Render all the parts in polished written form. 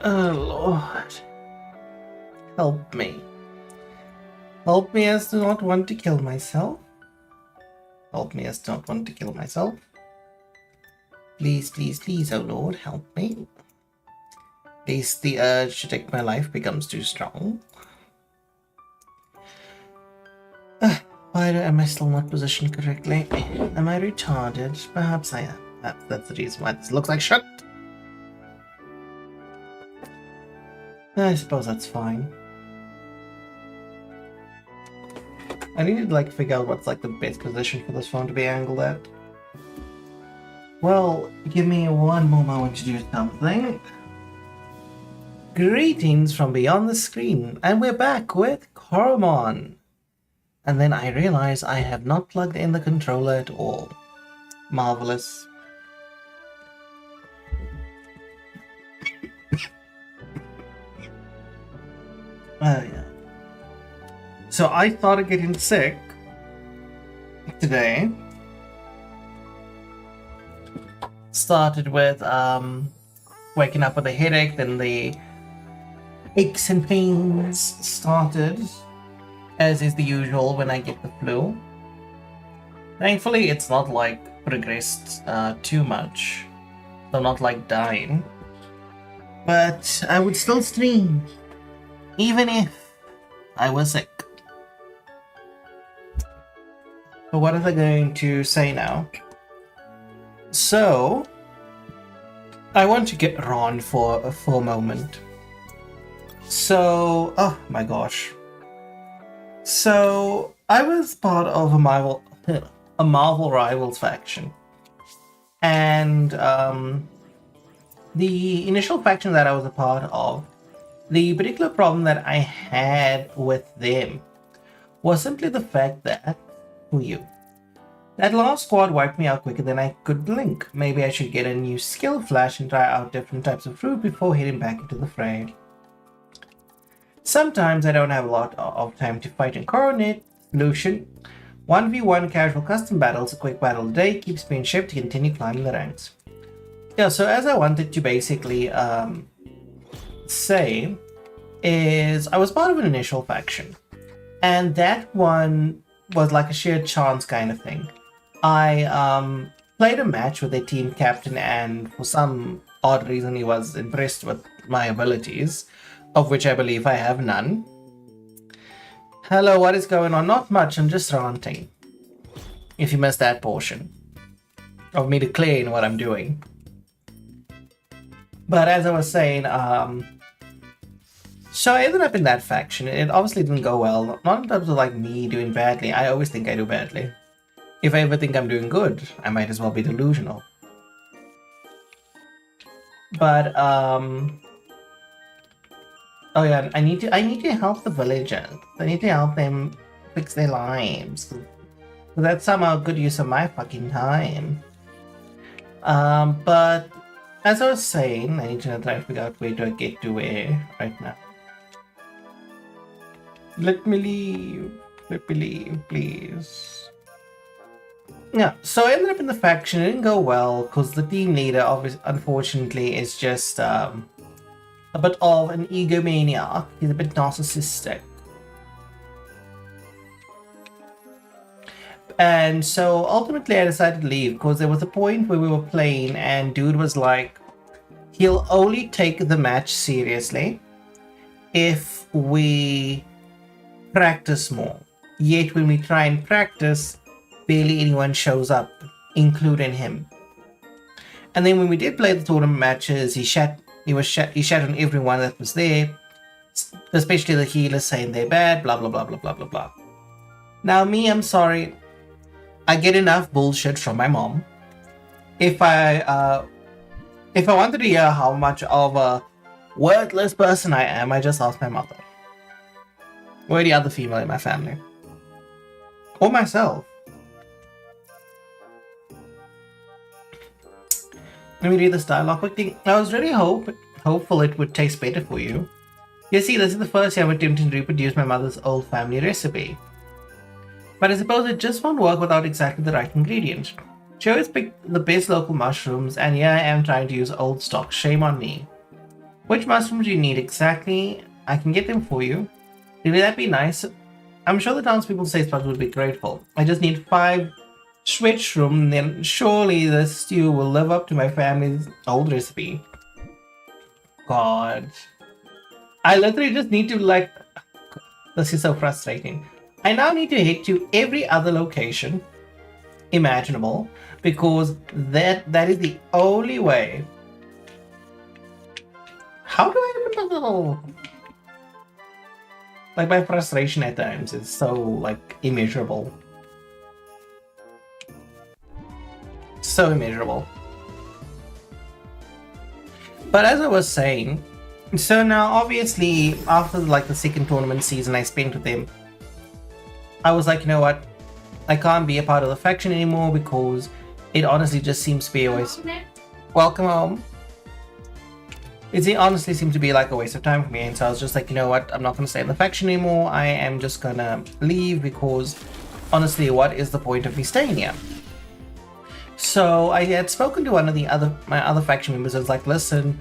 Oh Lord, help me. Help me as to not want to kill myself. Help me as to not want to kill myself. Please, please, please, oh Lord, help me. In case the urge to take my life becomes too strong. Why am I still not positioned correctly? Am I retarded? Perhaps I am. That's the reason why this looks like shit. I suppose that's fine. I need to figure out what's the best position for this phone to be angled at. Well, give me one more moment to do something. Greetings from beyond the screen, and we're back with Coromon. And then I realize I have not plugged in the controller at all. Marvelous. Oh yeah. So I started getting sick today. Started with waking up with a headache, then the aches and pains started, as is the usual when I get the flu. Thankfully, it's not progressed too much. So I'm not dying. But I would still stream, even if I was sick. But what am I going to say now? So, I want to get Ron for a moment. So, oh my gosh. So, I was part of a Marvel Rivals faction. And the initial faction that I was a part of, the particular problem that I had with them was simply the fact that, that last squad wiped me out quicker than I could blink. Maybe I should get a new skill flash and try out different types of fruit before heading back into the fray. Sometimes I don't have a lot of time to fight in Coronet. Solution: 1v1 casual custom battles, a quick battle a day, keeps me in shape to continue climbing the ranks. Yeah, so as I wanted to basically say is I was part of an initial faction, and that one was like a sheer chance kind of thing. I played a match with a team captain, and for some odd reason he was impressed with my abilities, of which I believe I have none. Hello, what is going on? Not much, I'm just ranting. If you missed that portion of me declaring what I'm doing. But as I was saying, so I ended up in that faction. It obviously didn't go well. Not in terms of me doing badly. I always think I do badly. If I ever think I'm doing good, I might as well be delusional. But oh yeah, I need to help the villagers. I need to help them fix their lives. So that's somehow good use of my fucking time. But as I was saying, I need to try to figure out where to get to where right now. Let me leave, please. Yeah, so I ended up in the faction. It didn't go well because the team leader, unfortunately, is just a bit of an egomaniac. He's a bit narcissistic. And so ultimately I decided to leave because there was a point where we were playing and dude was like, he'll only take the match seriously if we practice more. Yet when we try and practice, barely anyone shows up, including him. And then when we did play the tournament matches, he shat on everyone that was there, especially the healers saying they're bad, blah blah blah blah blah blah blah. Now me, I'm sorry, I get enough bullshit from my mom. If I wanted to hear how much of a worthless person I am, I just ask my mother. Or any other female in my family. Or myself. Let me read this dialogue quickly. I was really hopeful it would taste better for you. You see, this is the first time I'm attempting to reproduce my mother's old family recipe. But I suppose it just won't work without exactly the right ingredients. She always picked the best local mushrooms, and here I am trying to use old stock. Shame on me. Which mushrooms do you need exactly? I can get them for you. Really, that'd be nice. I'm sure the townspeople say Spuds would be grateful. I just need 5 switchroom, and then surely the stew will live up to my family's old recipe. God. I literally just need to like... This is so frustrating. I now need to head to every other location imaginable because that is the only way. How do I open the little... Like, my frustration at times is so, like, immeasurable. So immeasurable. But as I was saying, so now obviously after like the second tournament season I spent with them, I was like, you know what? I can't be a part of the faction anymore because it honestly just seems to be a waste. Welcome home. It honestly seemed to be like a waste of time for me, and so I was just like, you know what, I'm not going to stay in the faction anymore. I am just going to leave because honestly, what is the point of me staying here? So I had spoken to one of my other faction members. I was like, listen,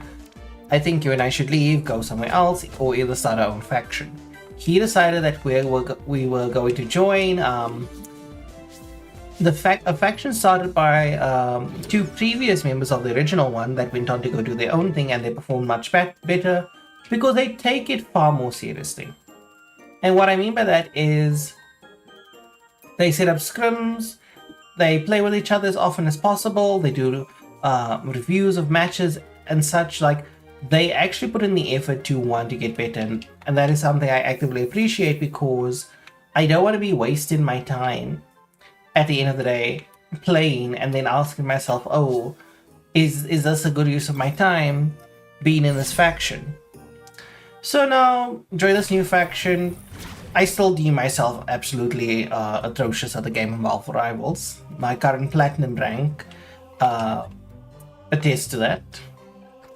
I think you and I should leave, go somewhere else, or either start our own faction. He decided that we were going to join a faction started by 2 previous members of the original one that went on to go do their own thing, and they performed much better because they take it far more seriously. And what I mean by that is they set up scrims, they play with each other as often as possible, they do reviews of matches and such. Like, they actually put in the effort to want to get better, and that is something I actively appreciate because I don't want to be wasting my time at the end of the day playing and then asking myself, oh, is this a good use of my time being in this faction? So now, join this new faction. I still deem myself absolutely atrocious at the game of Alpha Rivals. My current platinum rank attests to that.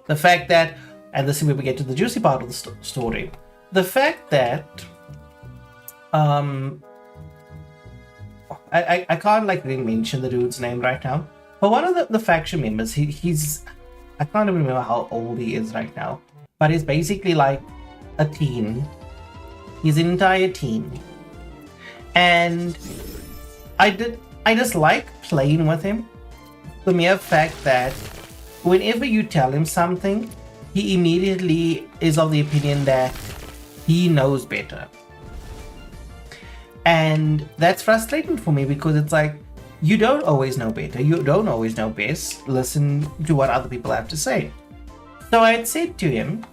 The fact that, and this is where we get to the juicy part of the story, the fact that I can't like really mention the dude's name right now, but one of the faction members, he's I can't even remember how old he is right now, but he's basically like a teen. He's an entire teen, and I just like playing with him. The mere fact that whenever you tell him something, he immediately is of the opinion that he knows better. And that's frustrating for me because it's like, you don't always know better, you don't always know best, listen to what other people have to say. So I had said to him,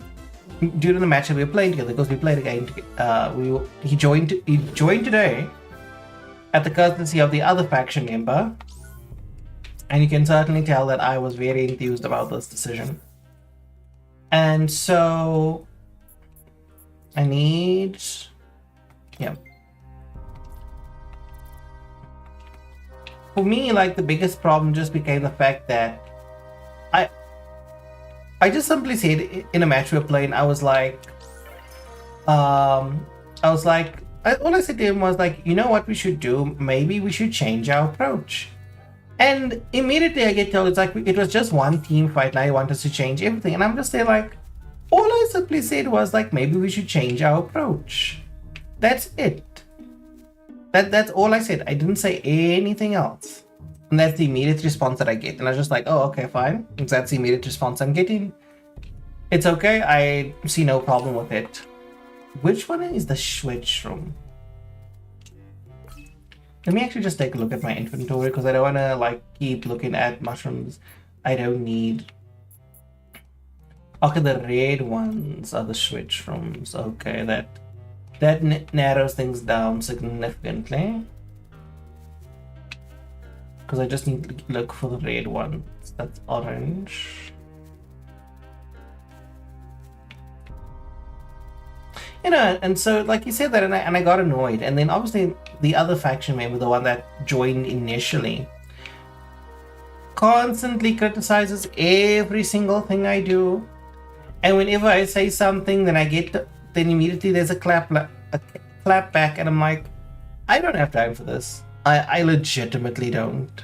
during the match that we were playing together, because we played a game together, he joined today at the courtesy of the other faction member, and you can certainly tell that I was very enthused about this decision. And so I need, yeah. For me, like, the biggest problem just became the fact that I just simply said in a match we were playing, all I said to him was like, you know what we should do? Maybe we should change our approach. And immediately I get told, it's like, it was just one team fight, now you want us to change everything. And I'm just there like, all I simply said was like, maybe we should change our approach. That's it. That's all I said. I didn't say anything else. And that's the immediate response that I get. And I was just like, oh, okay, fine. If that's the immediate response I'm getting, it's okay. I see no problem with it. Which one is the switch room? Let me actually just take a look at my inventory because I don't want to like keep looking at mushrooms I don't need. Okay, the red ones are the switch rooms. Okay, that narrows things down significantly. Because I just need to look for the red one. That's orange. You know, and so like you said that, and I got annoyed. And then obviously the other faction member, the one that joined initially, constantly criticizes every single thing I do. And whenever I say something, then then immediately there's a clap back, and I'm like, I don't have time for this. I legitimately don't.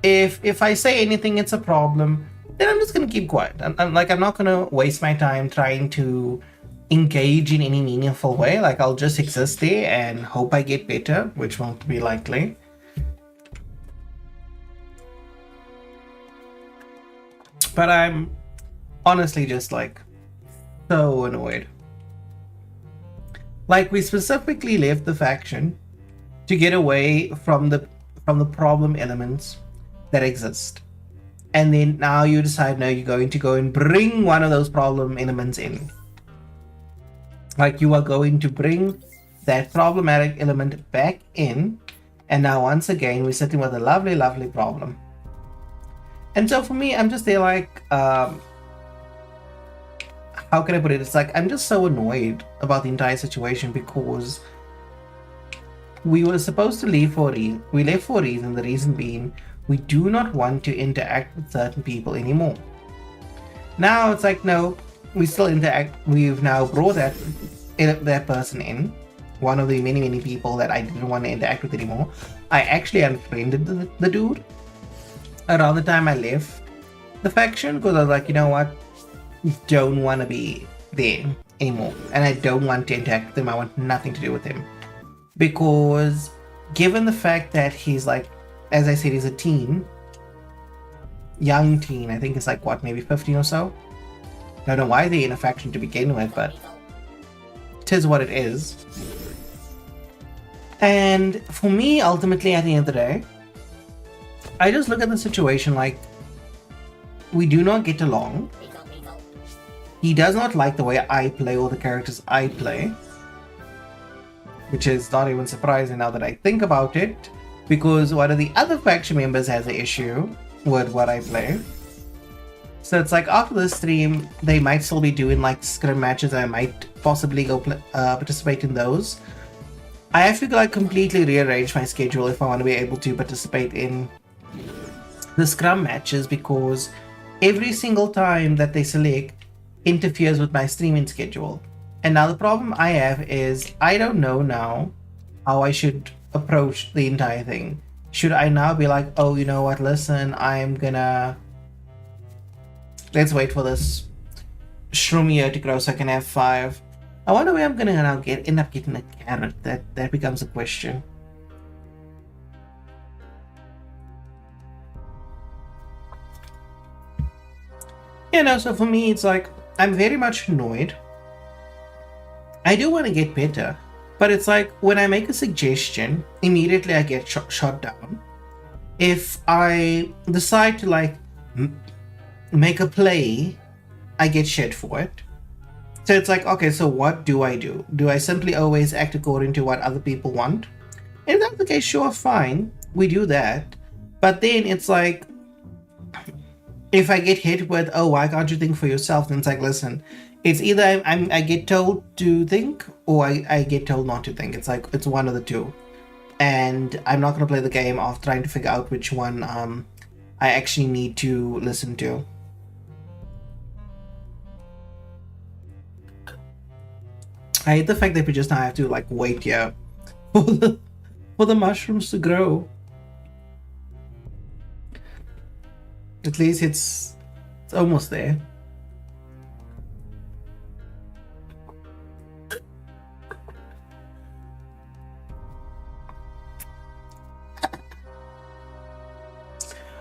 If I say anything, it's a problem. then I'm just gonna keep quiet. I'm not gonna waste my time trying to engage in any meaningful way. Like, I'll just exist there and hope I get better, which won't be likely. But I'm honestly just like so annoyed. Like, we specifically left the faction to get away from the problem elements that exist. And then now you decide, no, you're going to go and bring one of those problem elements in. Like, you are going to bring that problematic element back in. And now once again, we're sitting with a lovely, lovely problem. And so for me, I'm just there like, how can I put it? It's like, I'm just so annoyed about the entire situation because we were supposed to leave for a reason. We left for a reason, the reason being we do not want to interact with certain people anymore. Now it's like, no, we still interact. We've now brought that person in, one of the many, many people that I didn't want to interact with anymore. I actually unfriended the dude around the time I left the faction because I was like, you know what? Don't want to be there anymore, and I don't want to interact with him. I want nothing to do with him because given the fact that he's like, as I said, he's a teen, young teen. I think it's like what, maybe 15 or so. Don't know why they're in a faction to begin with, but it is what it is. And for me, ultimately, at the end of the day, I just look at the situation like we do not get along. He does not like the way I play or the characters I play, which is not even surprising now that I think about it, because one of the other faction members has an issue with what I play. So it's like after this stream, they might still be doing like scrim matches. I might possibly go participate in those. I have to like completely rearrange my schedule if I want to be able to participate in the scrum matches, because every single time that they select interferes with my streaming schedule. And now the problem I have is I don't know now how I should approach the entire thing. Should I now be like, oh, you know what, listen, let's wait for this shroom here to grow so I can have 5. I wonder where I'm gonna now end up getting a carrot. That becomes a question. You know, so for me, it's like, I'm very much annoyed. I do want to get better, but it's like when I make a suggestion, immediately I get shot down. If I decide to like make a play, I get shit for it. So it's like, okay, so what do I do? Do I simply always act according to what other people want? And if that's the case, sure, fine, we do that. But then it's like, if I get hit with, oh, why can't you think for yourself? Then it's like, listen, it's either I get told to think or I get told not to think. It's like, it's one of the two. And I'm not going to play the game of trying to figure out which one I actually need to listen to. I hate the fact that we just now have to like wait here for the mushrooms to grow. At least it's almost there.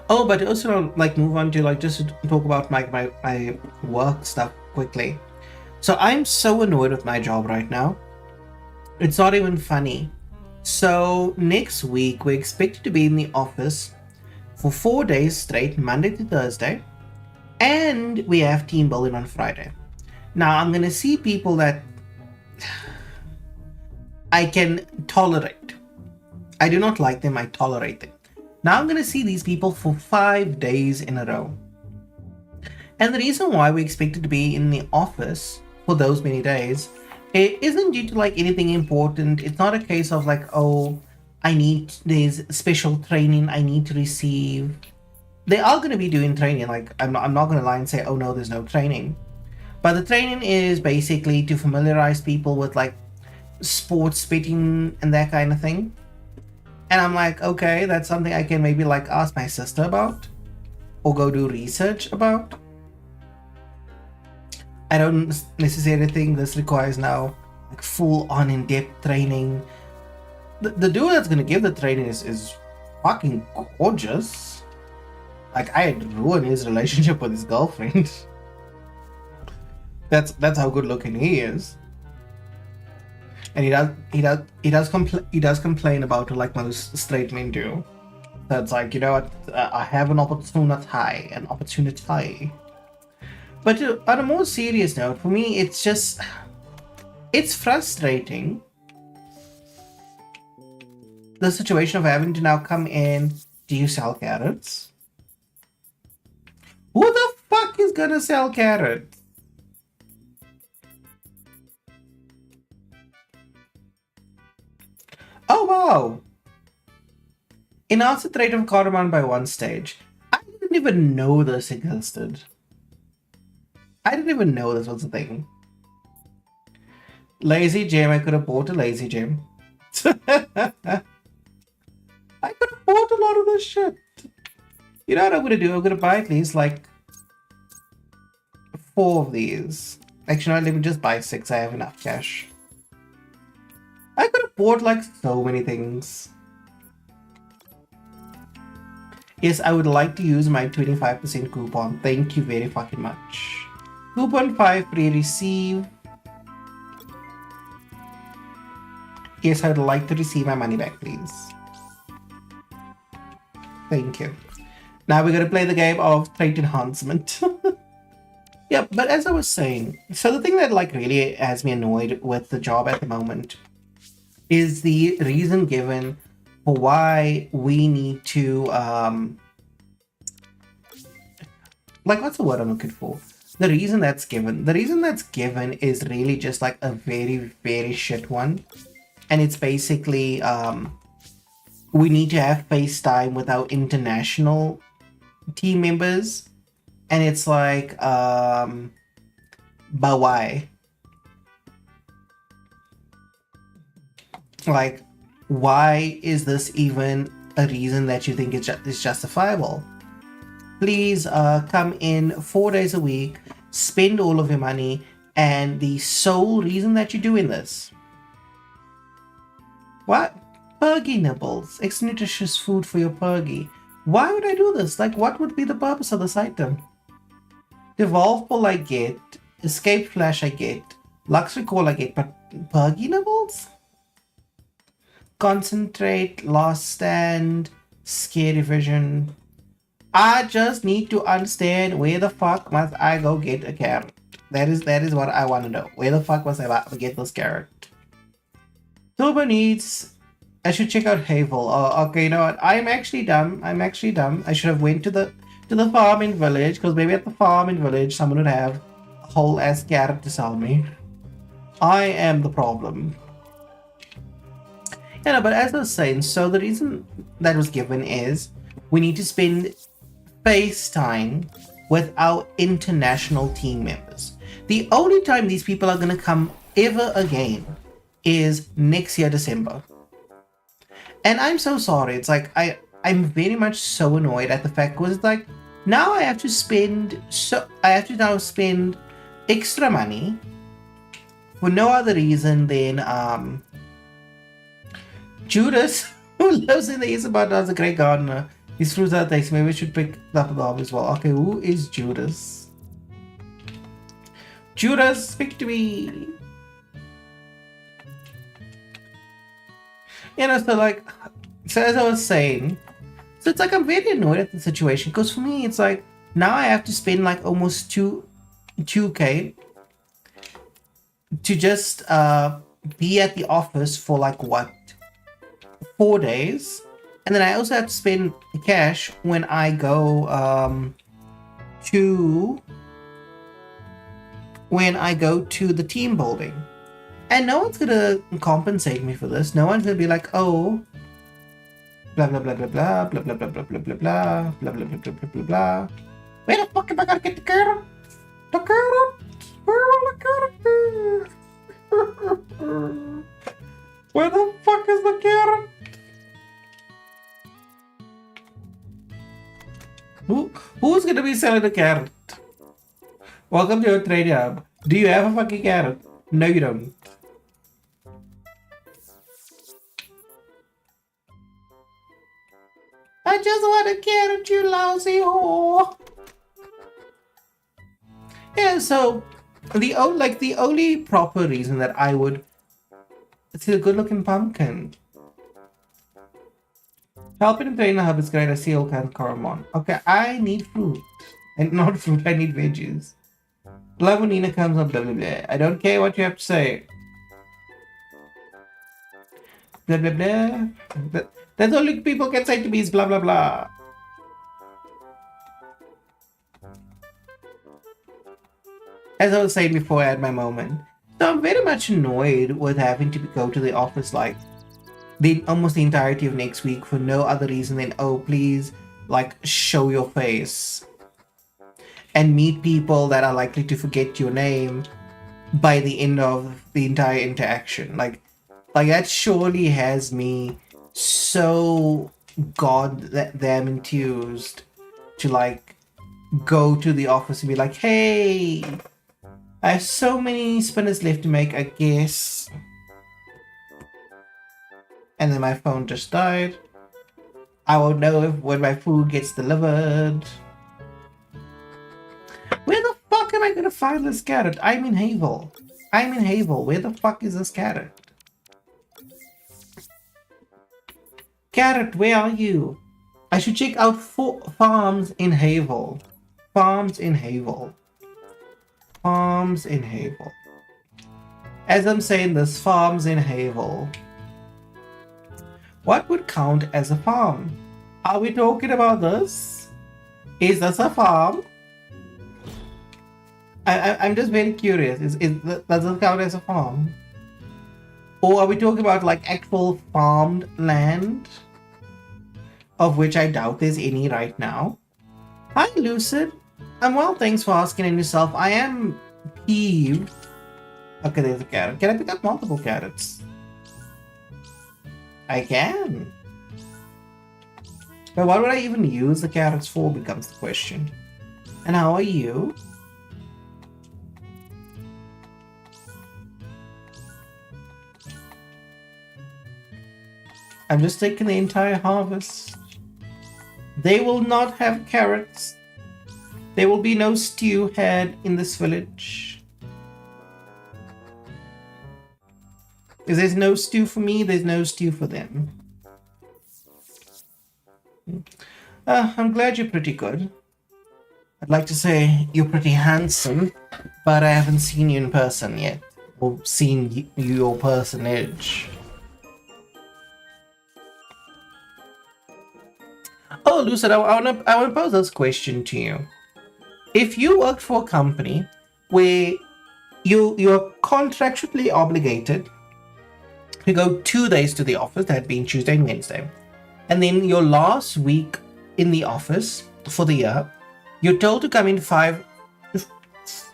Oh, but also like move on to like just to talk about my work stuff quickly. So I'm so annoyed with my job right now. It's not even funny. So next week we're expected to be in the office for 4 days straight, Monday to Thursday, and we have team building on Friday. Now I'm gonna see people that I can tolerate. I do not like them, I tolerate them. Now I'm gonna see these people for 5 days in a row. And the reason why we expected to be in the office for those many days, it isn't due to like anything important. It's not a case of like, oh, there's special training I need to receive. They are going to be doing training. Like, I'm not going to lie and say, oh no, there's no training. But the training is basically to familiarize people with like sports betting and that kind of thing. And I'm like, okay, that's something I can maybe like ask my sister about. or go do research about. I don't necessarily think this requires now like full on in-depth training. The dude that's gonna give the training is fucking gorgeous. Like, I had ruined his relationship with his girlfriend. That's how good looking he is. And he does complain about it like most straight men do. So it's like, you know what, I have an opportunity. But on a more serious note, for me, it's frustrating. The situation of having to now come in, do you sell carrots? Who the fuck is gonna sell carrots? Oh wow! Enhance the trait of Coromon by 1 stage. I didn't even know this existed. I didn't even know this was a thing. Lazy gem, I could have bought a lazy gem. I could have bought a lot of this shit. You know what I'm gonna do? I'm gonna buy at least like 4 of these. Actually, no, let me just buy 6. I have enough cash. I could have bought like so many things. Yes, I would like to use my 25% coupon. Thank you very fucking much. Coupon 5 pre-receive. Yes, I would like to receive my money back, please. Thank you. Now we're going to play the game of trait enhancement. Yeah, but as I was saying, so the thing that like really has me annoyed with the job at the moment is the reason given for why we need to, like, what's the word I'm looking for? The reason that's given. The reason that's given is really just like a very, very shit one. And it's basically, we need to have FaceTime with our international team members. And it's like, but why? Like, why is this even a reason that you think it's justifiable? Please come in 4 days a week, spend all of your money, and the sole reason that you're doing this. What? Purgy nibbles. Extra nutritious food for your purgy. Why would I do this? Like, what would be the purpose of this item? Devolve Ball I get. Escape Flash I get. Lux Recall I get. But Purgy nibbles? Concentrate. Last Stand. Scary Vision. I just need to understand where the fuck must I go get a carrot. That is what I want to know. Where the fuck must I get this carrot? Turbo needs. I should check out Havel. Oh, okay, you know what? I'm actually dumb. I should have went to the farming village, because maybe at the farming village someone would have a whole ass carrot to sell me. I am the problem. Yeah, no, but as I was saying, so the reason that was given is we need to spend FaceTime with our international team members. The only time these people are going to come ever again is next year, December. And I'm so sorry. It's like, I'm very much so annoyed at the fact, because it's like, now I have to now spend extra money for no other reason than Judas, who lives in the east about as a great gardener. His fruits are tasty. Maybe we should pick that up as well. Okay, who is Judas? Judas, speak to me. You know, so as I was saying, so it's like I'm very annoyed at the situation, because for me it's like now I have to spend like almost 2k to just be at the office for like what, 4 days, and then I also have to spend cash when I go to the team building. And no one's gonna compensate me for this. No one's gonna be like, oh, blah blah blah blah blah blah blah blah blah blah blah blah blah blah blah blah blah blah blah. Where the fuck am I gonna get the carrot? The carrot? Where will the carrot be? Where the fuck is the carrot? Who's selling a carrot. Welcome to your trade hub. Do you have a fucking carrot? No, you don't. I just want a carrot, you lousy whore. Yeah, so the only proper reason that I would see a good-looking pumpkin. Helping him train the hub is great. I see all kinds of Coromon. Okay, I need fruit. And not fruit, I need veggies. Love when Nina comes up, blah blah blah. I don't care what you have to say. Blah blah blah. That's all people can say to me is blah blah blah. As I was saying before, I had my moment. So I'm very much annoyed with having to go to the office like almost the entirety of next week for no other reason than, oh, please, like, show your face. And meet people that are likely to forget your name by the end of the entire interaction. Like that surely has me so damn enthused to, like, go to the office and be like, hey, I have so many spinners left to make, I guess. And then my phone just died. I won't know when my food gets delivered. Where the fuck am I gonna find this carrot? I'm in Havel. Where the fuck is this carrot? Carrot, where are you? I should check out farms in Havel. Farms in Havel. As I'm saying this, farms in Havel. What would count as a farm? Are we talking about this? Is this a farm? I'm just very curious. Does it count as a farm? Or are we talking about like actual farmed land? Of which I doubt there's any right now. Hi, Lucid. I'm well, thanks for asking. And yourself, I am peeved. Okay, there's a carrot. Can I pick up multiple carrots? I can. But what would I even use the carrots for becomes the question. And how are you? I'm just taking the entire harvest. They will not have carrots. There will be no stew had in this village. If there's no stew for me, there's no stew for them. I'm glad you're pretty good. I'd like to say you're pretty handsome, but I haven't seen you in person yet. Or seen your personage. Oh, Lucid, I want to pose this question to you. If you worked for a company where you're contractually obligated to go 2 days to the office, that being Tuesday and Wednesday, and then your last week in the office for the year, you're told to come in 5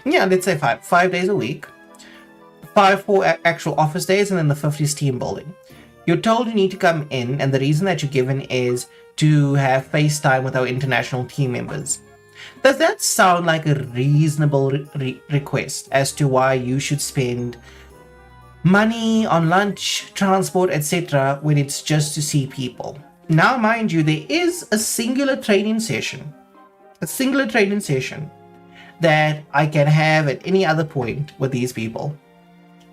days a week, 5 for actual office days, and then the 5th is team building. You're told you need to come in, and the reason that you're given is to have FaceTime with our international team members. Does that sound like a reasonable request as to why you should spend money on lunch, transport, etc. when it's just to see people? Now, mind you, there is a singular training session that I can have at any other point with these people,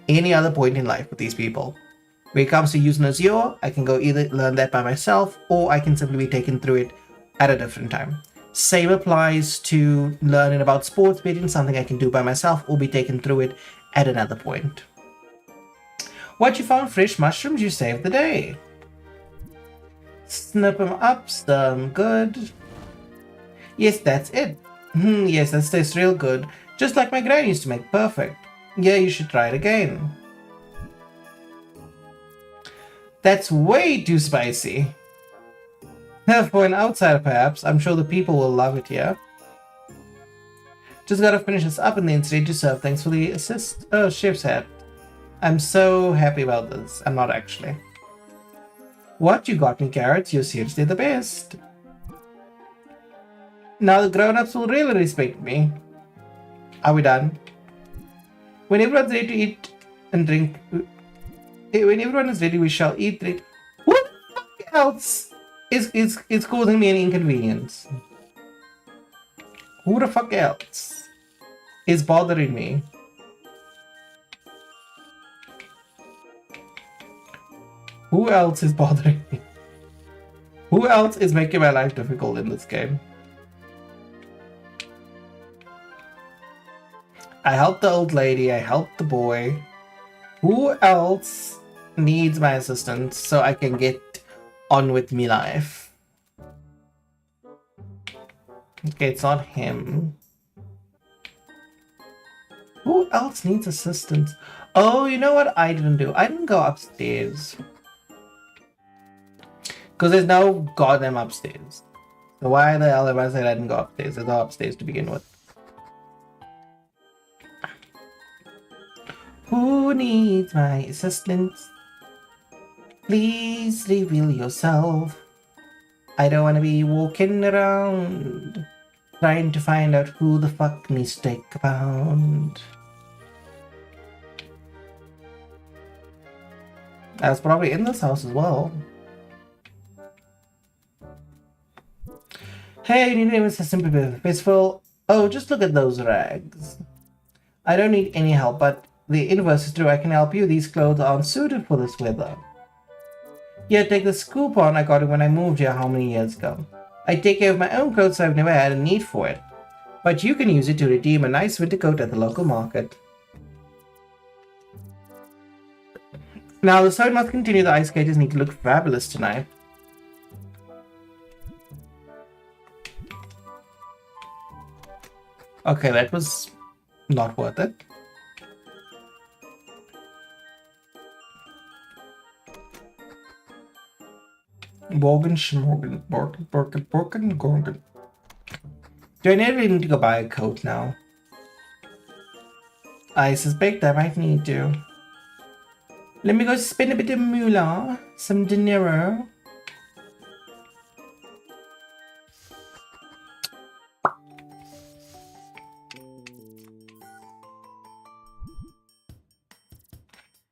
any other point in life with these people. When it comes to using Azure, I can go either learn that by myself or I can simply be taken through it at a different time. Same applies to learning about sports betting, something I can do by myself or be taken through it at another point. What you found? Fresh mushrooms, you saved the day. Snip them up, stir them good. Yes, that's it. Yes, that tastes real good. Just like my gran used to make. Perfect. Yeah, you should try it again. That's way too spicy. For an outsider, perhaps. I'm sure the people will love it here. Just gotta finish this up and then it's ready to serve. Thanks for the assist. Oh, chef's hat. I'm so happy about this. I'm not actually. What, you got me carrots? You're seriously the best. Now the grown-ups will really respect me. Are we done? When everyone's ready to eat and drink... When everyone is ready, we shall eat, drink... What the fuck else is causing me an inconvenience? Who the fuck else is bothering me? Who else is bothering me? Who else is making my life difficult in this game? I helped the old lady, I helped the boy. Who else needs my assistance so I can get on with me life? Okay, it's not him. Who else needs assistance? Oh, you know what I didn't do? I didn't go upstairs. Because there's no goddamn upstairs. So why the hell am I saying I didn't go upstairs? There's no upstairs to begin with. Who needs my assistance? Please reveal yourself. I don't want to be walking around trying to find out who the fuck needs to take a pound. I was probably in this house as well. Hey, your name is simply peaceful. Oh, just look at those rags. I don't need any help, but the inverse is true. I can help you. These clothes aren't suited for this weather. Yeah, take this coupon I got it when I moved here how many years ago. I take care of my own clothes, so I've never had a need for it. But you can use it to redeem a nice winter coat at the local market. Now, the show must continue. The ice skaters need to look fabulous tonight. Okay, that was not worth it. Morgan, Gorgon. Do I never need to go buy a coat now? I suspect I might need to. Let me go spend a bit of moolah, some dinero.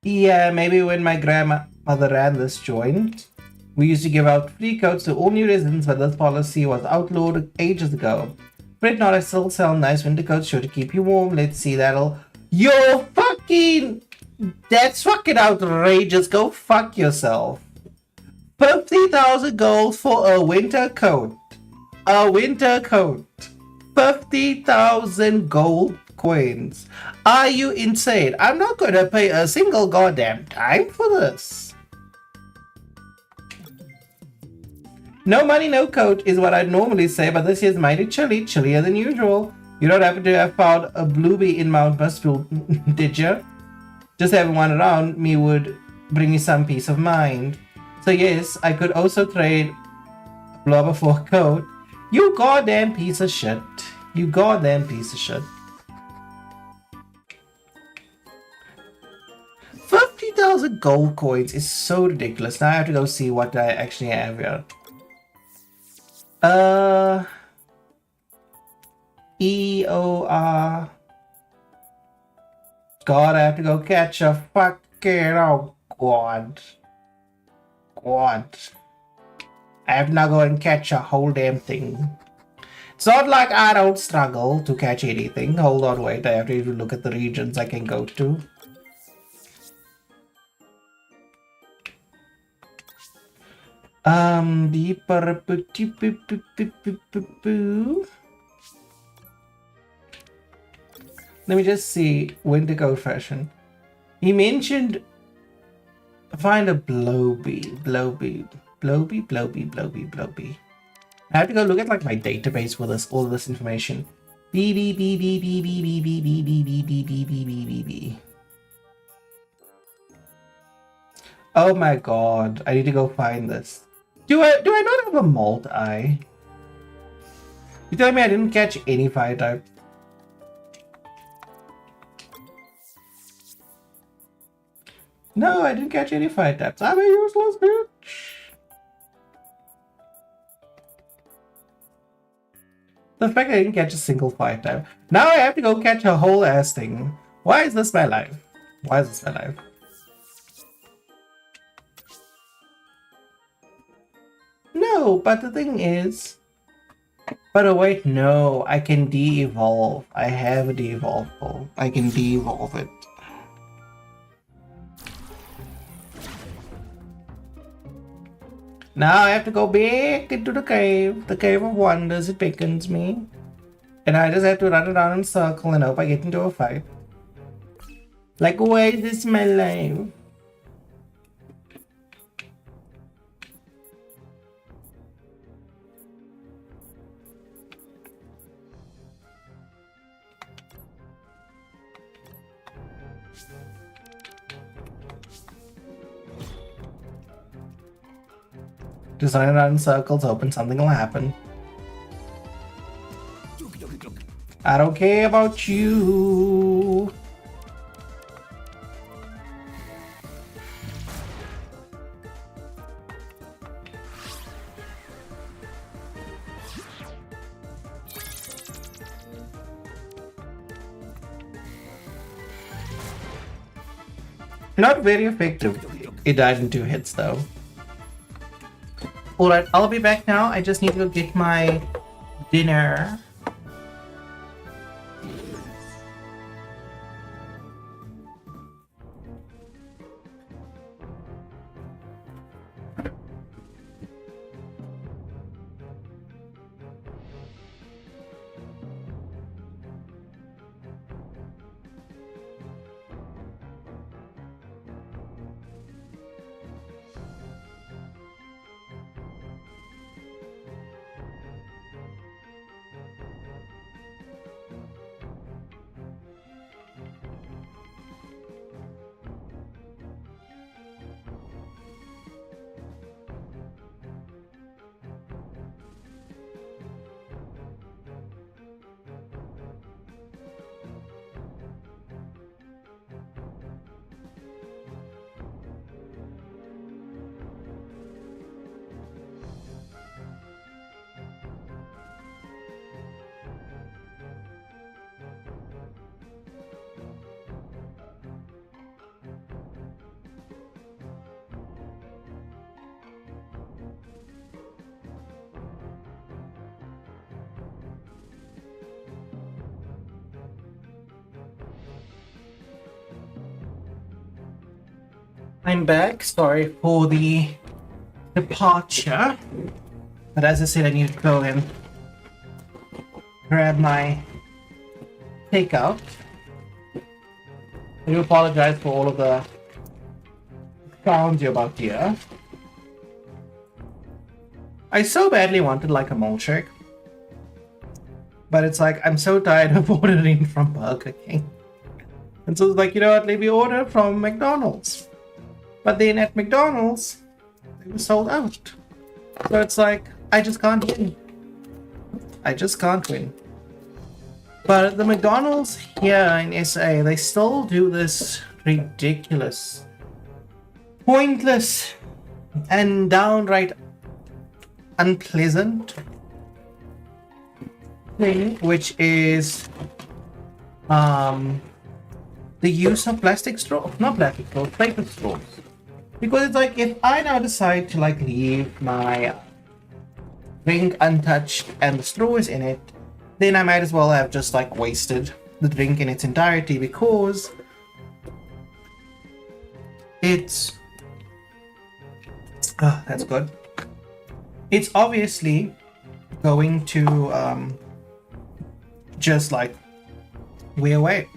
Yeah, maybe when my grandmother ran this joint, we used to give out free coats to all new residents, but this policy was outlawed ages ago. Fret not, I still sell nice winter coats sure to keep you warm. Let's see, that'll... Yo, fucking... That's fucking outrageous. Go fuck yourself. 50,000 gold for a winter coat. A winter coat. 50,000 gold coins. Are you insane? I'm not going to pay a single goddamn dime for this. No money, no coat is what I'd normally say, but this year's mighty chilly, chillier than usual. You don't happen to have found a bluebee in Mount Buzzfield, did you? Just having one around me would bring you some peace of mind. So yes, I could also trade a blubber for a coat. You goddamn piece of shit. You goddamn piece of shit. 50,000 gold coins is so ridiculous. Now I have to go see what I actually have here. EOR. God, I have to go catch a fucking... Oh, God. God. I have to now go and catch a whole damn thing. It's not like I don't struggle to catch anything. Hold on, wait. I have to even look at the regions I can go to. Let me just see. Winter coat fashion. He mentioned find a blowbee. I have to go look at like my database for this all this information. Oh my god, I need to go find this. Do I not have a molt eye? You telling me I didn't catch any fire type? No, I didn't catch any fire types. I'm a useless bitch. The fact I didn't catch a single fight time. Now I have to go catch a whole ass thing. Why is this my life? Why is this my life? No, but the thing is... But oh wait, no. I can de-evolve. I have a de-evolve ball. I can de-evolve it. Now I have to go back into the Cave of Wonders. It beckons me. And I just have to run around in a circle and hope I get into a fight. Like, why is this my life? Just running around in circles, hoping something will happen. I don't care about you. Not very effective. It died in 2 hits though. Alright, I'll be back now. I just need to go get my dinner. I'm back. Sorry for the departure. But as I said, I need to go and grab my takeout. I do apologize for all of the sounds you're about to hear. I so badly wanted like a milkshake. But it's like, I'm so tired of ordering from Burger King. And so it's like, you know what, let me order from McDonald's. But then at McDonald's, they were sold out. So it's like, I just can't win. I just can't win. But the McDonald's here in SA, they still do this ridiculous, pointless, and downright unpleasant thing, which is the use of plastic straw, not plastic straws, paper straws. Because it's like, if I now decide to like leave my drink untouched and the straw is in it, then I might as well have just like wasted the drink in its entirety, because it's that's good. It's obviously going to just like wear away.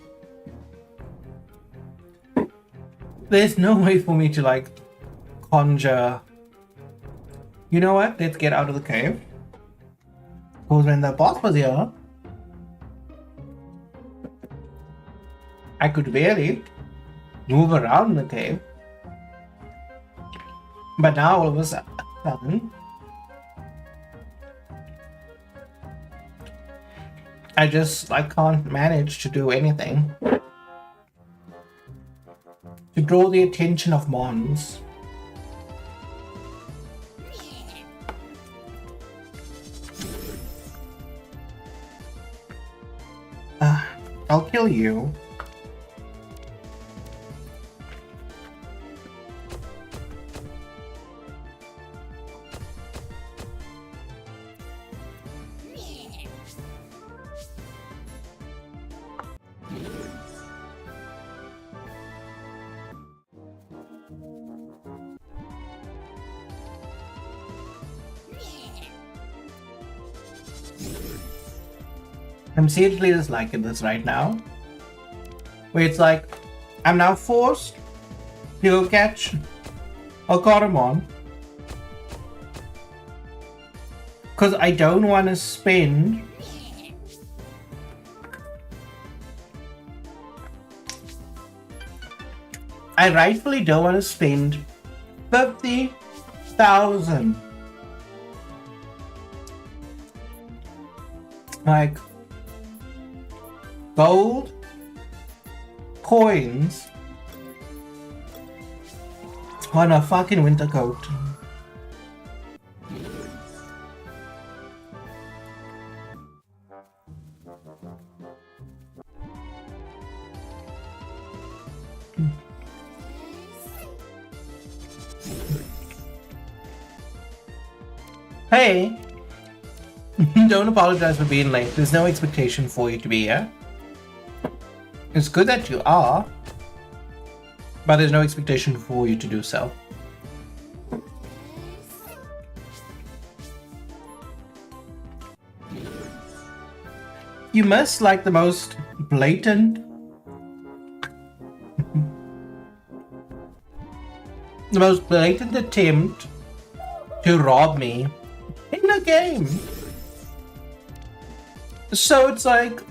There's no way for me to like conjure. You know what? Let's get out of the cave. Because when the boss was here, I could barely move around the cave. But now all of a sudden, I just like can't manage to do anything to draw the attention of Mons. I'll kill you. I'm seriously just liking this right now. Where it's like, I'm now forced to go catch a Coromon. Because I don't want to spend I rightfully don't want to spend 50,000 like gold coins on a fucking winter coat. Hey, don't apologize for being late. There's no expectation for you to be here. It's good that you are, but there's no expectation for you to do so. You must like the most blatant, attempt to rob me in a game. So it's like,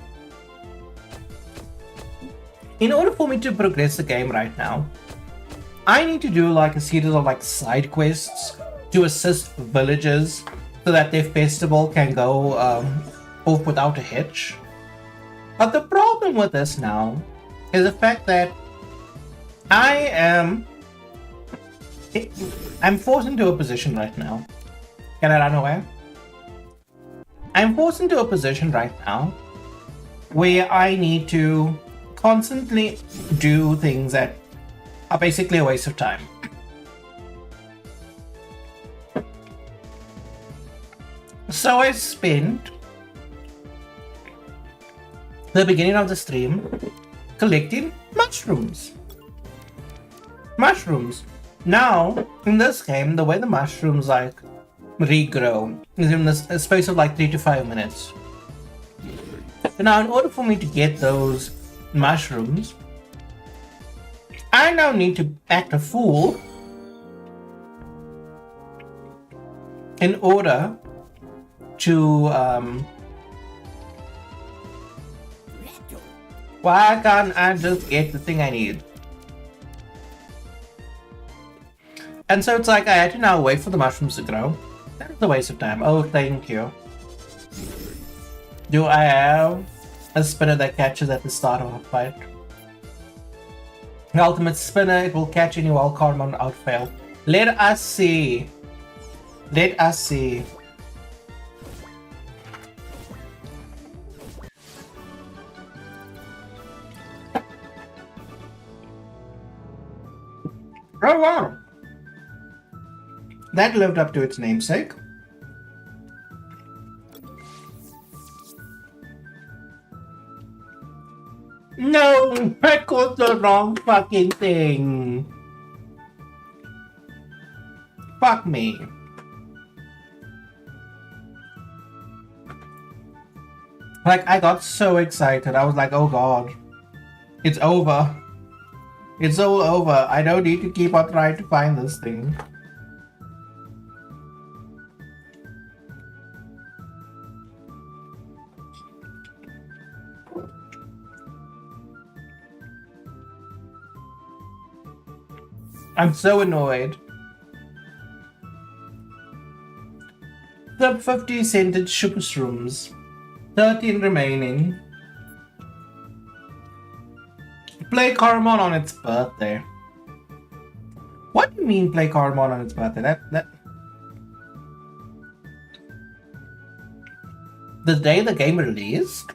in order for me to progress the game right now, I need to do like a series of like side quests to assist villagers so that their festival can go off without a hitch. But the problem with this now is the fact that I'm forced into a position right now. Can I run away? I'm forced into a position right now where I need to constantly do things that are basically a waste of time. So I spent the beginning of the stream collecting mushrooms. Now, in this game, the way the mushrooms like regrow is in the space of like 3 to 5 minutes. Now, in order for me to get those mushrooms, I now need to act a fool in order to why can't I just get the thing I need? And so it's like I had to now wait for the mushrooms to grow. That was a waste of time. Oh, thank you. Do I have a spinner that catches at the start of a fight? The ultimate spinner, it will catch any while Coromon outfail. Let us see. Let us see. Oh wow! That lived up to its namesake. No! I caught the wrong fucking thing! Fuck me. Like, I got so excited. I was like, oh god. It's over. It's all over. I don't need to keep on trying to find this thing. I'm so annoyed. The 50 scented shrooms. 13 remaining. Play Coromon on its birthday. What do you mean play Coromon on its birthday? That the day the game released?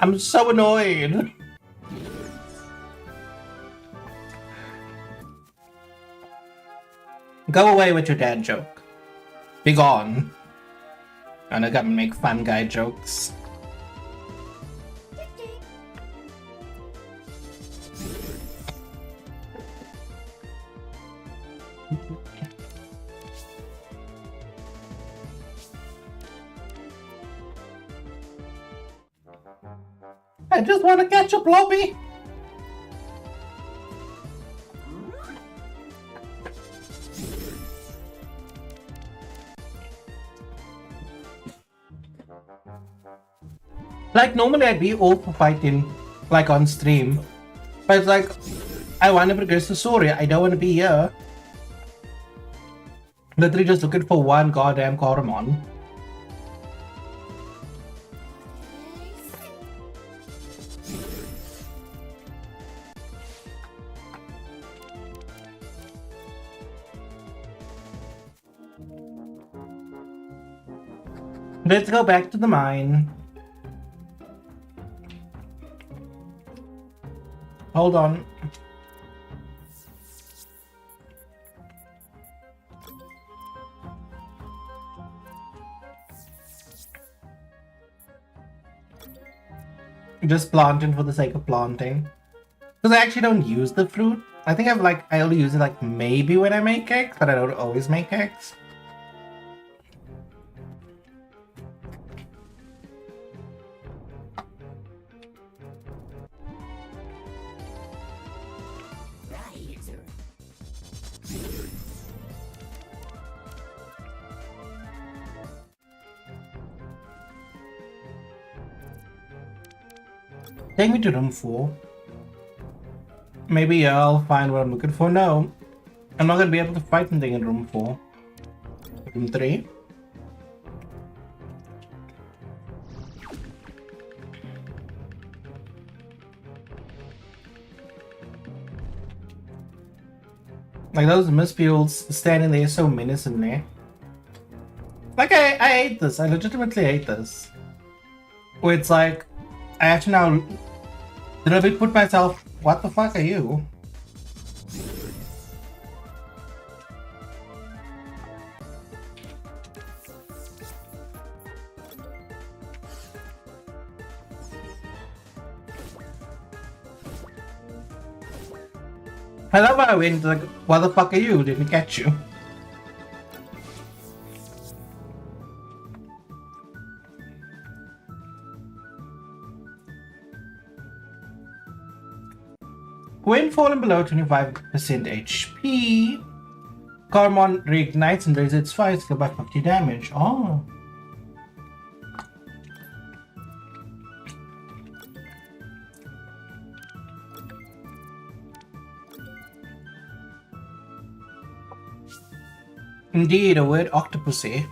I'm so annoyed. Go away with your dad joke. Be gone. I'm not gonna make fun guy jokes. I just want to catch a blobby. Like, normally I'd be all for fighting, like, on stream. But it's like, I want to progress the story. I don't want to be here. Literally just looking for one goddamn Coromon. Let's go back to the mine. Hold on. Just planting for the sake of planting. Because I actually don't use the fruit. I think I only use it like maybe when I make eggs, but I don't always make eggs. Take me to room 4. Maybe I'll find what I'm looking for. No, I'm not gonna be able to fight anything in room 4. Room 3. Like those mistfields standing there so menacingly. Like I hate this. I legitimately hate this. Where it's like, I have to now literally put myself, what the fuck are you? I love how I went like, what the fuck are you? Didn't catch you. When falling below 25% HP, Coromon reignites and raises its fire skill by 50 damage. Oh. Indeed, a word octopusy.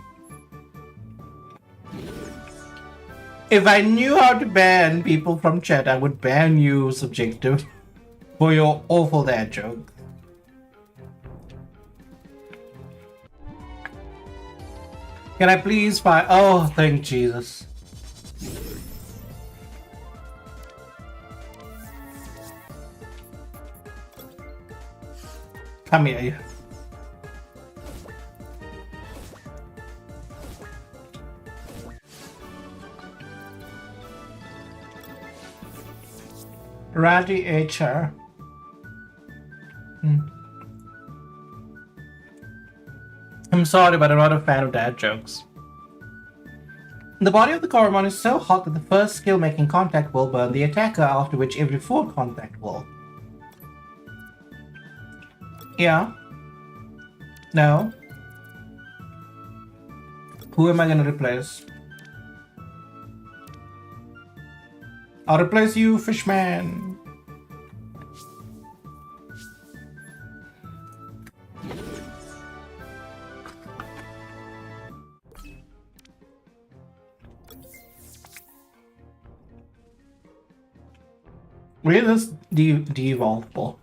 If I knew how to ban people from chat, I would ban you, Subjective, for your awful dad joke. Can I please find... Oh, thank Jesus. Come here. Ratty HR. I'm sorry, but I'm not a fan of dad jokes. The body of the Coromon is so hot that the first skill making contact will burn the attacker, after which every 4 contact will. Yeah. No. Who am I gonna replace? I'll replace you, Fishman. Where is this de-evolvable?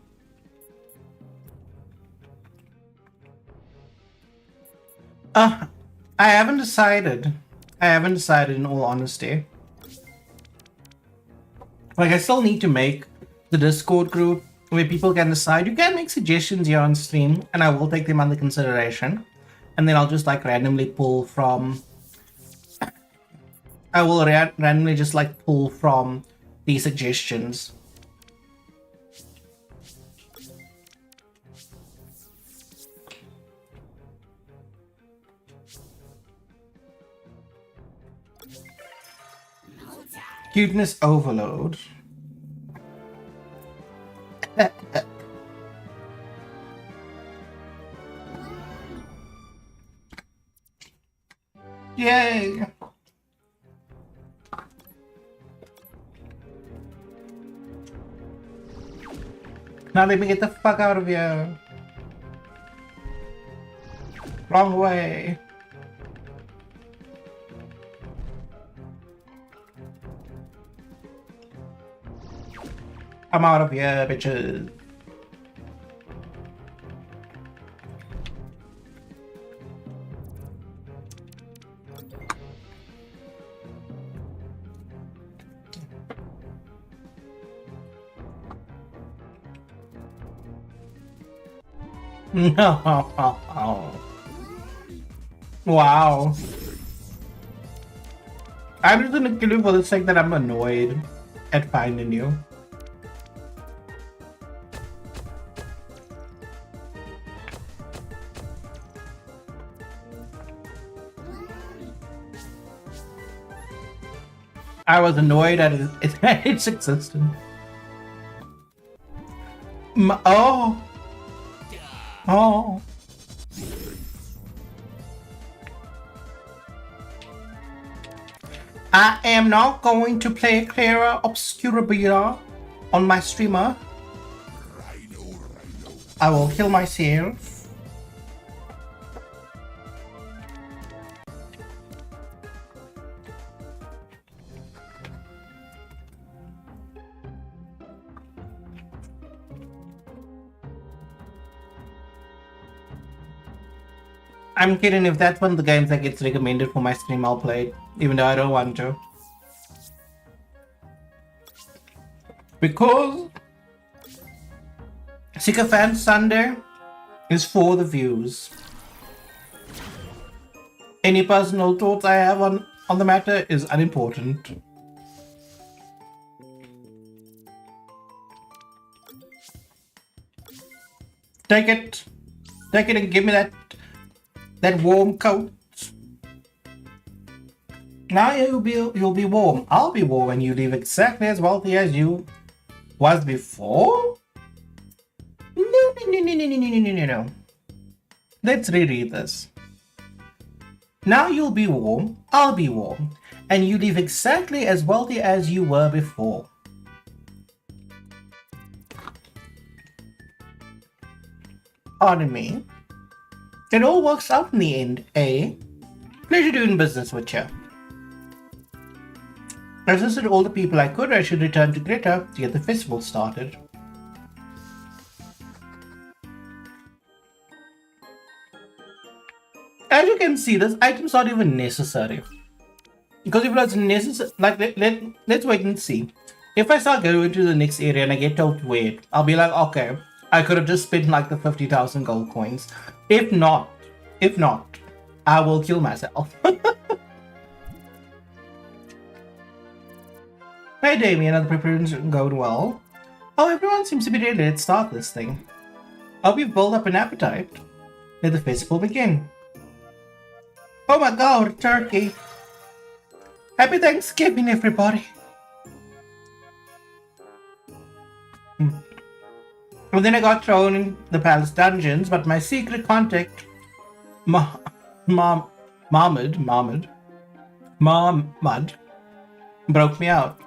I haven't decided. I haven't decided, in all honesty. Like, I still need to make the Discord group where people can decide. You can make suggestions here on stream, and I will take them under consideration. And then I'll just like randomly pull from. I will randomly just like pull from these suggestions. Cuteness overload. Yay! Now let me get the fuck out of here. Wrong way. I'm out of here, bitches. No. Wow. I'm just gonna kill you for the sake that I'm annoyed at finding you. I was annoyed at its existence. Oh. Oh. I am not going to play Clara Obscurabira on my streamer. I will kill myself. I'm kidding. If that's one of the games that gets recommended for my stream, I'll play it, even though I don't want to. Because Sycophant Sunday is for the views. Any personal thoughts I have on the matter is unimportant. Take it. Take it and give me that warm coat. Now you'll be warm. I'll be warm and you live exactly as wealthy as you was before? No. Let's reread this. Now you'll be warm, I'll be warm, and you live exactly as wealthy as you were before. Pardon me. It all works out in the end, eh? Pleasure doing business with you. I assisted all the people I could. I should return to Greta to get the festival started. As you can see, this item's not even necessary. Because if it was necessary, like, let's wait and see. If I start going to the next area and I get told to wait, I'll be like, okay, I could have just spent like the 50,000 gold coins. If not, I will kill myself. Hey Damien, are the preparations going well? Oh, everyone seems to be ready. Let's start this thing. Hope you've built up an appetite. Let the festival begin. Oh my god, turkey! Happy Thanksgiving, everybody! And then I got thrown in the palace dungeons, but my secret contact, Mahmud, broke me out.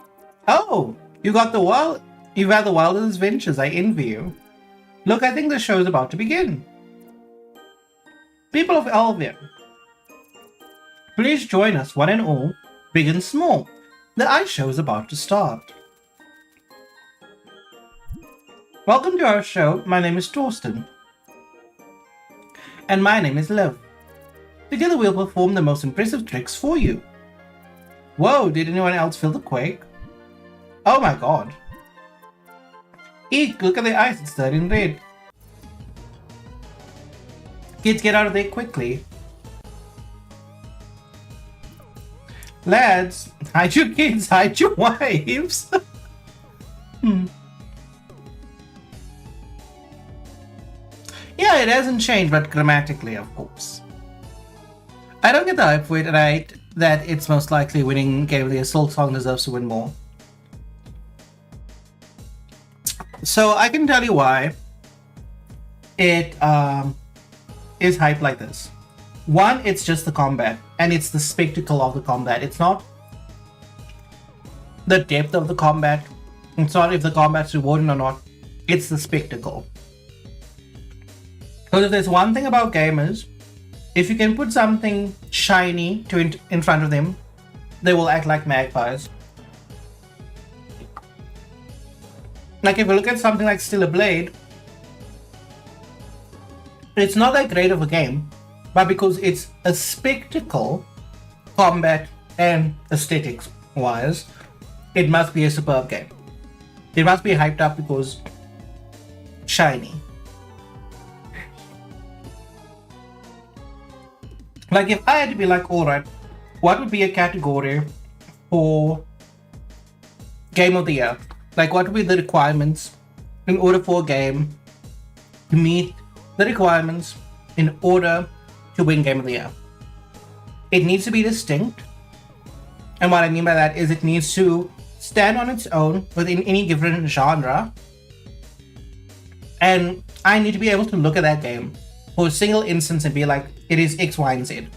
Oh, you've had the wildest adventures. I envy you. Look, I think the show's about to begin. People of Elvia, please join us, one and all, big and small. The ice show is about to start. Welcome to our show. My name is Torsten. And my name is Liv. Together we'll perform the most impressive tricks for you. Whoa, did anyone else feel the quake? Oh my god. Eek, look at the ice, it's turning red. Kids, get out of there quickly. Lads, hide your kids, hide your wives. Yeah, it hasn't changed, but grammatically, of course. I don't get the hype for it, and I hate that it's most likely winning Game of the Year. Soul Song deserves to win more. So I can tell you why it is hyped like this. One, it's just the combat, and it's the spectacle of the combat. It's not the depth of the combat. It's not if the combat's rewarding or not. It's the spectacle. Because if there's one thing about gamers, if you can put something shiny in front of them, they will act like magpies. Like if you look at something like Still a Blade, it's not that great of a game, but because it's a spectacle, combat and aesthetics wise, it must be a superb game. It must be hyped up because shiny. Like if I had to be like, alright, what would be a category for Game of the Year? Like what would be the requirements in order for a game to meet the requirements in order to win Game of the Year? It needs to be distinct. And what I mean by that is it needs to stand on its own within any given genre. And I need to be able to look at that game for a single instance and be like, it is X, Y, and Z.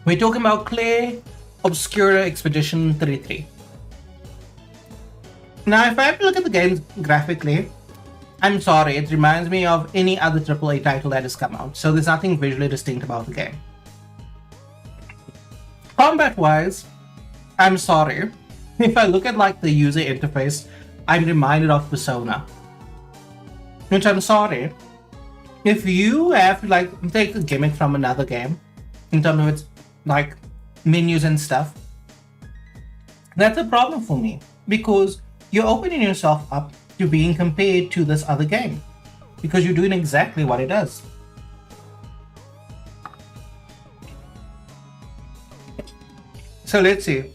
We're talking about Claire Obscura Expedition 33. Now, if I have to look at the game graphically, I'm sorry, it reminds me of any other AAA title that has come out, so there's nothing visually distinct about the game. Combat-wise, I'm sorry, if I look at like the user interface, I'm reminded of Persona. Which I'm sorry, if you have to like take a gimmick from another game, in terms of its like menus and stuff, that's a problem for me, because you're opening yourself up to being compared to this other game, because you're doing exactly what it does. So let's see.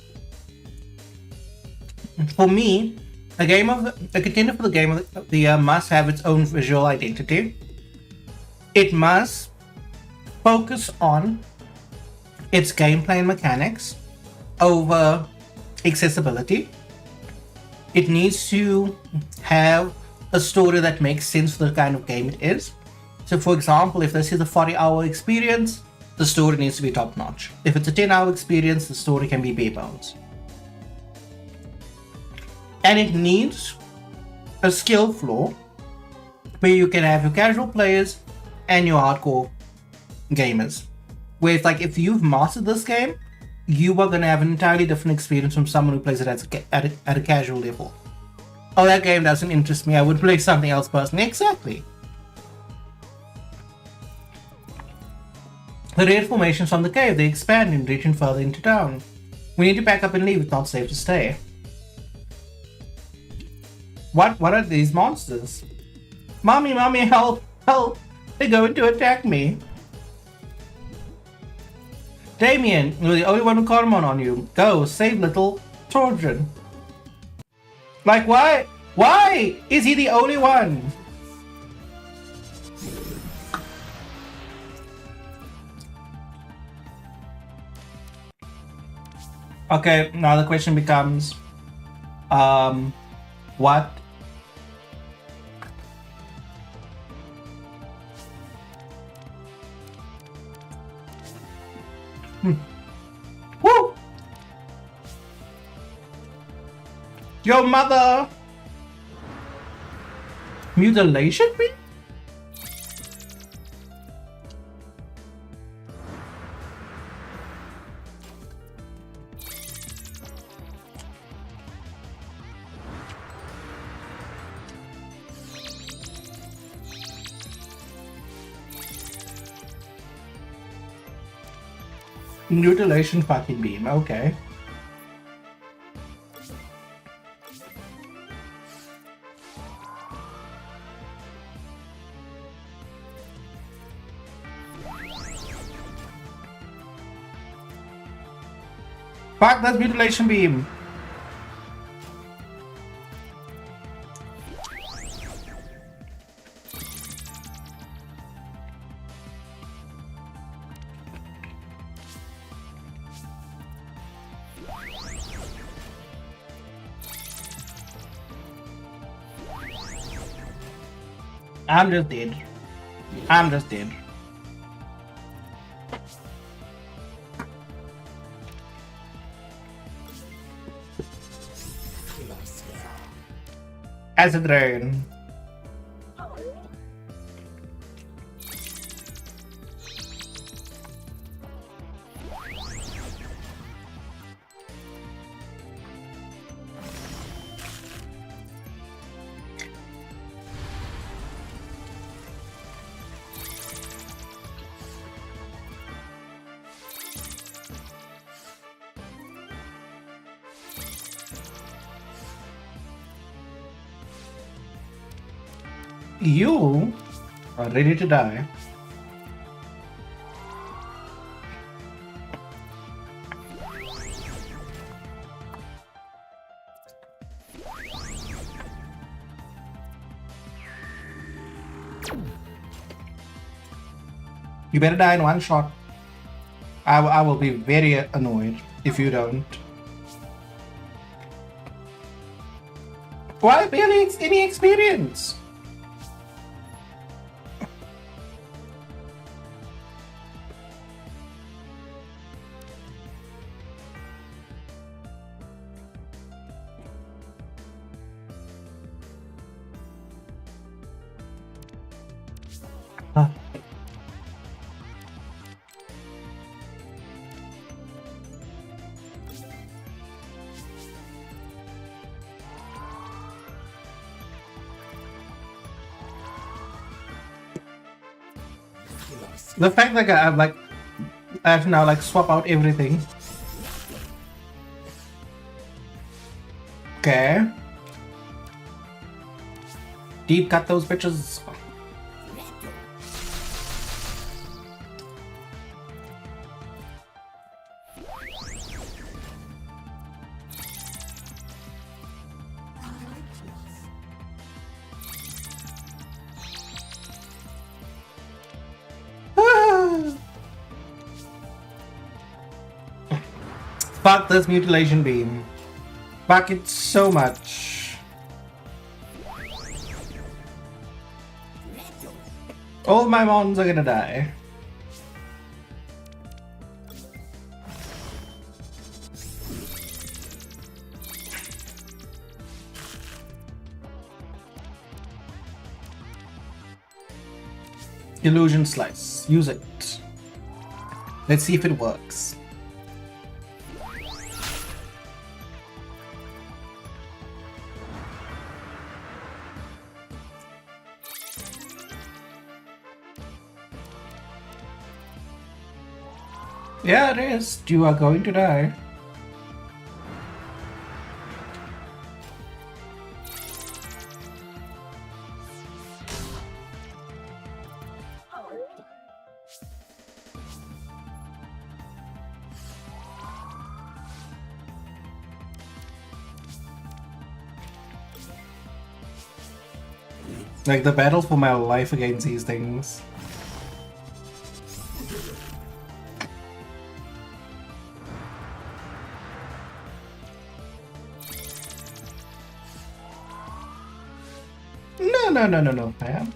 For me, a contender for the Game of the Year must have its own visual identity. It must focus on its gameplay and mechanics over accessibility. It needs to have a story that makes sense for the kind of game it is. So for example, if this is a 40-hour experience, the story needs to be top-notch. If it's a 10-hour experience, the story can be bare bones. And it needs a skill floor where you can have your casual players and your hardcore gamers. Where it's like, if you've mastered this game, you are going to have an entirely different experience from someone who plays it at a casual level. Oh, that game doesn't interest me, I would play something else personally. Exactly. The raid formations from the cave, they expand and reaching further into town. We need to pack up and leave, it's not safe to stay. What are these monsters? Mommy, help, help! They're going to attack me. Damien, you're the only one with Coromon on you. Go, save little children. Like, why? Why is he the only one? Okay, now the question becomes, what? Woo! Your mother! Mutilation me? Mutilation fucking beam, okay. Fuck, that's mutilation beam. I'm just dead. I'm just dead. Acid rain. You are ready to die. You better die in one shot. I will be very annoyed if you don't. Why barely any experience? Huh. The fact that I have to now swap out everything. Okay. Deep cut those bitches. Fuck this mutilation beam. Fuck it so much. All my mons are gonna die. Illusion slice. Use it. Let's see if it works. Yeah, it is. You are going to die. Like the battle for my life against these things. No, man.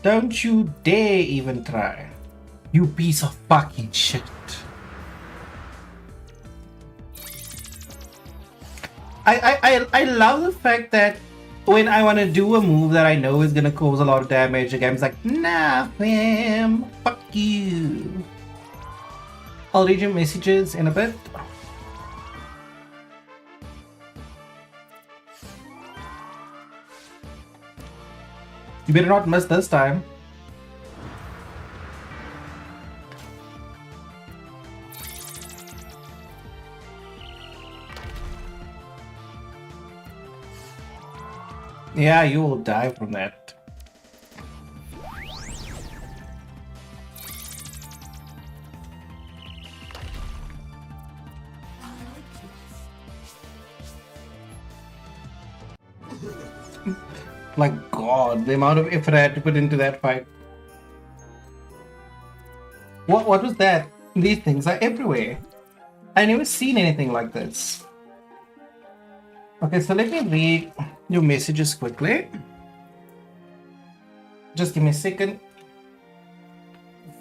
Don't you dare even try. You piece of fucking shit. I love the fact that when I want to do a move that I know is gonna cause a lot of damage, the game's like, nah, fam, fuck you. I'll read your messages in a bit. You better not miss this time. Yeah, you will die from that. Like, God, the amount of effort I had to put into that fight. What was that? These things are everywhere. I never seen anything like this. Okay, so let me read your messages quickly. Just give me a second.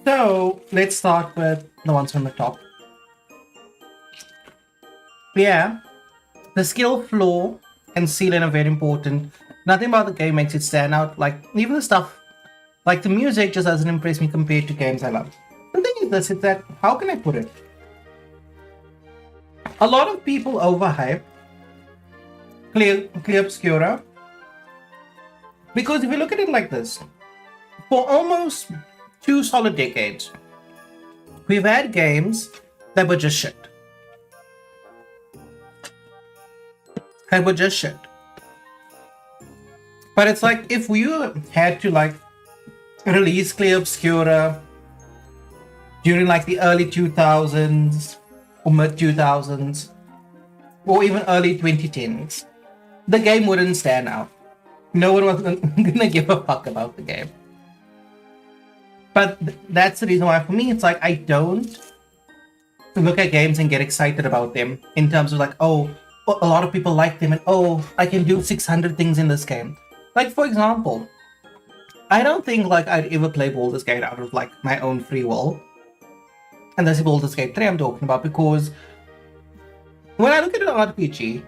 So let's start with the ones from the top. Yeah, the skill, floor, and ceiling are very important. Nothing about the game makes it stand out. Like, even the stuff, like the music just doesn't impress me compared to games I love. The thing is this, it's that, how can I put it? A lot of people overhype Clear Obscura, because if you look at it like this, for almost 2 solid decades, we've had games that were just shit. But it's like, if we had to like release Clear Obscura during like the early 2000s or mid 2000s or even early 2010s, the game wouldn't stand out. No one was gonna give a fuck about the game. But that's the reason why for me it's like I don't look at games and get excited about them in terms of like, oh, a lot of people like them and oh, I can do 600 things in this game. Like, for example, I don't think like I'd ever play Baldur's Gate out of like my own free will. And that's Baldur's Gate 3 I'm talking about, because when I look at an RPG,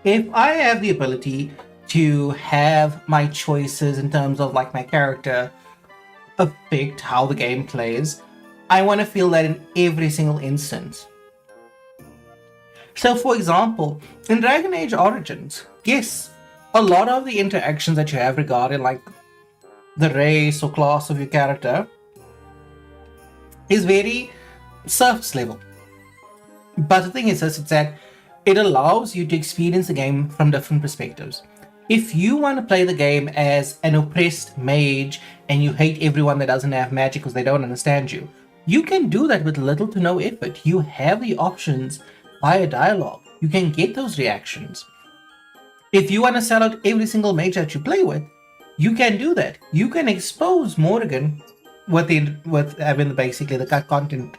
if I have the ability to have my choices in terms of like my character affect how the game plays, I want to feel that in every single instance. So for example, in Dragon Age Origins, yes, a lot of the interactions that you have regarding like the race or class of your character is very surface level. But the thing is this, it's that it allows you to experience the game from different perspectives. If you want to play the game as an oppressed mage and you hate everyone that doesn't have magic because they don't understand you, you can do that with little to no effort. You have the options via dialogue. You can get those reactions. If you want to sell out every single mage that you play with, you can do that. You can expose Morrigan with having basically the content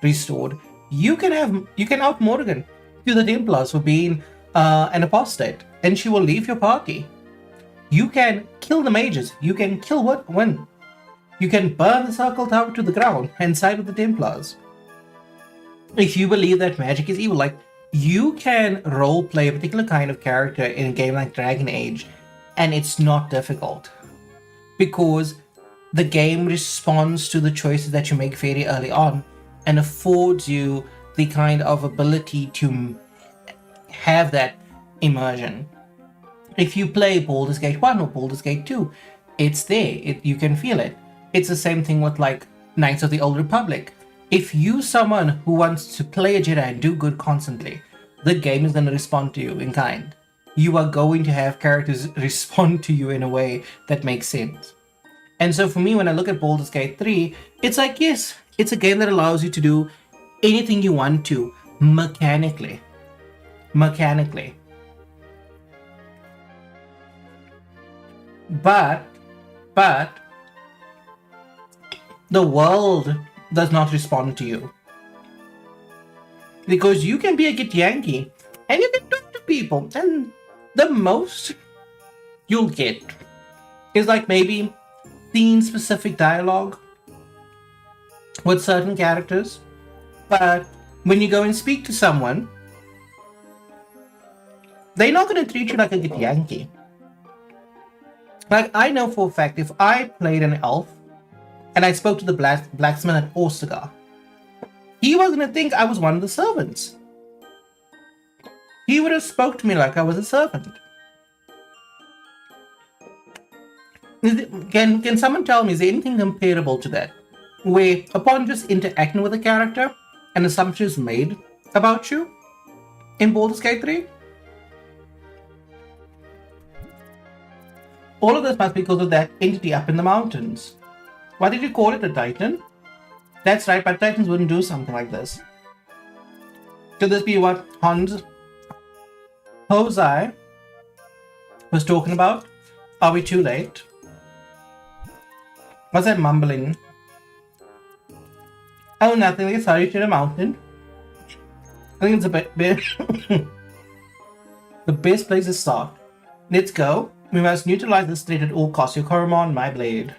restored. You can out Morrigan to the Templars for being an apostate, and she will leave your party. You can kill the mages. You can kill when. You can burn the Circle Tower to the ground and side with the Templars. If you believe that magic is evil, like, you can roleplay a particular kind of character in a game like Dragon Age, and it's not difficult. Because the game responds to the choices that you make very early on and affords you the kind of ability to have that immersion. If you play Baldur's Gate 1 or Baldur's Gate 2, it's there. You can feel it. It's the same thing with like Knights of the Old Republic. If you're someone who wants to play a Jedi and do good constantly, the game is going to respond to you in kind. You are going to have characters respond to you in a way that makes sense. And so for me, when I look at Baldur's Gate 3, it's like, yes, it's a game that allows you to do anything you want to mechanically. But the world does not respond to you. Because you can be a Githyanki and you can talk to people, and the most you'll get is like maybe scene-specific dialogue with certain characters. But when you go and speak to someone, they're not going to treat you like a Githyanki. Like, I know for a fact, if I played an elf and I spoke to the blacksmith at Orsagar, he was going to think I was one of the servants. He would have spoke to me like I was a servant. Can someone tell me, is there anything comparable to that? Where upon just interacting with a character, an assumption is made about you in Baldur's Gate 3? All of this must be because of that entity up in the mountains. Why did you call it a Titan? That's right, but Titans wouldn't do something like this. Could this be what Hans, Hosei, was talking about. Are we too late? What's that mumbling? Oh, nothing. Let's hurry to the mountain. I think it's a bit the best place to start. Let's go. We must neutralize this threat at all costs. Your Coromon, my blade.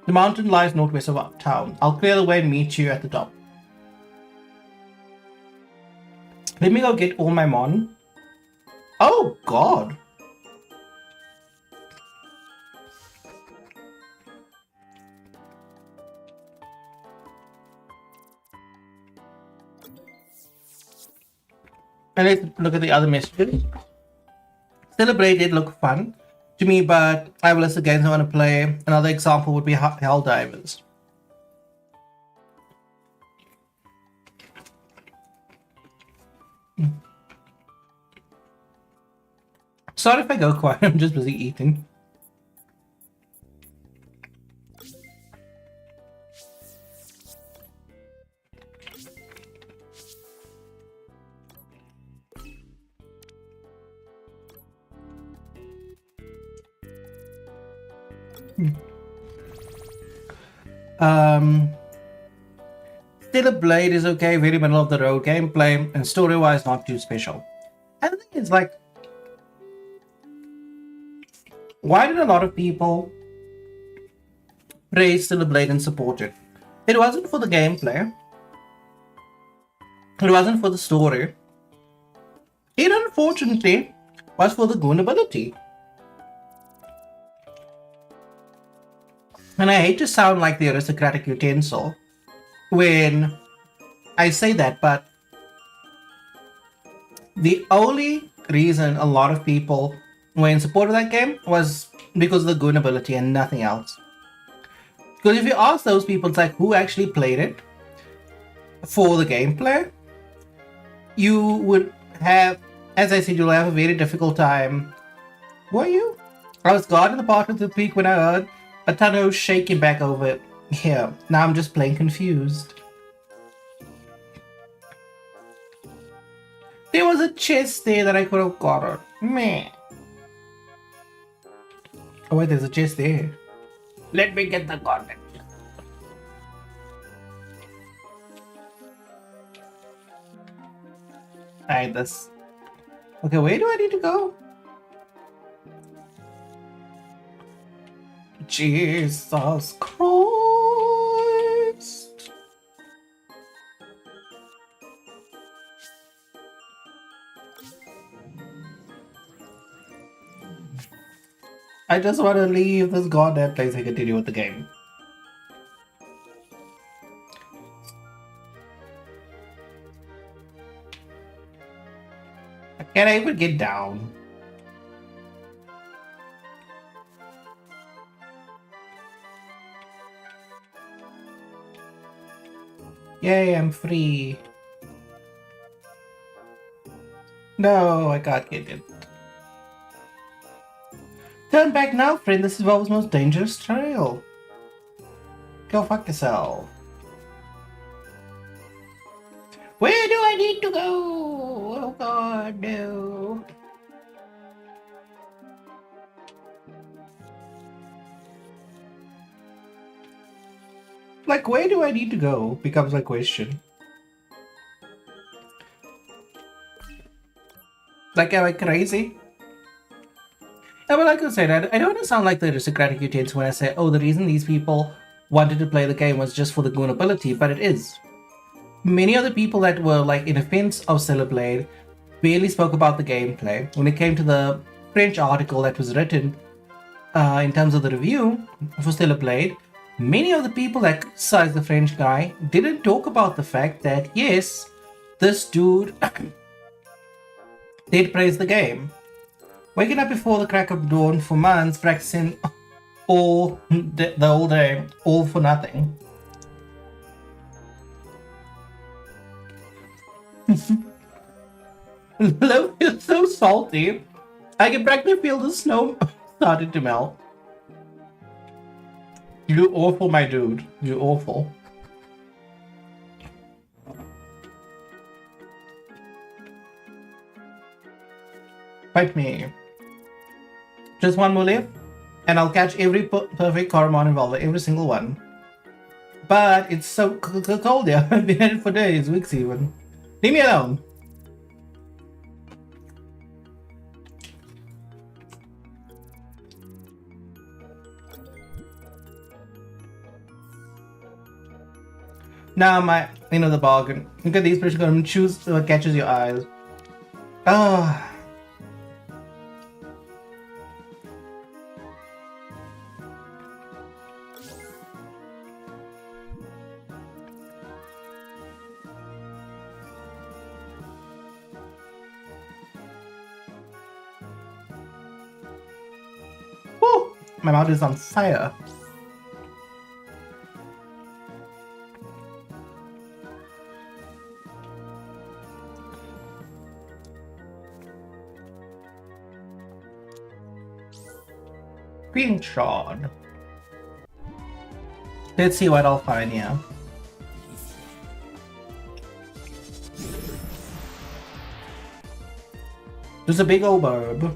The mountain lies northwest of our town. I'll clear the way and meet you at the top. Let me go get all my mon. Oh, God. And let's look at the other messages. Celebrate did look fun to me, but I have a list of games I want to play. Another example would be Helldivers. Sorry if I go quiet, I'm just busy eating. Still a Blade is okay, very middle of the road gameplay, and story-wise not too special. And the thing is, like, why did a lot of people praise Still a Blade and support it? It wasn't for the gameplay. It wasn't for the story. It unfortunately was for the goon ability. And I hate to sound like the aristocratic utensil when I say that, but the only reason a lot of people were in support of that game was because of the goon ability and nothing else. Because if you ask those people, it's like, who actually played it for the gameplay, you would have, as I said, you'll have a very difficult time. Were you? I was guarding the part of the peak when I heard a tunnel shaking back over here. Now I'm just plain confused. There was a chest there that I could have gotten. Meh. Oh wait, there's a chest there. Let me get the goddamn chest. Alright, this. Okay, where do I need to go? Jesus Christ. I just want to leave this goddamn place and continue with the game. Can I even get down? Yay, I'm free. No, I can't get it. Turn back now, friend. This is Volvo's most dangerous trail. Go fuck yourself. Where do I need to go? Oh god, no. Like, where do I need to go? Becomes my question. Like, am I crazy? Yeah, but like I said, I don't want to sound like the aristocratic utensil when I say, oh, the reason these people wanted to play the game was just for the goon ability, but it is. Many of the people that were like in offense of Celeblade barely spoke about the gameplay. When it came to the French article that was written in terms of the review for Celeblade, many of the people that criticized the French guy didn't talk about the fact that, yes, this dude did praise the game. Waking up before the crack of dawn for months, practicing all the whole day, all for nothing. Love is so salty. I can practically feel the snow starting to melt. You awful, my dude. You awful. Fight me. Just one more left, and I'll catch every perfect Coromon involver, every single one. But it's so cold here. I've been at it for days, weeks even. Leave me alone. Now the bargain. Look at these precious Coromon. Choose what catches your eyes. Ah. Woo! My mouth is on fire. Green shard. Let's see what I'll find here. There's a big old burb.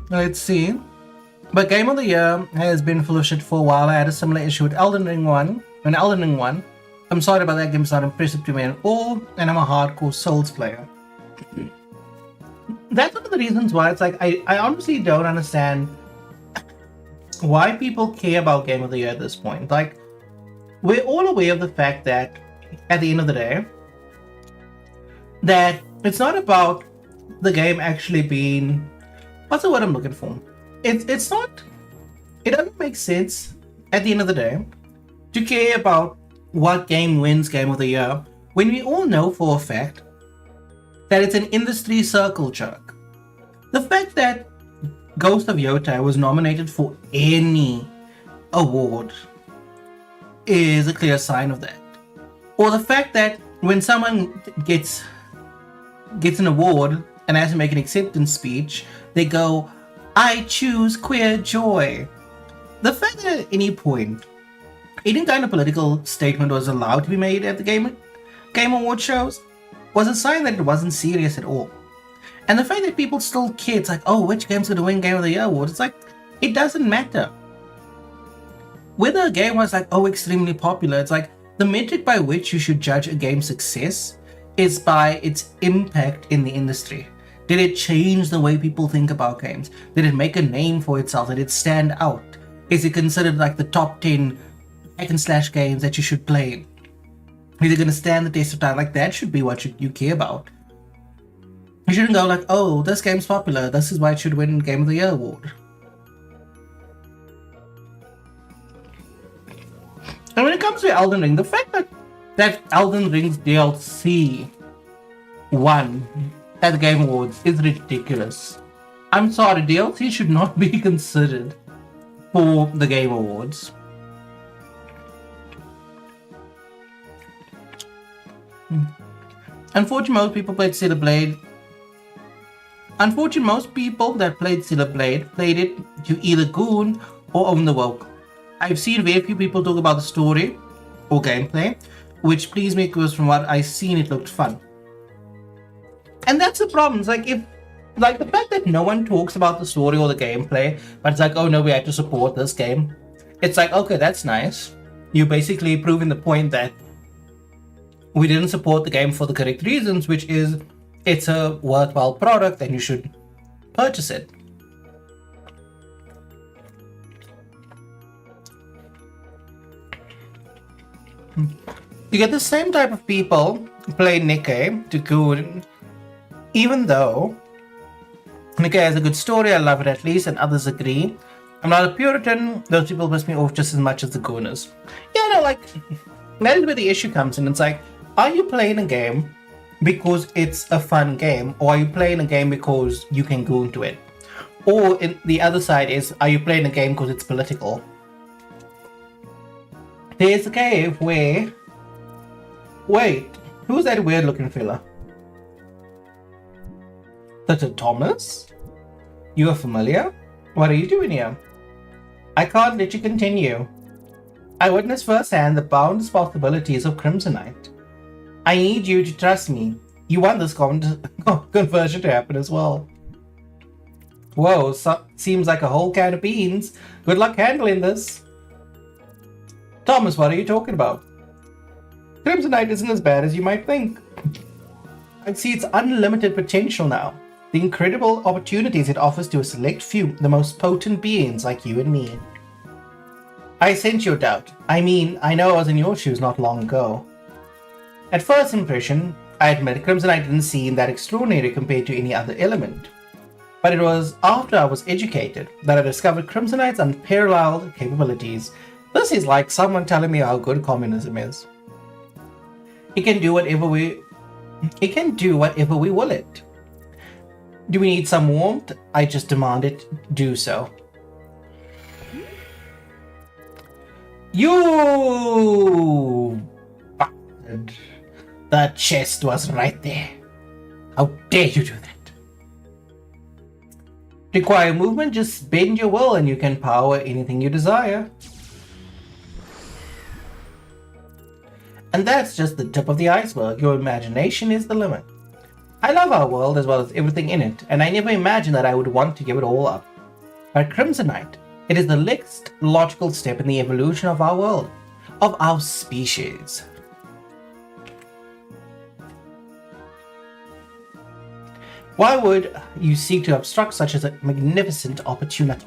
Let's see. But Game of the Year has been full of shit for a while. I had a similar issue with Elden Ring 1. When Elden Ring 1, I'm sorry about that, game's not impressive to me at all, and I'm a hardcore Souls player. That's one of the reasons why it's like, I honestly don't understand why people care about Game of the Year at this point. Like, we're all aware of the fact that, at the end of the day, that it's not about the game actually being... What's the word I'm looking for? It's not... It doesn't make sense, at the end of the day, to care about what game wins Game of the Year when we all know for a fact that it's an industry circle jerk. The fact that Ghost of Yotai was nominated for any award is a clear sign of that. Or the fact that when someone gets an award and has to make an acceptance speech, they go, "I choose queer joy." The fact that at any point any kind of political statement was allowed to be made at the Game Award shows was a sign that it wasn't serious at all. And the fact that people still care, it's like, oh, which game's going to win Game of the Year award? It's like, it doesn't matter. Whether a game was like, oh, extremely popular, it's like, the metric by which you should judge a game's success is by its impact in the industry. Did it change the way people think about games? Did it make a name for itself? Did it stand out? Is it considered like the top 10 hack and slash games that you should play? Is it going to stand the test of time? Like, that should be what you care about. You shouldn't go like, oh, this game's popular, this is why it should win Game of the Year award. And when it comes to Elden Ring, the fact that Elden Ring's DLC won at the Game Awards is ridiculous. I'm sorry, DLC should not be considered for the Game Awards. Unfortunately, most people played Stellar Blade. Unfortunately, most people that played Stellar Blade played it to either goon or own the woke. I've seen very few people talk about the story or gameplay, which pleased me because from what I've seen, it looked fun. And that's the problem. It's like, the fact that no one talks about the story or the gameplay, but it's like, oh no, we had to support this game. It's like, okay, that's nice. You're basically proving the point that we didn't support the game for the correct reasons, which is it's a worthwhile product and you should purchase it. You get the same type of people play Nikkei to good, even though Nikkei has a good story, I love it at least, and others agree. I'm not a Puritan, those people piss me off just as much as the gooners. Yeah, no, like, that is where the issue comes in. It's like, are you playing a game because it's a fun game, or are you playing a game because you can go into it? Or in the other side is, are you playing a game because it's political? There's a cave where... Wait, who's that weird looking fella? That's a Thomas? You are familiar? What are you doing here? I can't let you continue. I witnessed firsthand the boundless possibilities of Crimsonite. I need you to trust me. You want this conversion to happen as well. Whoa, seems like a whole can of beans. Good luck handling this. Thomas, what are you talking about? Crimsonite isn't as bad as you might think. I see its unlimited potential now. The incredible opportunities it offers to a select few, the most potent beings like you and me. I sense your doubt. I mean, I know I was in your shoes not long ago. At first impression, I admit Crimsonite didn't seem that extraordinary compared to any other element. But it was after I was educated that I discovered Crimsonite's unparalleled capabilities. This is like someone telling me how good communism is. It can do whatever we will it. Do we need some warmth? I just demand it do so. You bastard. The chest was right there. How dare you do that? Require movement, just bend your will and you can power anything you desire. And that's just the tip of the iceberg. Your imagination is the limit. I love our world as well as everything in it, and I never imagined that I would want to give it all up. But Crimsonite, it is the next logical step in the evolution of our world, of our species. Why would you seek to obstruct such as a magnificent opportunity?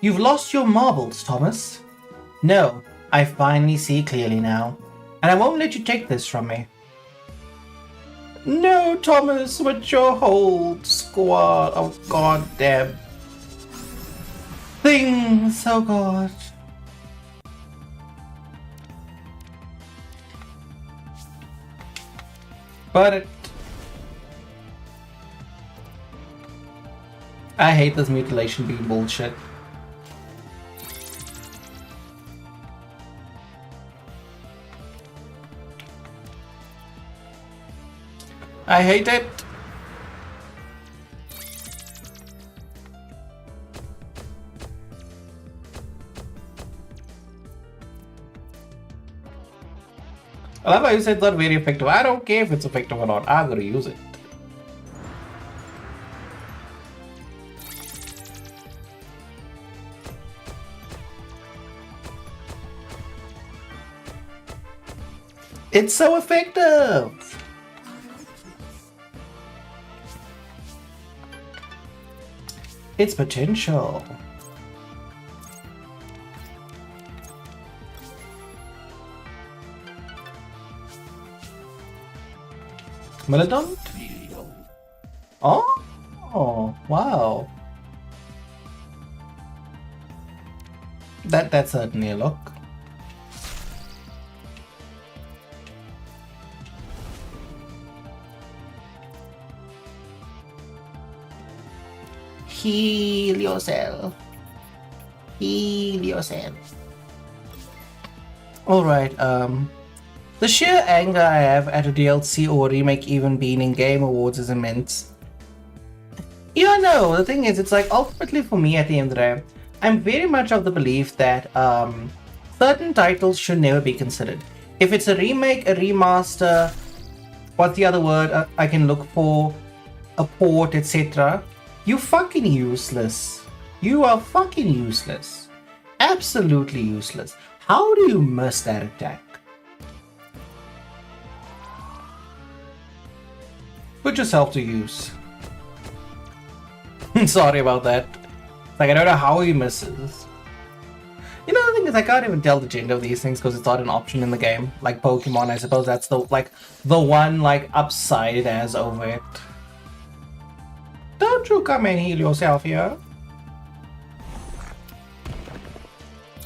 You've lost your marbles, Thomas. No, I finally see clearly now, and I won't let you take this from me. No, Thomas, with your whole squad of goddamn things, oh god. But I hate this mutilation being bullshit. I hate it. I love how you said it's not very effective. I don't care if it's effective or not. I'm gonna use it. It's so effective. Its potential. Melodont? Oh, wow. That's certainly a look. Heal yourself. Heal yourself. Alright, the sheer anger I have at a DLC or remake even being in Game Awards is immense. Yeah, no, the thing is, it's like ultimately for me at the end of the day, I'm very much of the belief that certain titles should never be considered. If it's a remake, a remaster, what's the other word I can look for, a port, etc. You fucking useless. You are fucking useless. Absolutely useless. How do you miss that attack? Put yourself to use. Sorry about that. Like, I don't know how he misses. You know, the thing is, I can't even tell the gender of these things because it's not an option in the game. Like Pokemon, I suppose that's the one upside it has over it. Don't you come and heal yourself here.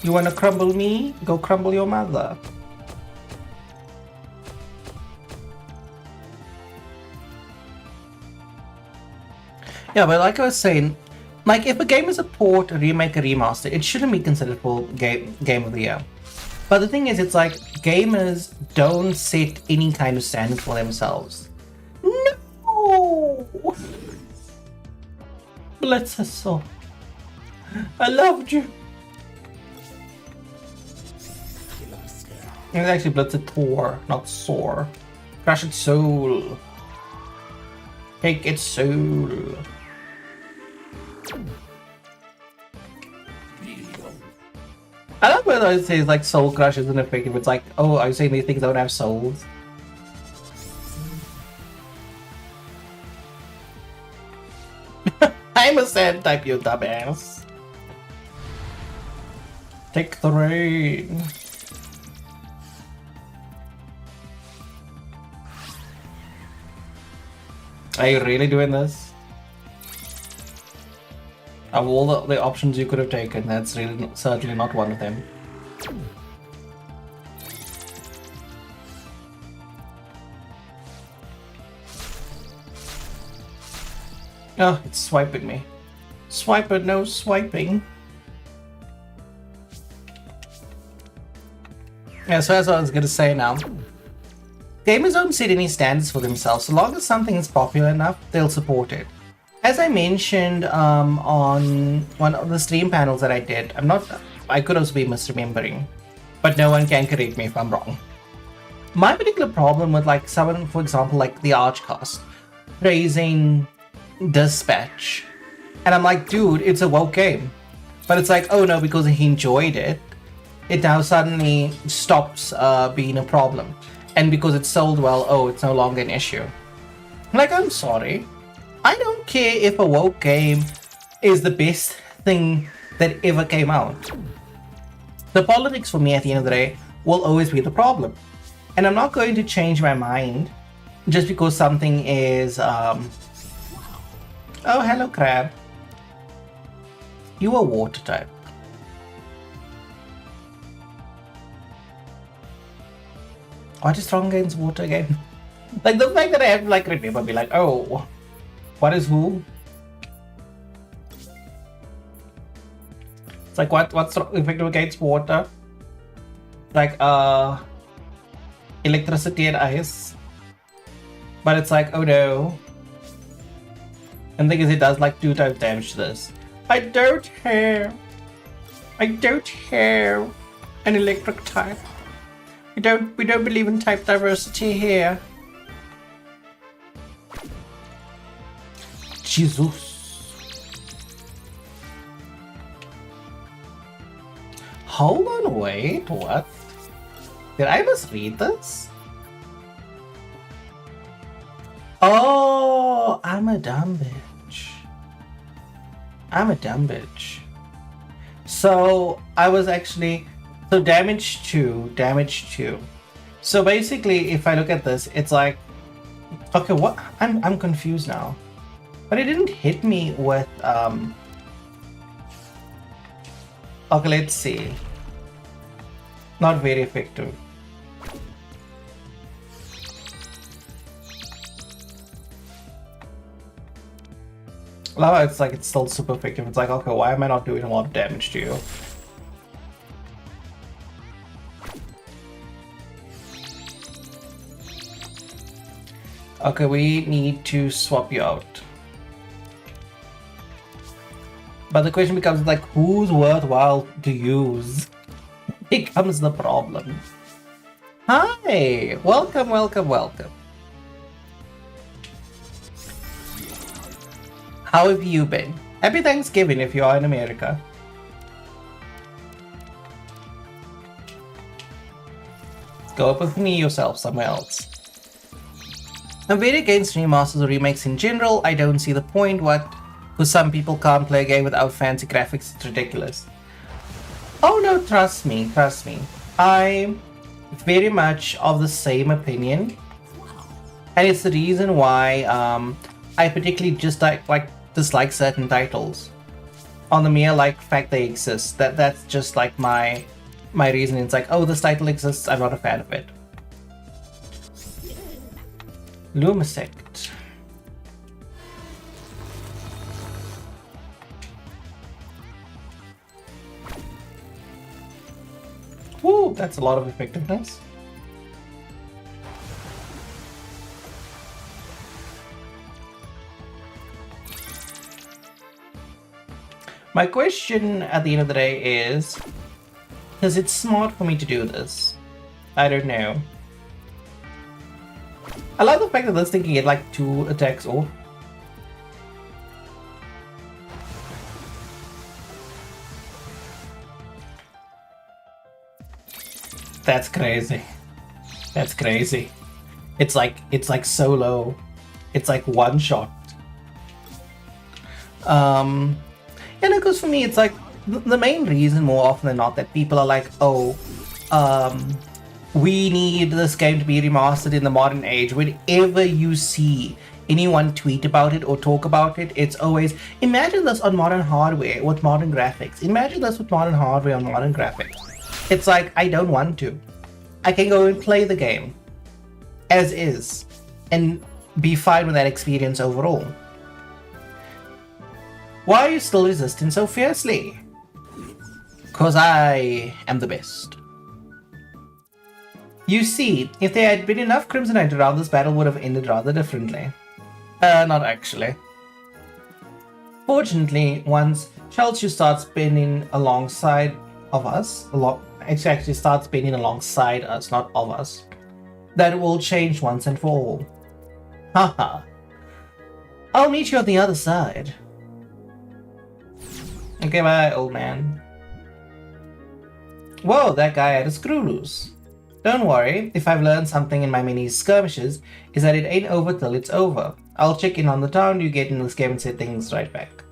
You wanna crumble me? Go crumble your mother. Yeah, but like I was saying, like if a game is a port, a remake, a remaster, it shouldn't be considered for game of the year. But the thing is, it's like gamers don't set any kind of standard for themselves. No, bless her soul. I loved you. It's actually Blitzed Tor, not Sore. Crush its soul. Take its soul. I love when I say like soul crush isn't effective. It's like, oh, are you saying these things don't have souls? I'm a sand type, you dumbass. Take the rain. Are you really doing this? Of all the options you could have taken, that's really certainly not one of them. Oh, it's swiping me. Swiper, no swiping. Yeah, so as I was gonna say now, gamers don't set any standards for themselves. So long as something is popular enough, they'll support it. As I mentioned on one of the stream panels that I did, I could also be misremembering, but no one can correct me if I'm wrong. My particular problem with like someone, for example, like the Archcast, praising Dispatch, and I'm like, dude, it's a woke game. But it's like, oh no, because he enjoyed it, it now suddenly stops being a problem. And because it sold well, oh, it's no longer an issue. Like, I'm sorry. I don't care if a woke game is the best thing that ever came out. The politics for me at the end of the day will always be the problem. And I'm not going to change my mind just because something is... Oh, hello, crab. You are water type. What is strong against water again? Like the fact that I have to like remember, be like, oh, what is who? It's like what's effective against water? Like electricity and ice. But it's like, oh no. And the thing is, it does like 2 times damage to this. I don't have an electric type. We don't believe in type diversity here. Jesus. Hold on, wait, what? Did I misread this? Oh, I'm a dumb bitch. So I was actually... So damage 2. So basically, if I look at this, it's like... Okay, what? I'm confused now. But it didn't hit me with... Okay, let's see. Not very effective. Now it's like it's still super effective. It's like, okay, why am I not doing a lot of damage to you? Okay, we need to swap you out. But the question becomes like, who's worthwhile to use? Becomes the problem. Hi! Welcome. How have you been? Happy Thanksgiving if you are in America. Go epiphany yourself somewhere else. I'm very against remasters or remakes in general. I don't see the point. Because some people can't play a game without fancy graphics. It's ridiculous. Oh no, trust me. I'm very much of the same opinion. And it's the reason why I particularly just dislike certain titles. On the mere fact they exist. That's just like my reason. It's like, oh, this title exists, I'm not a fan of it. Lumisect. Woo, that's a lot of effectiveness. My question at the end of the day is it smart for me to do this? I don't know. I like the fact that this thing can get like 2 attacks off. That's crazy. That's crazy. It's like so low. It's like one shot. Yeah, no, because for me it's like the main reason more often than not that people are like, oh, we need this game to be remastered in the modern age. Whenever you see anyone tweet about it or talk about it, it's always, imagine this on modern hardware with modern graphics. Imagine this with modern hardware on modern graphics. It's like, I don't want to. I can go and play the game as is and be fine with that experience overall. Why are you still resisting so fiercely? Because I am the best. You see, if there had been enough Crimsonite around, this battle would have ended rather differently. Not actually. Fortunately, once Chelsea starts spinning alongside of us, actually starts spinning alongside us, not of us, that will change once and for all. Haha. I'll meet you on the other side. Okay, bye, old man. Whoa, that guy had a screw loose. Don't worry, if I've learned something in my mini skirmishes, is that it ain't over till it's over. I'll check in on the town you get in this game and set things right back.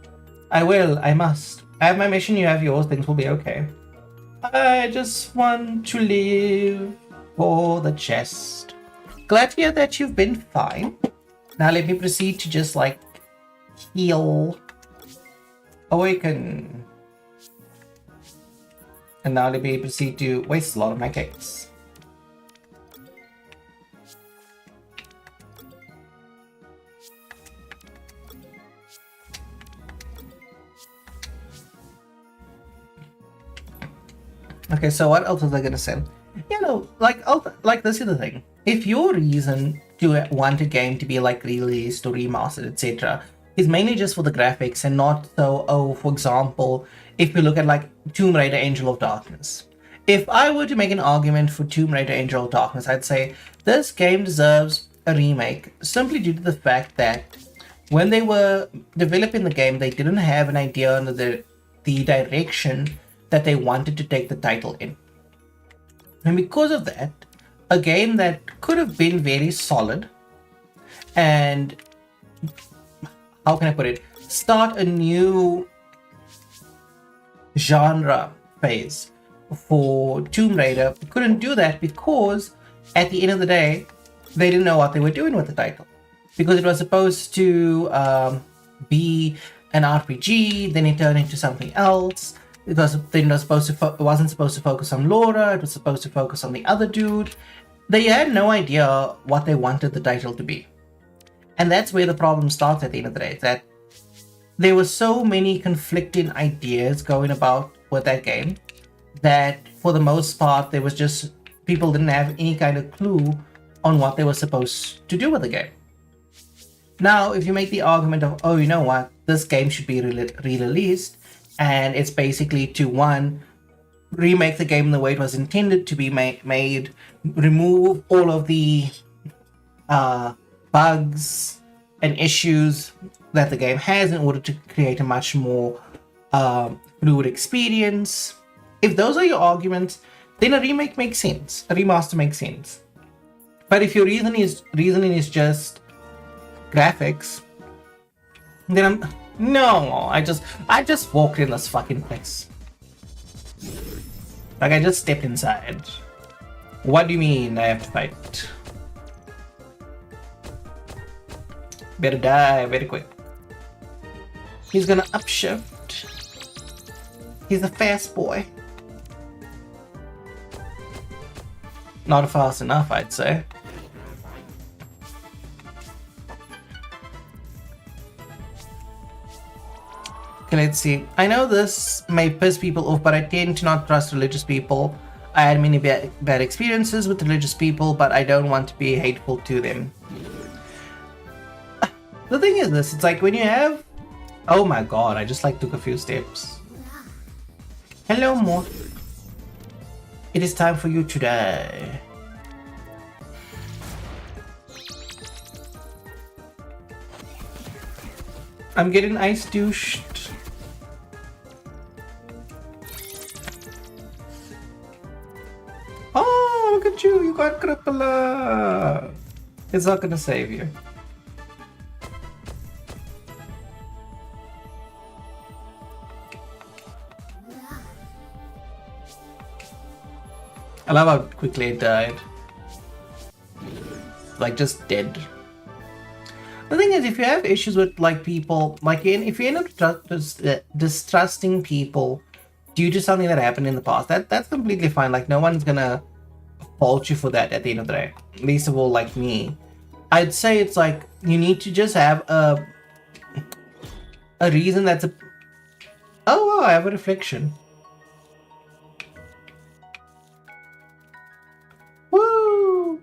I will, I must. I have my mission, you have yours, things will be okay. I just want to live for the chest. Glad to hear that you've been fine. Now let me proceed to just like heal. Awaken. And now let me proceed to waste a lot of my cakes. Okay, so what else was I gonna say? You know, like this is the thing. If your reason to want a game to be like released or remastered, etc., is mainly just for the graphics and not so, oh, for example, if we look at like Tomb Raider Angel of Darkness. If I were to make an argument for Tomb Raider Angel of Darkness, I'd say this game deserves a remake simply due to the fact that when they were developing the game, they didn't have an idea on the direction that they wanted to take the title in. And because of that, a game that could have been very solid and, how can I put it, start a new genre phase for Tomb Raider, couldn't do that because at the end of the day, they didn't know what they were doing with the title. Because it was supposed to be an RPG, then it turned into something else. It wasn't supposed to focus on Laura, it was supposed to focus on the other dude. They had no idea what they wanted the title to be. And that's where the problem starts at the end of the day, that there were so many conflicting ideas going about with that game that for the most part, there was just, people didn't have any kind of clue on what they were supposed to do with the game. Now, if you make the argument of, oh, you know what, this game should be re-released, and it's basically to, one, remake the game the way it was intended to be made, remove all of the bugs and issues that the game has in order to create a much more fluid experience. If those are your arguments, then a remake makes sense, a remaster makes sense. But if your reasoning is just graphics, then I just walked in this fucking place. Like, I just stepped inside. What do you mean I have to fight? Better die very quick. He's gonna upshift. He's a fast boy. Not fast enough, I'd say. Okay, let's see. I know this may piss people off, but I tend to not trust religious people. I had many bad experiences with religious people, but I don't want to be hateful to them. The thing is this, it's like when you have... Oh my god, I just like took a few steps. Hello, Mo. It is time for you to die. I'm getting ice douched. Oh, look at you, you got Crippler. It's not gonna save you. I love how quickly it died. Like, just dead. The thing is, if you have issues with, like, people, like, if you end up distrusting people due to something that happened in the past, that's completely fine. Like, no one's gonna fault you for that at the end of the day. Least of all, like me. I'd say it's like, you need to just have a reason that's a... Oh, wow, I have a reflection. Woo!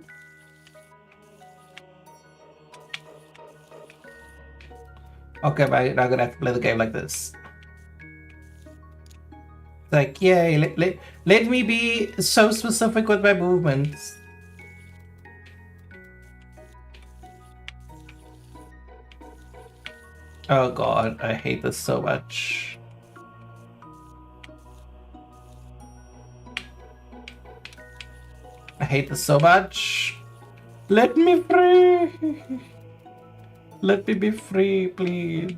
Okay, but now I'm gonna have to play the game like this. Like, yay, let me be so specific with my movements. Oh god, I hate this so much. I hate this so much. Let me free. Let me be free, please.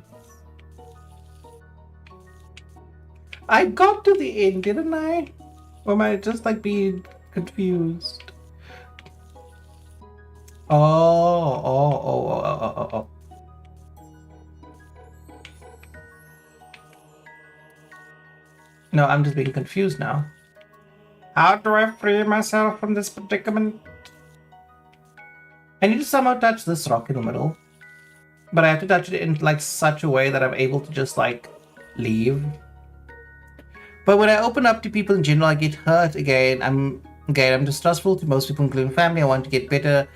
I got to the end, didn't I? Or am I just like being confused? Oh. No, I'm just being confused now. How do I free myself from this predicament? I need to somehow touch this rock in the middle. But I have to touch it in like such a way that I'm able to just like leave. But when I open up to people in general, I get hurt again. I'm distrustful to most people, including family. I want to get better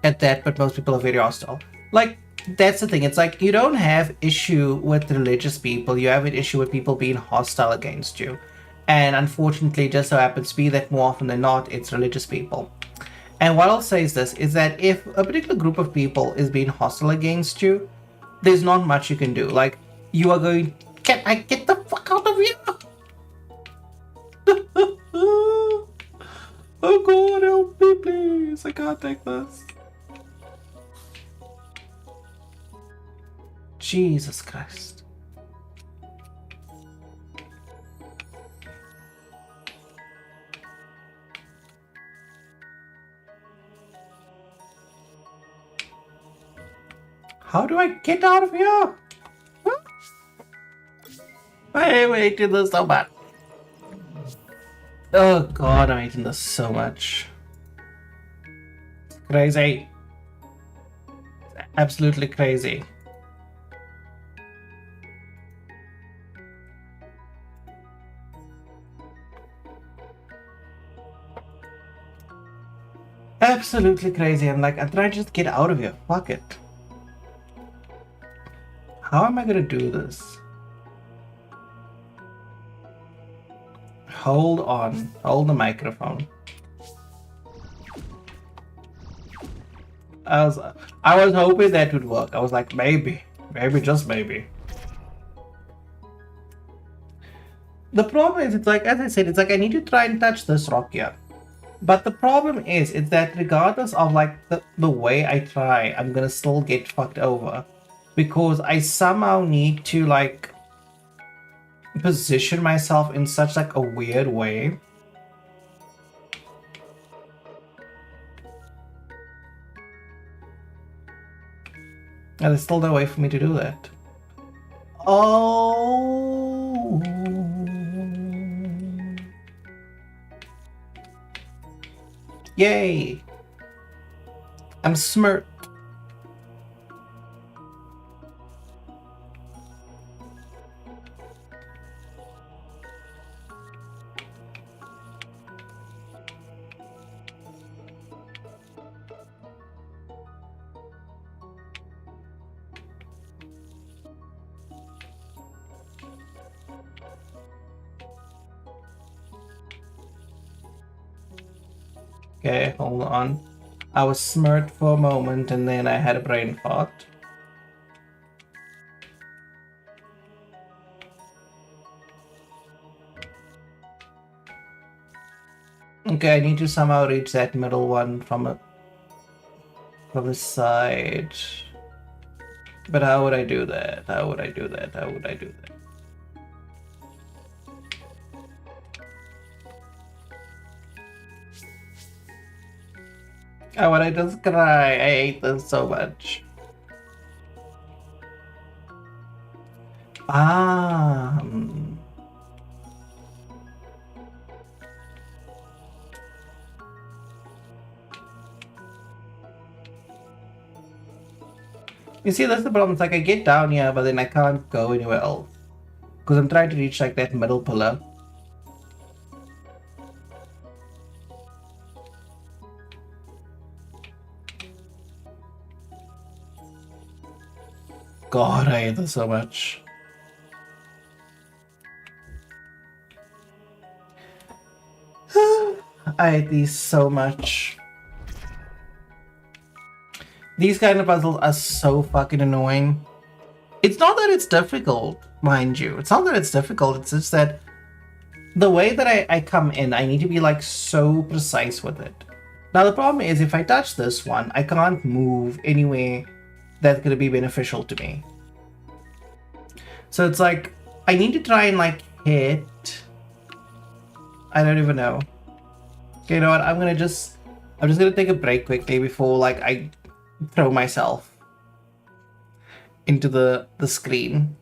at that, but most people are very hostile. Like, that's the thing. It's like you don't have issue with religious people. You have an issue with people being hostile against you. And unfortunately, it just so happens to be that more often than not, it's religious people. And what I'll say is this, is that if a particular group of people is being hostile against you, there's not much you can do. Like, you are going, can I get the fuck out of here? Oh god, help me please. I can't take this. Jesus Christ. How do I get out of here? I hated this so much. Oh god, I'm hating this so much. Crazy. Absolutely crazy. Absolutely crazy. I'm like, I'm trying to just get out of here. Fuck it. How am I gonna do this? Hold on. Hold the microphone. I was hoping that would work. I was like, maybe, just maybe. The problem is, it's like, as I said, it's like I need to try and touch this rock here. But the problem is that regardless of like the way I try, I'm gonna still get fucked over. Because I somehow need to like position myself in such like a weird way. And there's still no way for me to do that. Oh. Yay. I'm smirked. Okay, hold on. I was smirked for a moment and then I had a brain fart. Okay, I need to somehow reach that middle one from the side. But how would I do that? How would I do that? How would I do that? How would I just cry? I hate this so much. Ah. You see, that's the problem. It's like I get down here, but then I can't go anywhere else. Because I'm trying to reach like that middle pillar. God, I hate this so much. I hate these so much. These kind of puzzles are so fucking annoying. It's not that it's difficult, mind you. It's not that it's difficult, it's just that the way that I come in, I need to be like so precise with it. Now the problem is if I touch this one, I can't move anywhere that's going to be beneficial to me. So it's like, I need to try and like hit... I don't even know. Okay, you know what, I'm just gonna take a break quickly before like I throw myself into the screen.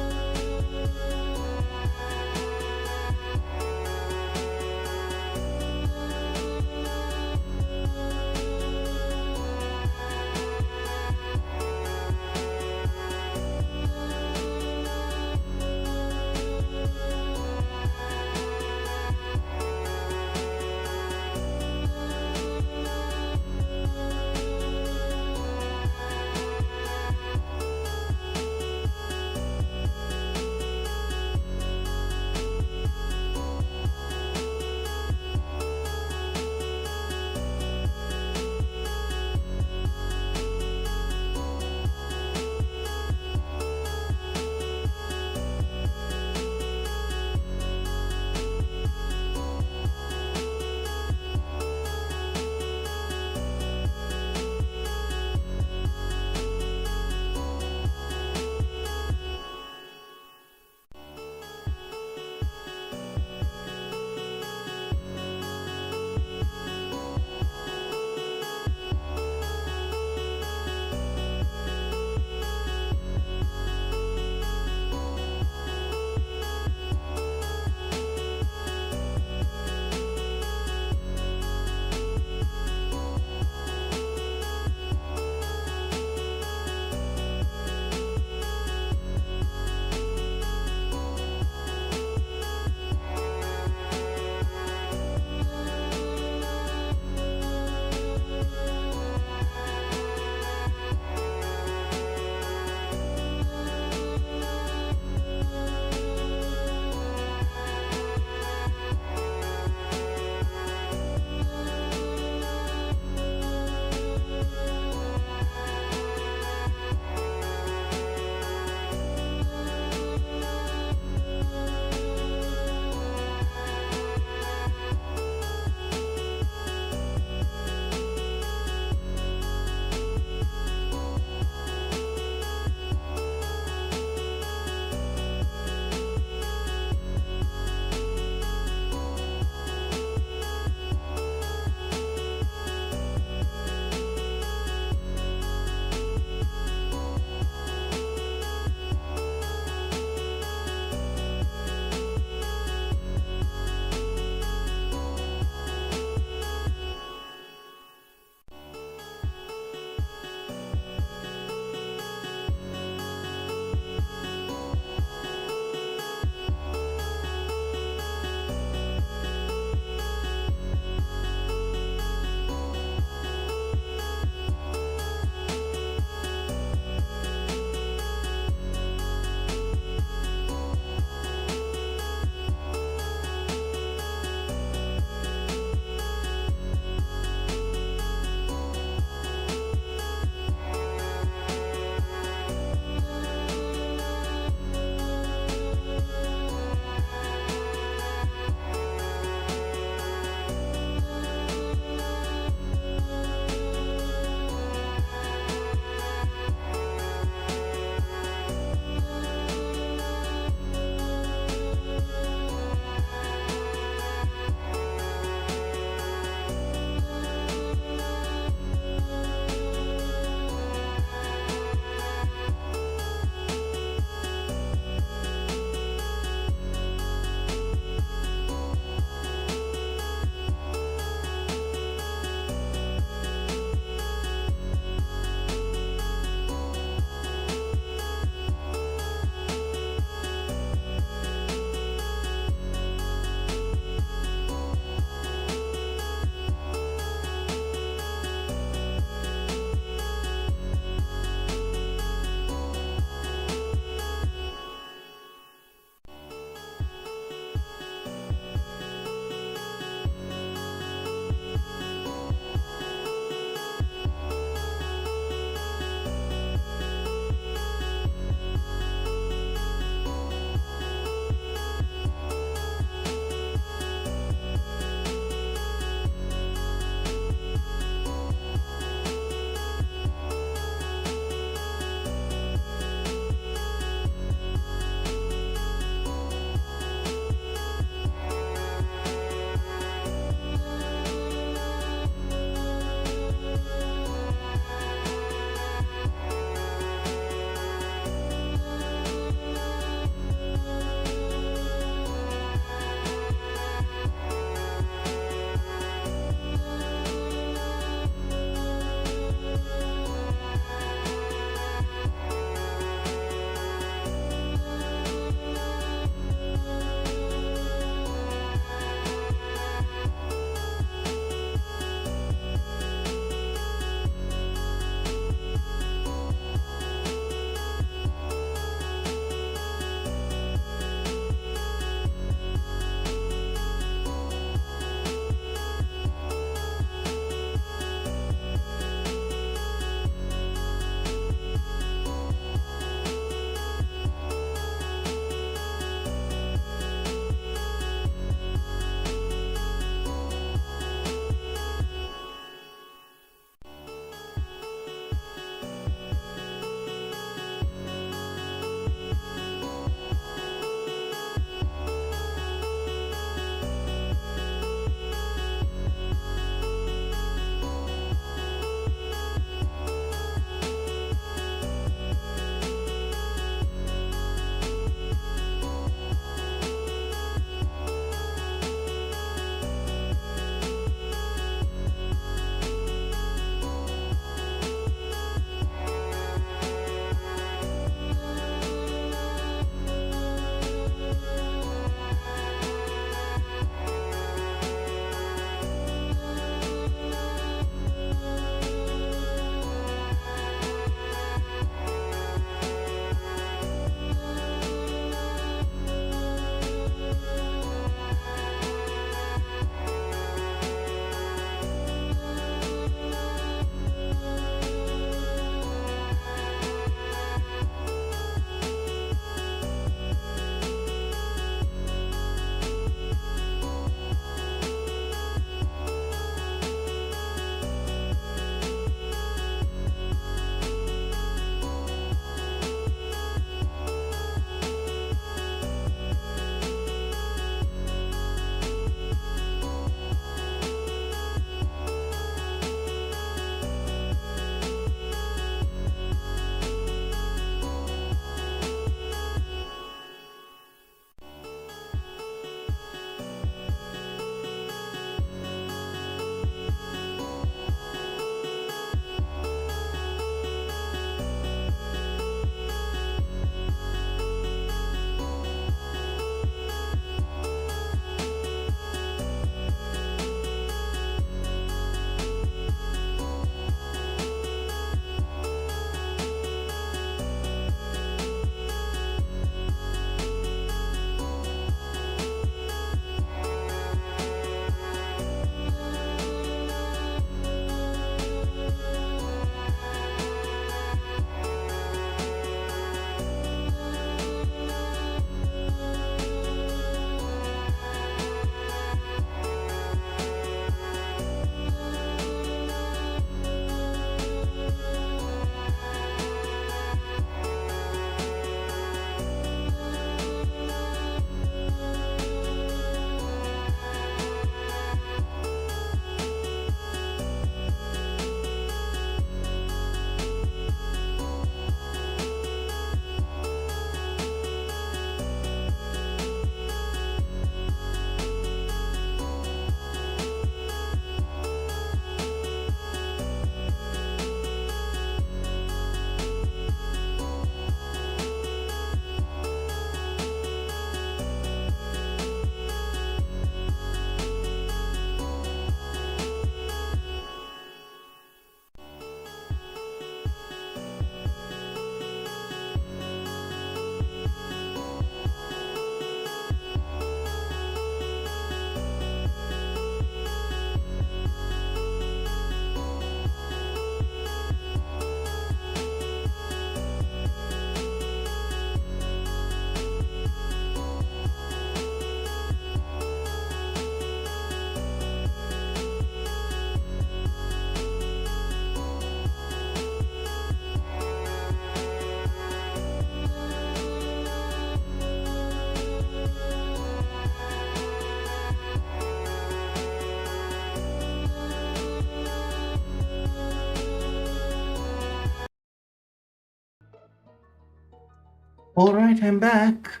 Alright, I'm back.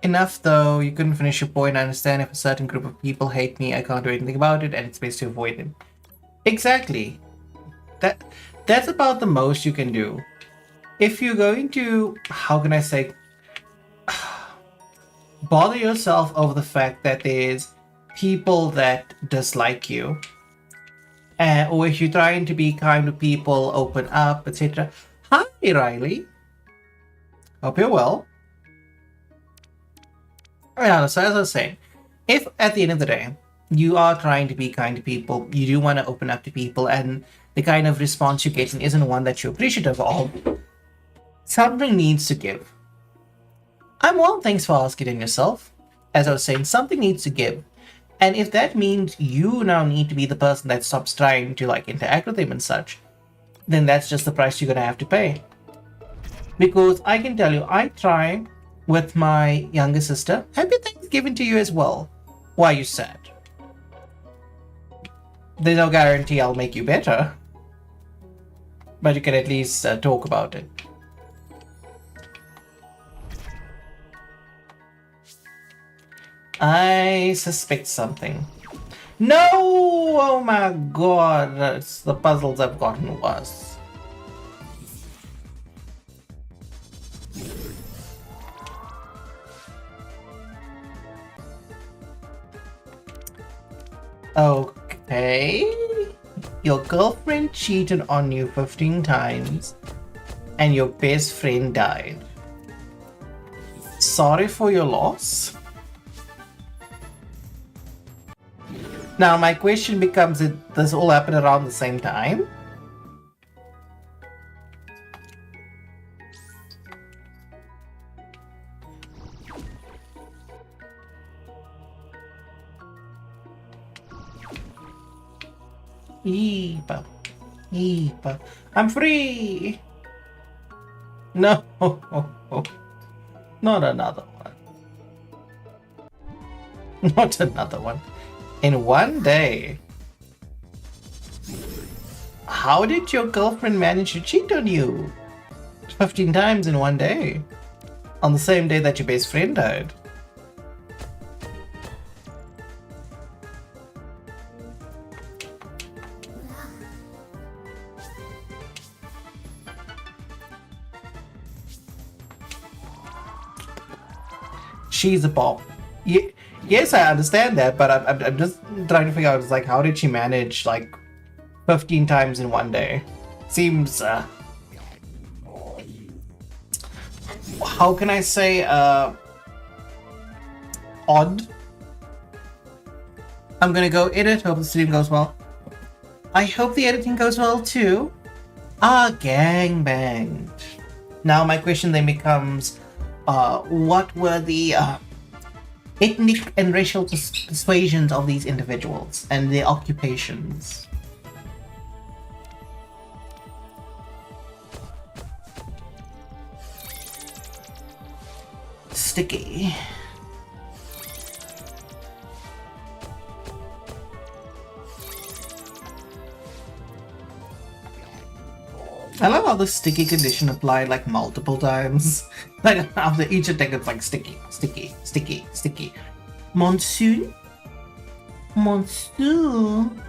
Enough though, you couldn't finish your point. I understand if a certain group of people hate me, I can't do anything about it, and it's best to avoid them. Exactly. That's about the most you can do. If you're going to, how can I say, bother yourself over the fact that there's people that dislike you, or if you're trying to be kind to people, open up, etc. Hi, Riley. Hope you're well. Yeah, so as I was saying, if at the end of the day you are trying to be kind to people, you do want to open up to people, and the kind of response you're getting isn't one that you're appreciative of, something needs to give. I'm well, thanks for asking it yourself. As I was saying, something needs to give. And if that means you now need to be the person that stops trying to like interact with them and such, then that's just the price you're gonna have to pay. Because I can tell you, I try with my younger sister. Happy Thanksgiving to you as well. Why are you sad? There's no guarantee I'll make you better. But you can at least talk about it. I suspect something. No! Oh my god, it's the puzzles have gotten worse. Okay. Your girlfriend cheated on you 15 times and your best friend died. Sorry for your loss. Now my question becomes, does this all happen around the same time? Eepa. Eepa. I'm free! No! Not another one. Not another one. In one day. How did your girlfriend manage to cheat on you? 15 times in one day. On the same day that your best friend died. She's a bop. Yes, I understand that, but I'm just trying to figure out, it's like, how did she manage like 15 times in one day? Seems how can I say odd. I'm gonna go edit. Hope the stream goes well. I hope the editing goes well too. Gangbanged. Now my question then becomes, what were the ethnic and racial persuasions of these individuals and their occupations? Sticky. I love how the sticky condition applied like multiple times. Like after each attack it's like sticky, sticky, sticky, sticky. Monsoon? Monsoon?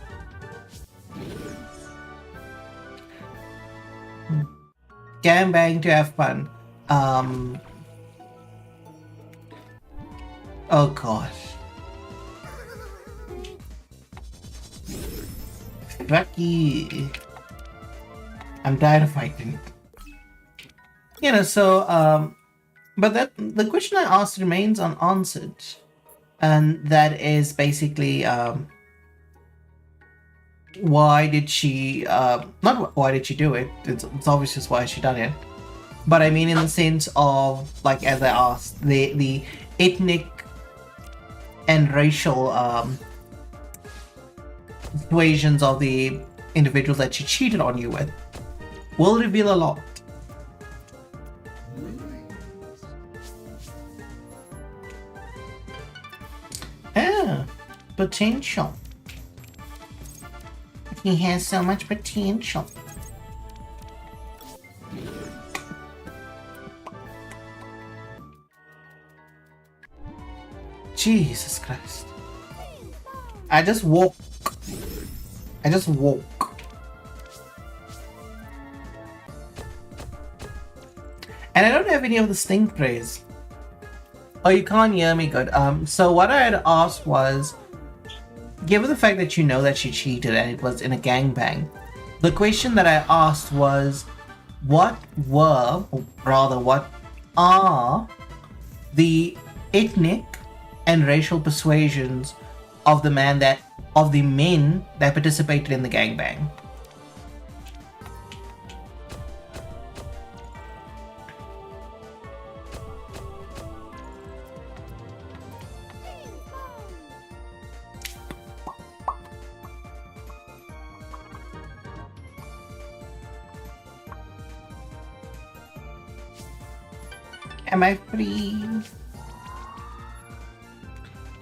Gangbang to have fun. Oh gosh. Lucky. I'm tired of fighting. You know, so, but that the question I asked remains unanswered. And that is basically, why did she, not why did she do it, it's obvious just why she done it. But I mean in the sense of, like, as I asked, the ethnic and racial, persuasions of the individuals that she cheated on you with will reveal a lot. Potential. He has so much potential. Jesus Christ. I just walk. I just walk. And I don't have any of the sting praise. Oh, you can't hear me good. So what I had asked was, given the fact that you know that she cheated and it was in a gangbang, the question that I asked was, what were, or rather, what are the ethnic and racial persuasions of the men that participated in the gangbang? Am I free?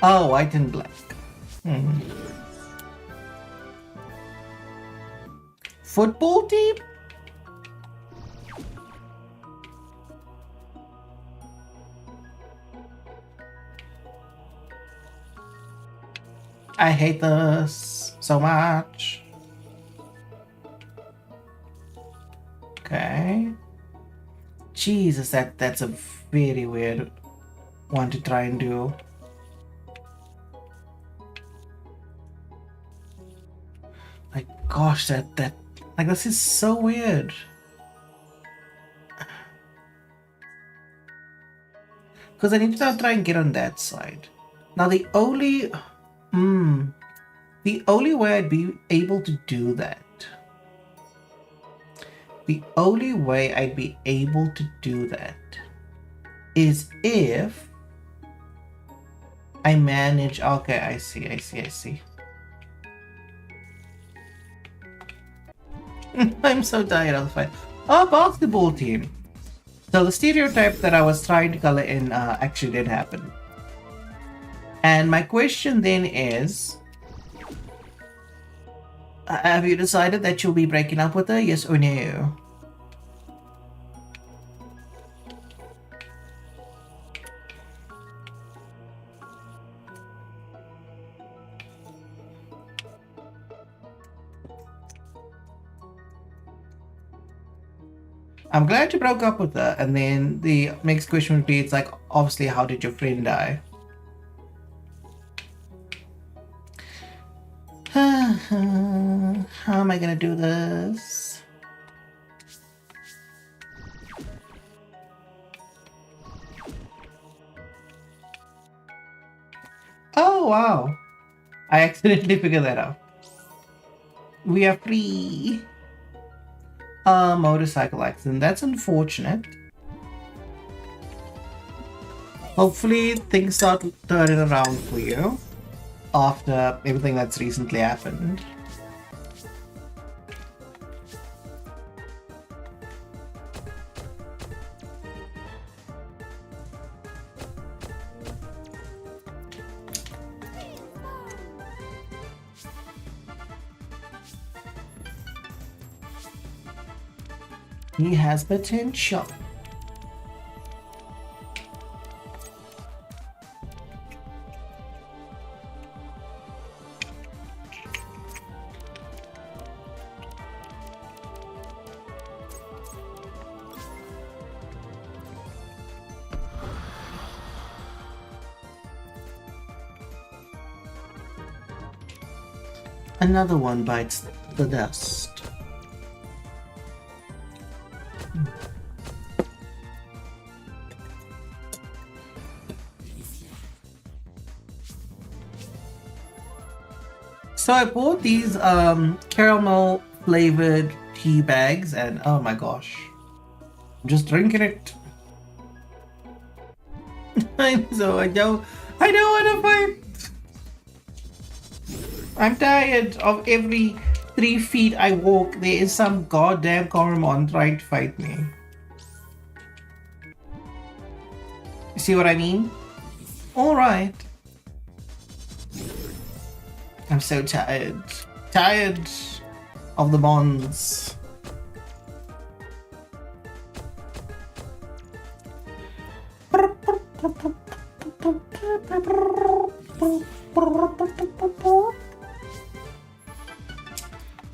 Oh, white and black. Football team? I hate this so much. Okay. Jesus, that's a very weird one to try and do. My gosh, that like, this is so weird. Because I need to now try and get on that side. Now the only way I'd be able to do that. The only way I'd be able to do that is if I manage. Okay, I see. I'm so tired of the fight. Oh, basketball team. So the stereotype that I was trying to color in actually did happen. And my question then is, have you decided that you'll be breaking up with her? Yes or no? I'm glad you broke up with her. And then the next question would be, it's like, obviously, how did your friend die? How am I gonna do this? Oh, wow. I accidentally figured that out. We are free. Motorcycle accident. That's unfortunate. Hopefully things start turning around for you after everything that's recently happened. He has potential. Another one bites the dust. So I bought these caramel flavored tea bags, and oh my gosh, I'm just drinking it. I don't want to fight. I'm tired of every 3 feet I walk, there is some goddamn Coromon trying to fight me. You see what I mean? Alright. I'm so tired. Tired of the bonds.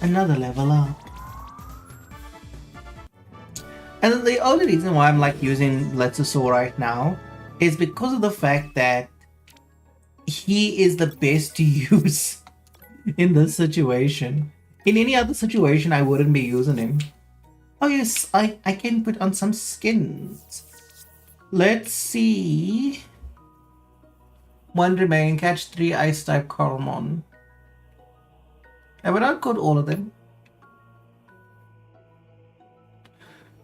Another level up. And the only reason why I'm like using Letsusaur right now is because of the fact that he is the best to use in this situation. In any other situation, I wouldn't be using him. Oh yes, I can put on some skins. Let's see. One remain. Catch 3 ice type Coromon. Have I not caught all of them?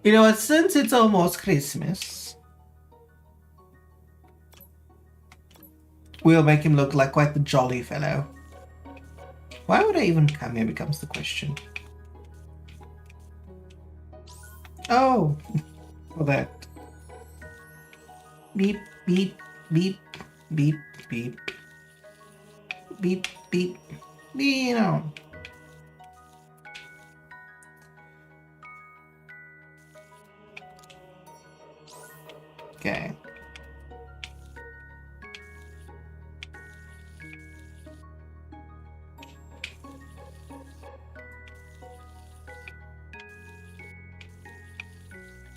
You know what, since it's almost Christmas, we'll make him look like quite the jolly fellow. Why would I even come here becomes the question. Oh, for that. Beep, beep, beep, beep, beep. Beep, beep, you know. Okay.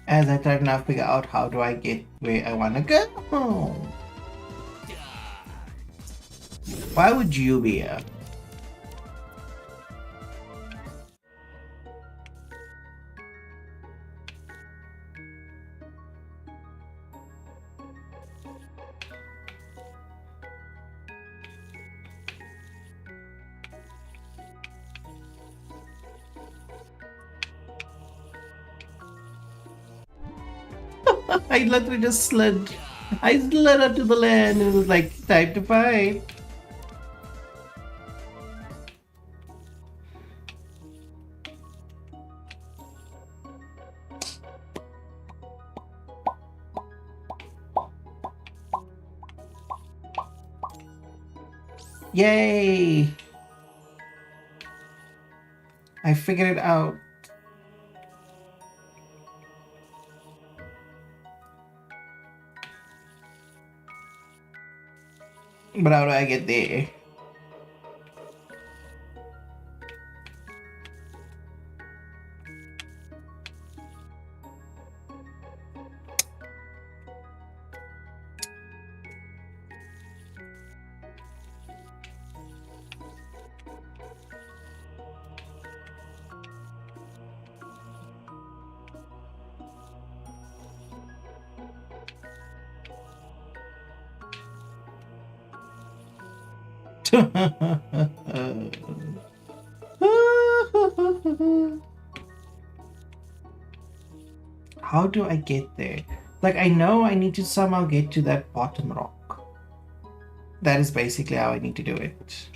As I try to now figure out how do I get where I want to go. Why would you be here? I literally just slid. I slid onto the land and it was like, time to fight. Yay! I figured it out. But how do I get there? How do I get there? Like, I know I need to somehow get to that bottom rock. That is basically how I need to do it.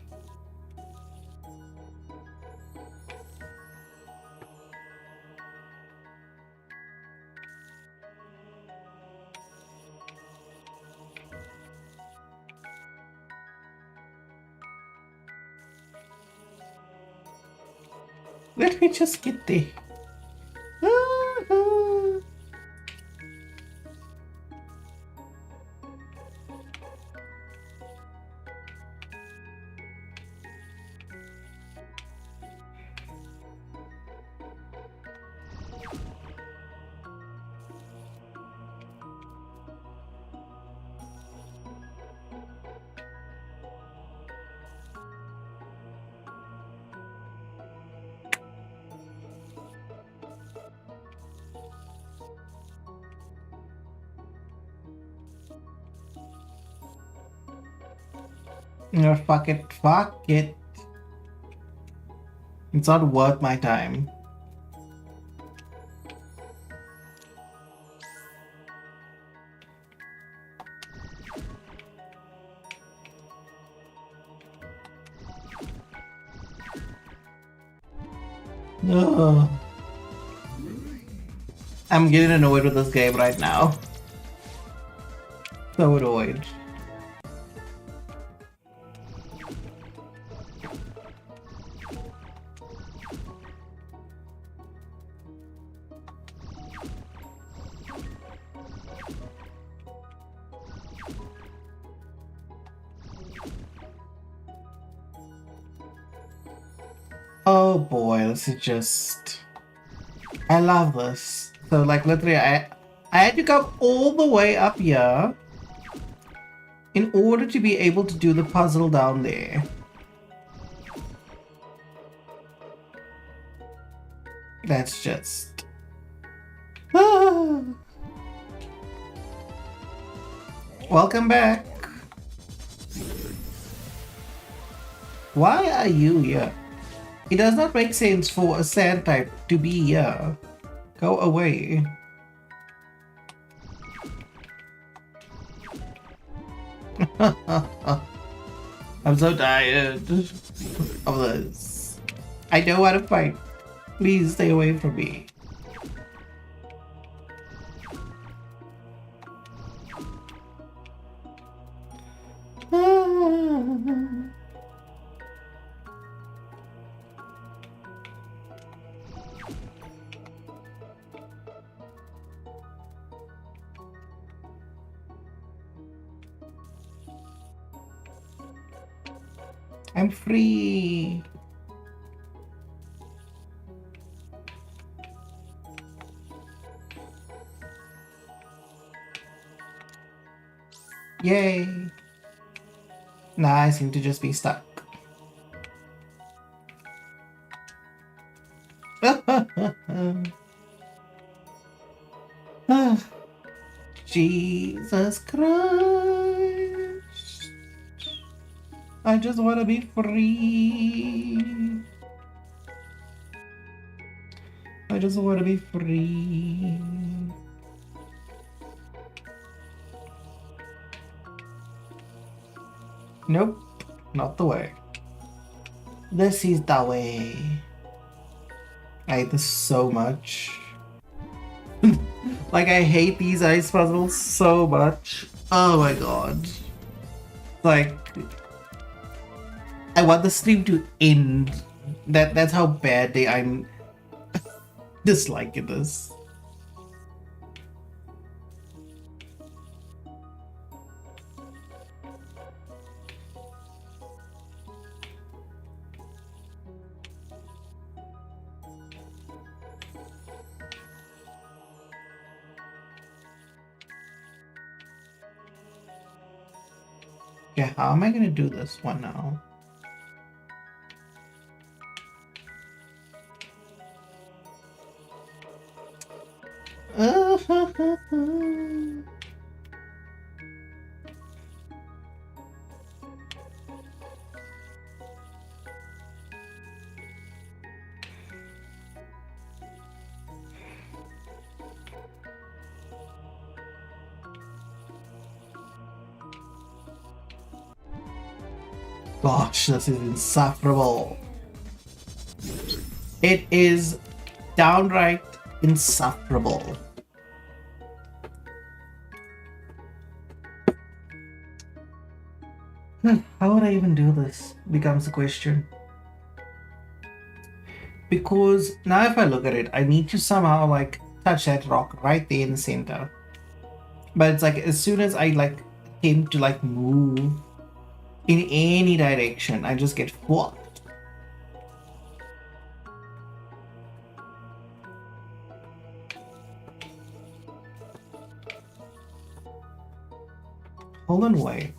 Let me just get there. No, fuck it. Fuck it. It's not worth my time. Ugh. I'm getting annoyed with this game right now. So annoyed. Oh boy, this is just... I love this. So like literally I had to come all the way up here in order to be able to do the puzzle down there. That's just... Ah. Welcome back. Why are you here? It does not make sense for a sand type to be here. Go away. I'm so tired of this. I don't want to fight. Please stay away from me. I'm free. Yay. Nah, I seem to just be stuck. Jesus Christ. I just want to be free. I just want to be free. Nope, not the way. This is the way. I hate this so much. Like, I hate these ice puzzles so much. Oh my god. Like, I want the stream to end. That's how badly I'm disliking this. Yeah, how am I gonna do this one now? Gosh, this is insufferable. It is downright insufferable. How would I even do this? Becomes the question. Because now if I look at it, I need to somehow like touch that rock right there in the center. But it's like as soon as I like attempt to like move in any direction, I just get fucked. Hold on, wait.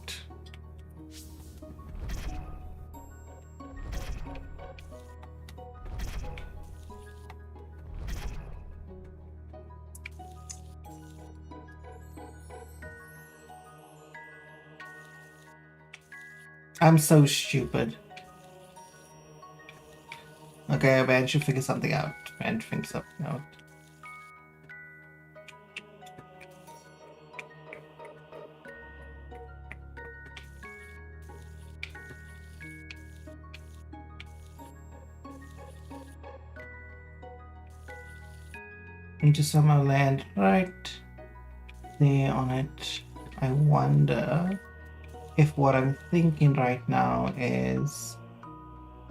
I'm so stupid. Okay, I should figure something out. Need to somehow land right there on it. I wonder if what I'm thinking right now is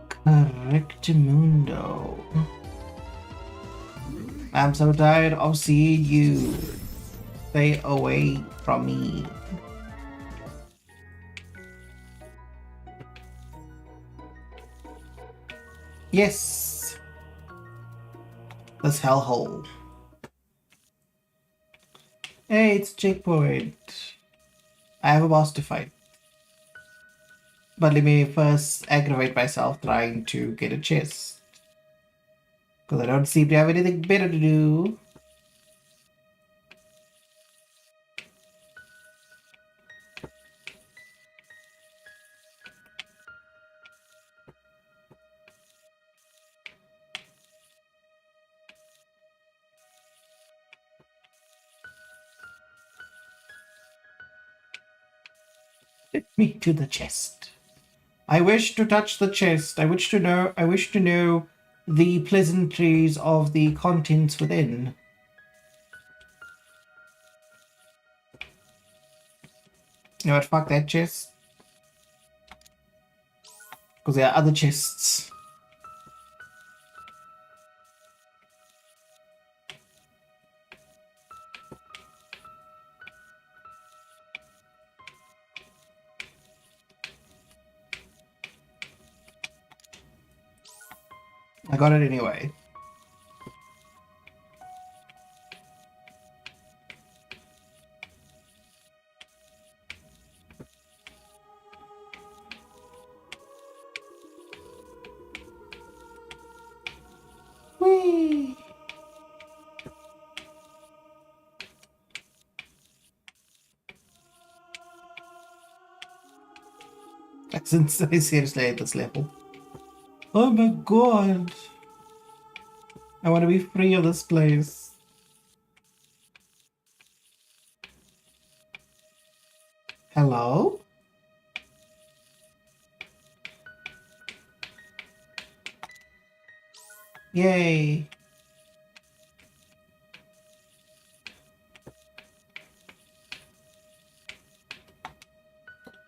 correctamundo. I'm so tired of seeing you. Stay away from me. Yes. this hellhole. Hey, it's checkpoint. I have a boss to fight. But let me first aggravate myself trying to get a chest. Because I don't seem to have anything better to do. Take me to the chest. I wish to touch the chest. I wish to know the pleasantries of the contents within. You know what, fuck that chest. Because there are other chests. I got it anyway. Whee! Since I seriously hate this level. Oh my god. I want to be free of this place. Hello? Yay.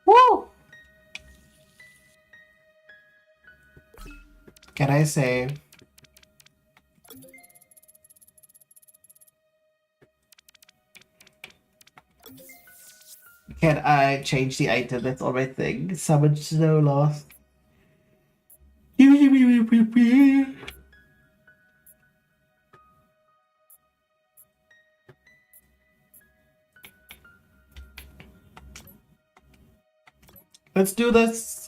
Woo! Can I save? Can I change the item? That's all my thing. Summon snow loss. Let's do this.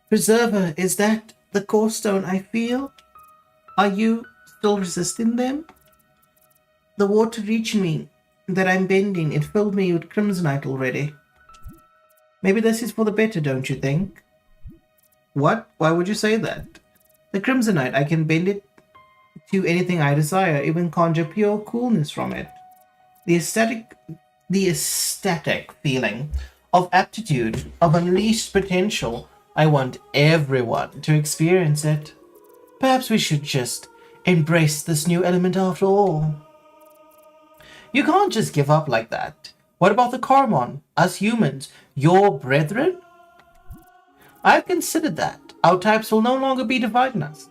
Preserver, is that the core stone I feel? Are you still resisting them? The water reached me that I'm bending. It filled me with crimsonite already. Maybe this is for the better, don't you think? What? Why would you say that? The crimsonite, I can bend it to anything I desire, even conjure pure coolness from it. The ecstatic feeling of aptitude, of unleashed potential. I want everyone to experience it. Perhaps we should just embrace this new element after all. You can't just give up like that. What about the Coromon, us humans, your brethren? I've considered that. Our types will no longer be dividing us.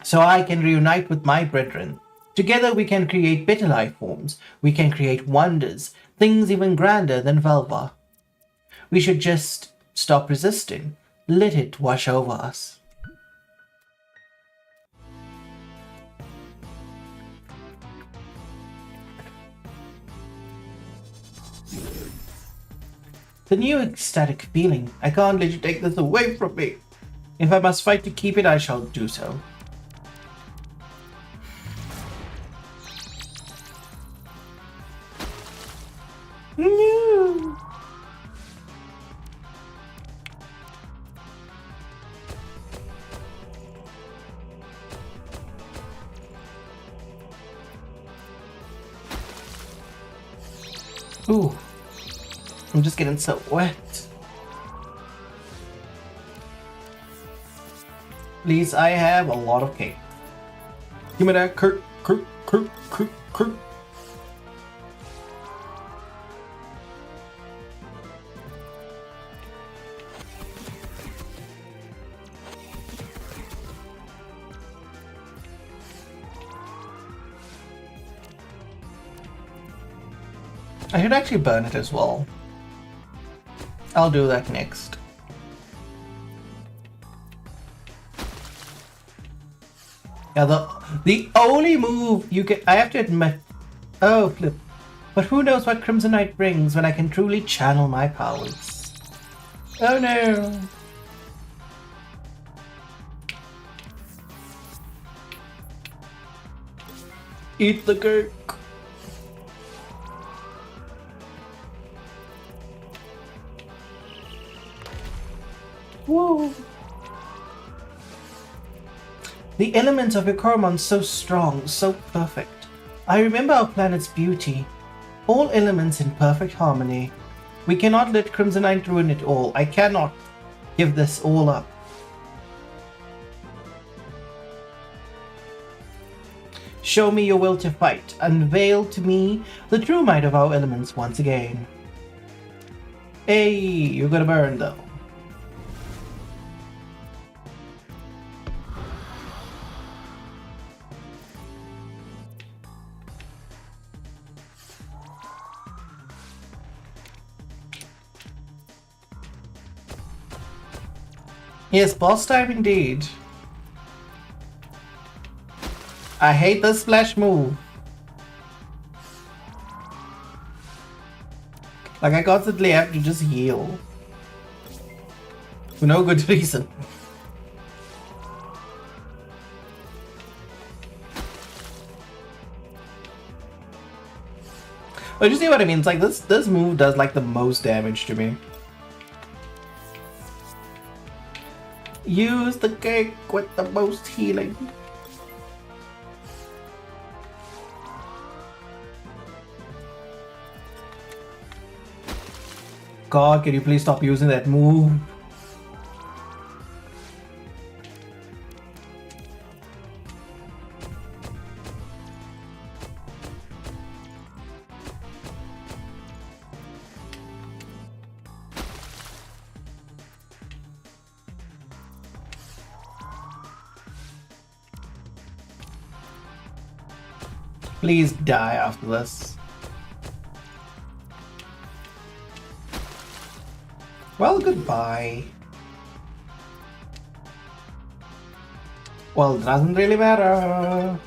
So I can reunite with my brethren. Together we can create better life forms. We can create wonders, things even grander than Velva. We should just stop resisting. Let it wash over us. The new ecstatic feeling. I can't let you take this away from me. If I must fight to keep it, I shall do so. No. Ooh. I'm just getting so wet. Please, I have a lot of cake. Give me that, Kurt. I should actually burn it as well. I'll do that next. Yeah, The only move you can... I have to admit... Oh, flip. But who knows what Crimsonite brings when I can truly channel my powers. Oh no. Eat the cake. Whoa. The elements of your Coromon so strong, so perfect. I remember our planet's beauty. All elements in perfect harmony. We cannot let Crimsonite ruin it all. I cannot give this all up. Show me your will to fight. Unveil to me the true might of our elements once again. Hey, you're gonna burn though. Yes, boss time indeed. I hate the splash move. Like, I constantly have to just heal. For no good reason. But you see what I mean? It's like this move does like the most damage to me. Use the cake with the most healing. God, can you please stop using that move? Please die after this. Well, goodbye. Well, it doesn't really matter.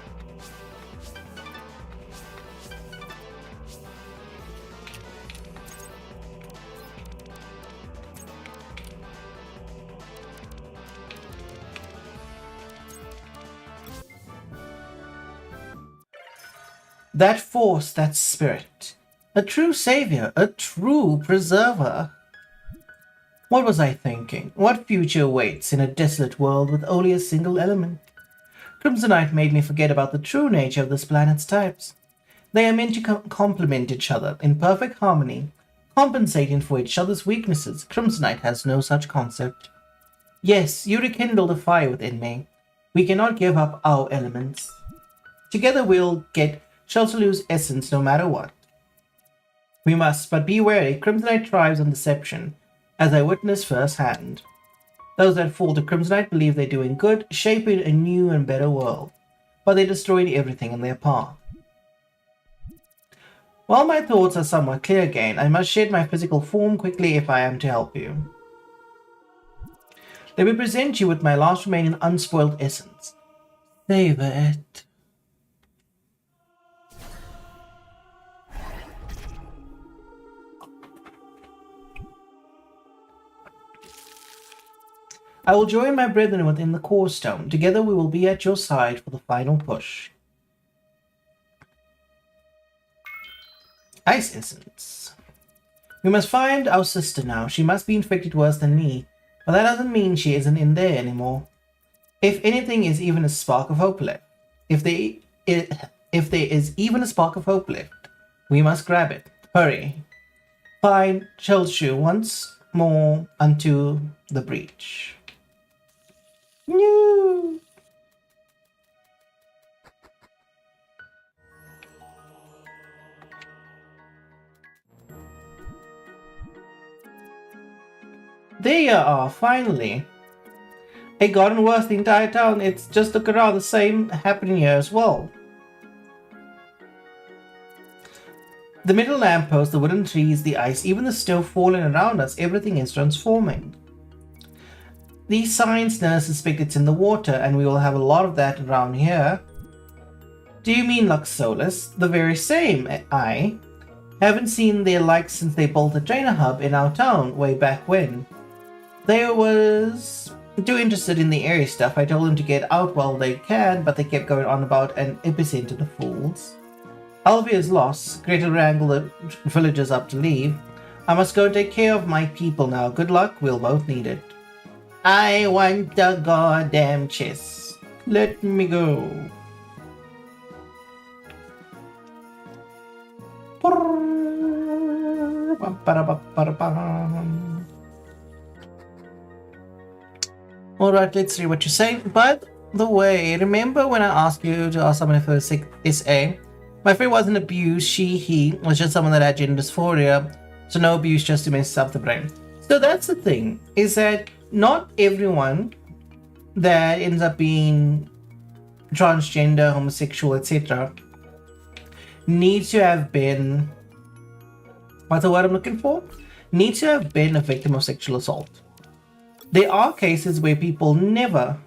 That force, that spirit. A true savior, a true preserver. What was I thinking? What future awaits in a desolate world with only a single element? Crimsonite made me forget about the true nature of this planet's types. They are meant to complement each other in perfect harmony, compensating for each other's weaknesses. Crimsonite has no such concept. Yes, you rekindled a fire within me. We cannot give up our elements. Together we'll get Chelsealu's essence no matter what. We must, but be wary. Crimsonite thrives on deception, as I witnessed firsthand. Those that fall to Crimsonite believe they're doing good, shaping a new and better world, but they destroy everything in their path. While my thoughts are somewhat clear again, I must shed my physical form quickly if I am to help you. Let me present you with my last remaining unspoiled essence. Savor it. I will join my brethren within the core stone. Together we will be at your side for the final push. Ice essence. We must find our sister now. She must be infected worse than me, but that doesn't mean she isn't in there anymore. If anything is even a spark of hope left, if there is even a spark of hope left, we must grab it. Hurry. Find Chelsea once more unto the breach. No. There you are, finally. It gotten worse the entire town. It's just look around, the same happening here as well. The middle lamppost, the wooden trees, the ice, even the snow falling around us, everything is transforming. These science nerds suspect it's in the water, and we will have a lot of that around here. Do you mean Luxolus? The very same. I haven't seen their like since they built a trainer hub in our town way back when. They was too interested in the area stuff. I told them to get out while they can, but they kept going on about an epicenter, the fools. Alvia's lost. Gretel wrangled the villagers up to leave. I must go take care of my people now. Good luck, we'll both need it. I want the goddamn chest. Let me go. Alright, let's see what you're saying. By the way, remember when I asked you to ask someone if it was SA? My friend wasn't abused, he was just someone that had gender dysphoria, so no abuse, just to mess up the brain. So that's the thing, is that not everyone that ends up being transgender, homosexual, etc. needs to have been, what's the word I'm looking for? Needs to have been a victim of sexual assault. There are cases where people never...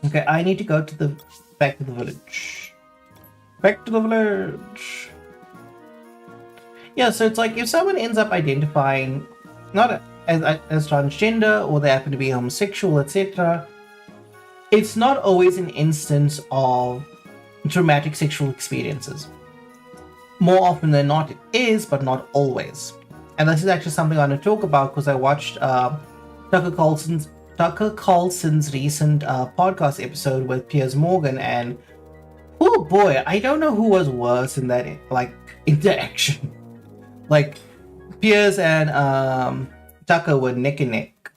Okay, I need to go to the back to the village. Back to the village. Yeah, so it's like if someone ends up identifying not as transgender, or they happen to be homosexual, etc., it's not always an instance of traumatic sexual experiences. More often than not it is, but not always. And this is actually something I want to talk about because I watched Tucker Carlson's recent podcast episode with Piers Morgan, and oh boy, I don't know who was worse in that interaction. Like Piers and Tucker were neck and neck.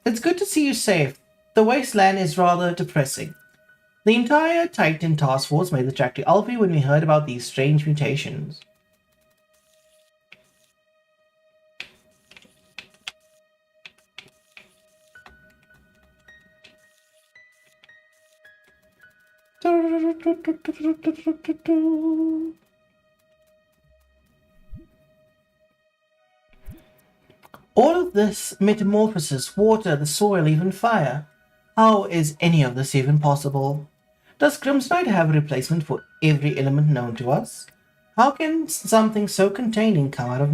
It's good to see you safe. The wasteland is rather depressing. The entire Titan task force made the track to Alfie when we heard about these strange mutations. All of this metamorphosis, water, the soil, even fire. How is any of this even possible? Does Crimsonite have a replacement for every element known to us? How can something so contaminating come out of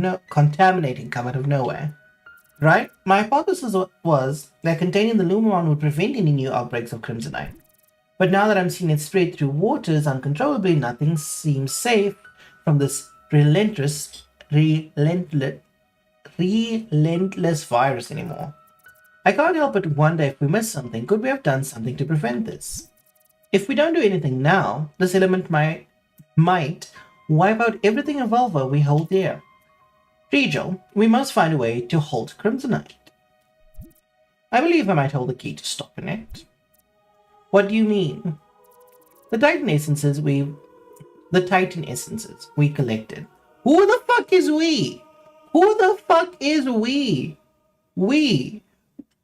nowhere? Right? My hypothesis was that containing the Lumon would prevent any new outbreaks of Crimsonite. But now that I'm seeing it spread through waters uncontrollably, nothing seems safe from this relentless virus anymore. I can't help but wonder if we missed something. Could we have done something to prevent this? If we don't do anything now, this element might wipe out everything in Volva we hold dear. Rigel, we must find a way to halt Crimsonite. I believe I might hold the key to stopping it. What do you mean? The Titan essences we collected. Who the fuck is we? Who the fuck is we? We.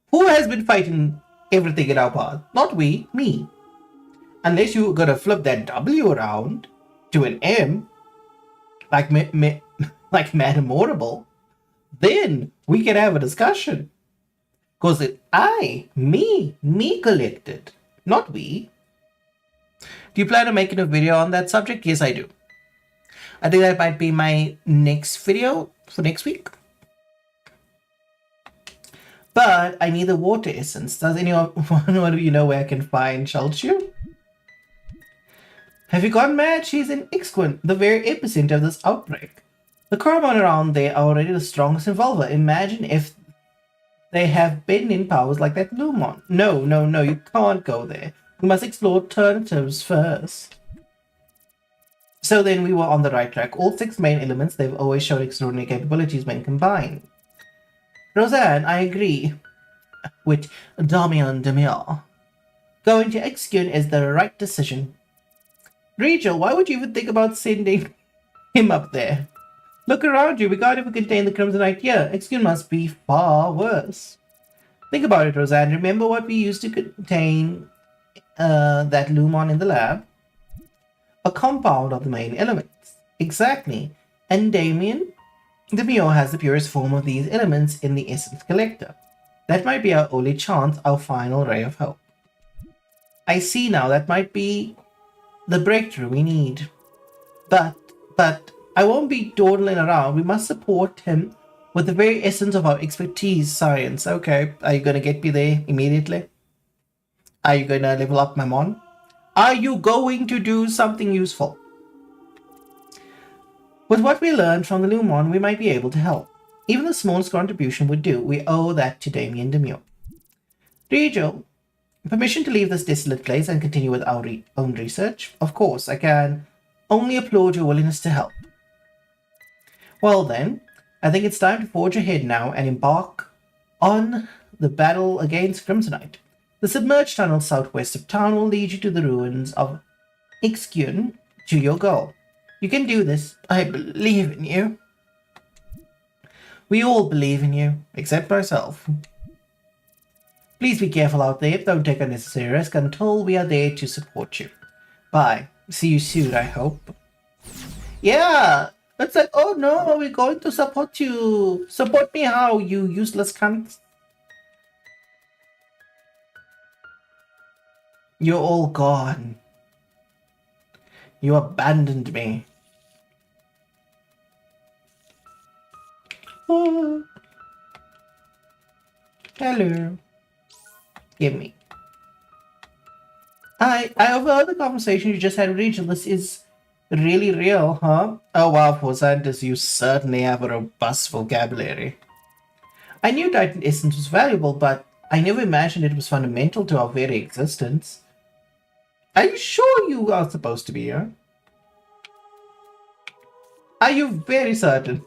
Who has been fighting everything in our path? Not we, me. Unless you gotta flip that W around to an M, like Madam Audible, then we can have a discussion. Because me collected, not we. Do you plan on making a video on that subject? Yes, I do. I think that might be my next video for next week. But I need the water essence. Does anyone of you know where I can find Shalchu? Have you gone mad? She's in Ixquin, the very epicenter of this outbreak. The Coromon around there are already the strongest in Volva. Imagine if they have bending powers like that Lumon. No, you can't go there. We must explore alternatives first. So then we were on the right track. All 6 main elements, they've always shown extraordinary capabilities when combined. Roseanne, I agree with Damian Demir. Going to Ixquin is the right decision. Rachel, why would you even think about sending him up there? Look around you, we can't even contain the Crimsonite here. Ixquin must be far worse. Think about it, Roseanne. Remember what we used to contain that Lumon in the lab? A compound of the main elements. Exactly. And Damien Demio has the purest form of these elements in the Essence Collector. That might be our only chance, our final ray of hope. I see now that might be the breakthrough we need. But I won't be dawdling around. We must support him with the very essence of our expertise, science. Okay, are you gonna get me there immediately? Are you gonna level up my mon? Are you going to do something useful? With what we learned from the Lumon, we might be able to help. Even the smallest contribution would do. We owe that to Damien Demure. Rigel, permission to leave this desolate place and continue with our own research? Of course, I can only applaud your willingness to help. Well then, I think it's time to forge ahead now and embark on the battle against Crimsonite. The submerged tunnel southwest of town will lead you to the ruins of Ixkion to your goal. You can do this. I believe in you. We all believe in you, except myself. Please be careful out there. Don't take unnecessary risk until we are there to support you. Bye. See you soon, I hope. Yeah! It's like, oh no, we're going to support you. Support me how, you useless cunt? You're all gone. You abandoned me. Oh. Hello. Give me. I overheard the conversation you just had with Rachel. This is really real, huh? Oh wow, for scientists, you certainly have a robust vocabulary. I knew Titan Essence was valuable, but I never imagined it was fundamental to our very existence. Are you sure you are supposed to be here? Are you very certain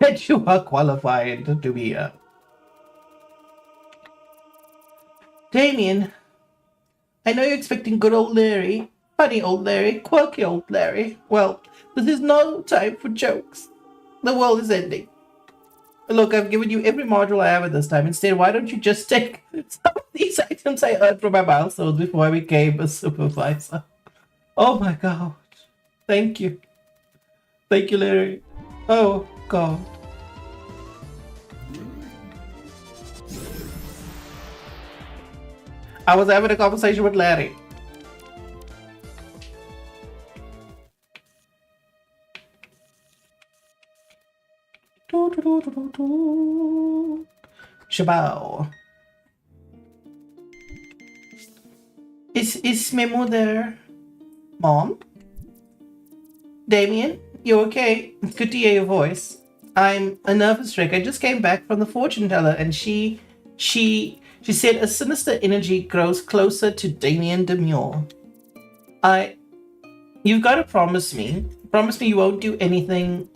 that you are qualified to be here? Damien, I know you're expecting good old Larry, funny old Larry, quirky old Larry. Well, this is no time for jokes. The world is ending. Look, I've given you every module I have at this time. Instead, why don't you just take some of these items I earned from my milestones before I became a supervisor? Oh my god. Thank you. Thank you, Larry. Oh god. I was having a conversation with Larry. Shabao. Is Memo there? Mom? Damien? You okay? It's good to hear your voice. I'm a nervous wreck. I just came back from the fortune teller and she said a sinister energy grows closer to Damien Demure. You've got to promise me. Promise me you won't do anything.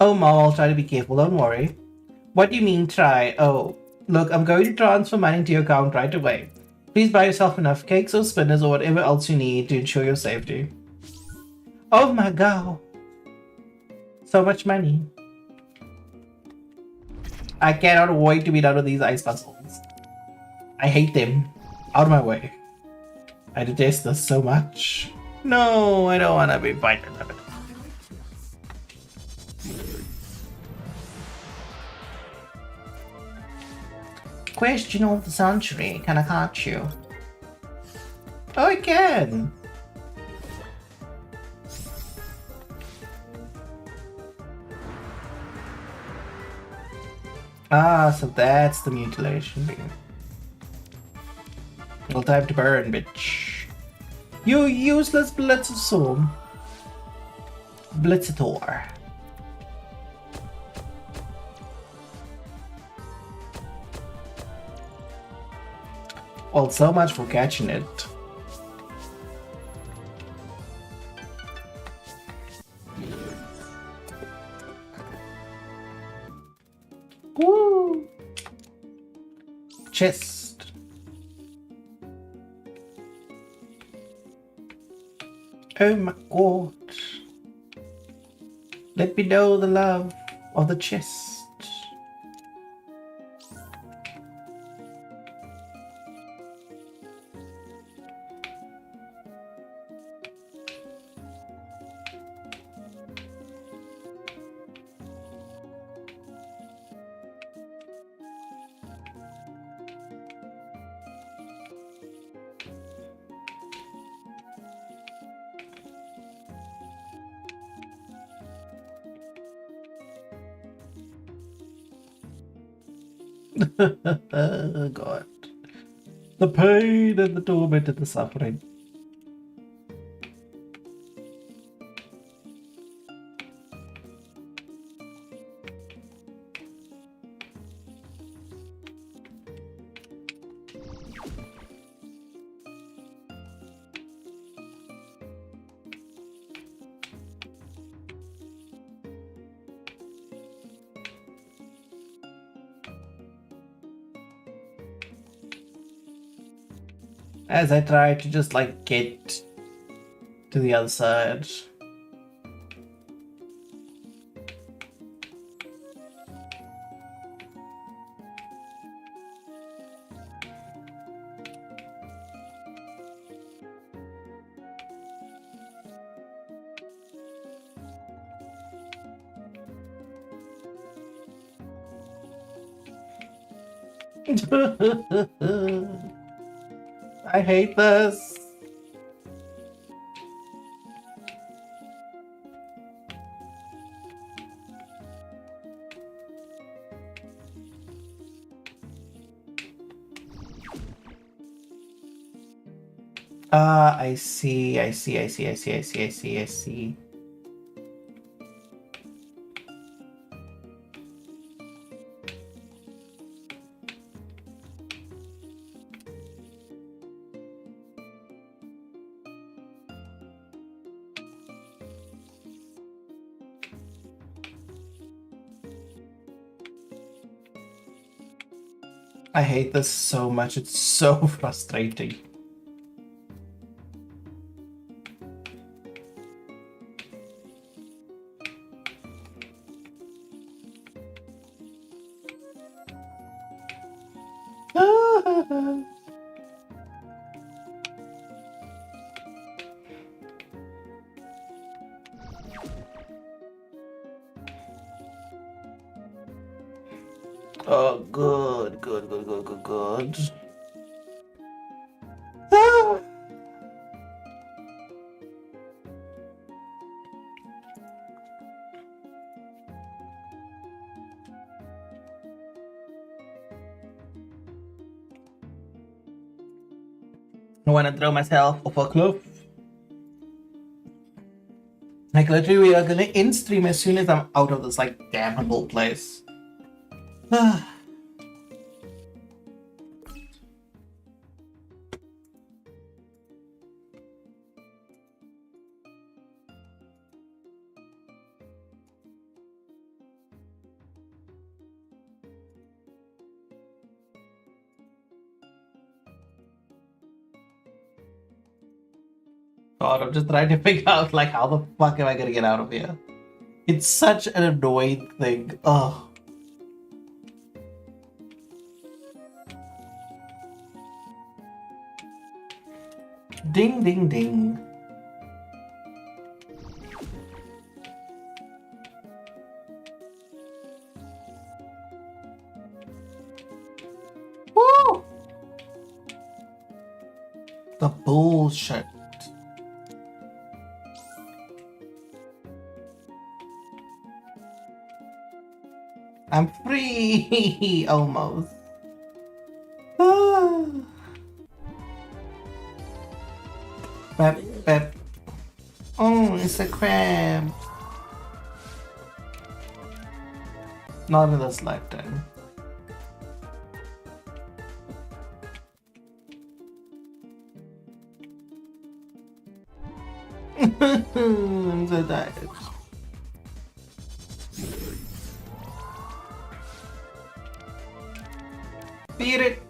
Oh, Mom, I'll try to be careful. Don't worry. What do you mean, try? Oh, look, I'm going to transfer money to your account right away. Please buy yourself enough cakes or spinners or whatever else you need to ensure your safety. Oh my god. So much money. I cannot wait to be done with these ice puzzles. I hate them. Out of my way. I detest this so much. No, I don't want to be fighting them. Question of the century. Can I catch you? Oh, I can. Ah, so that's the mutilation beam. Well, time to burn, bitch. You useless Blitzasaur. Blitzator. Well, so much for catching it. Woo! Chest. Oh my god. Let me know the love of the chest. Oh God. The pain and the torment and the suffering. As I try to just like get to the other side. I hate this. I see, I see, I see, I see, I see, I see, I see. I hate this so much, it's so frustrating. Oh, good, good, good, good, good, good. Ah. I want to throw myself off a cliff. Like literally, we are gonna end stream as soon as I'm out of this like damnable place. God, I'm just trying to figure out like how the fuck am I gonna get out of here? It's such an annoying thing. Oh. Ding ding ding. Woo! The bullshit. I'm free! Almost. Ah. Pep, pep. Oh, it's a crab. Not in this lifetime. I'm so tired. Beat it.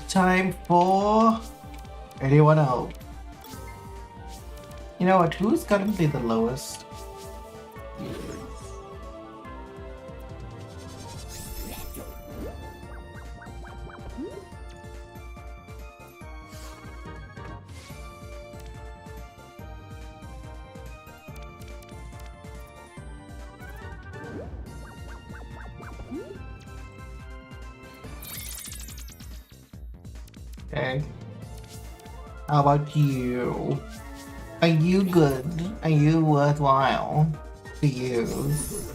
Time for anyone else. You know what? Who's currently the lowest? Okay. How about you? Are you good? Are you worthwhile to use?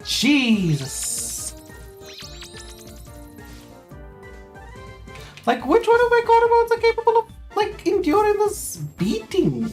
Jesus! Like, which one of my Coromons are capable of, like, enduring this beating?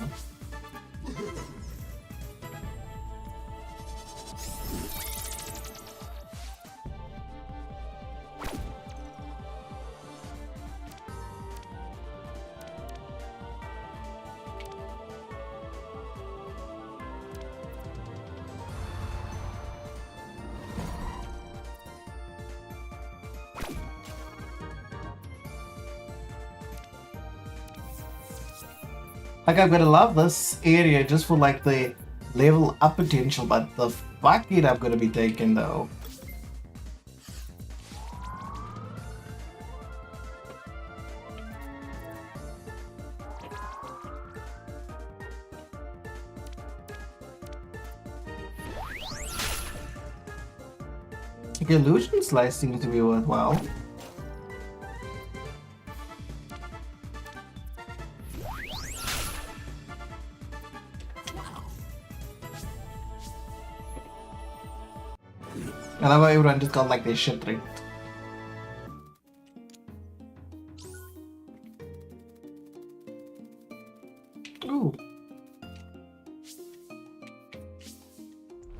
Like, I'm gonna love this area just for, like, the level up potential, but the fuck it I'm gonna be taking, though. Like, Illusion Slice seems to be worthwhile. I love how everyone just got like their shit right. Ooh.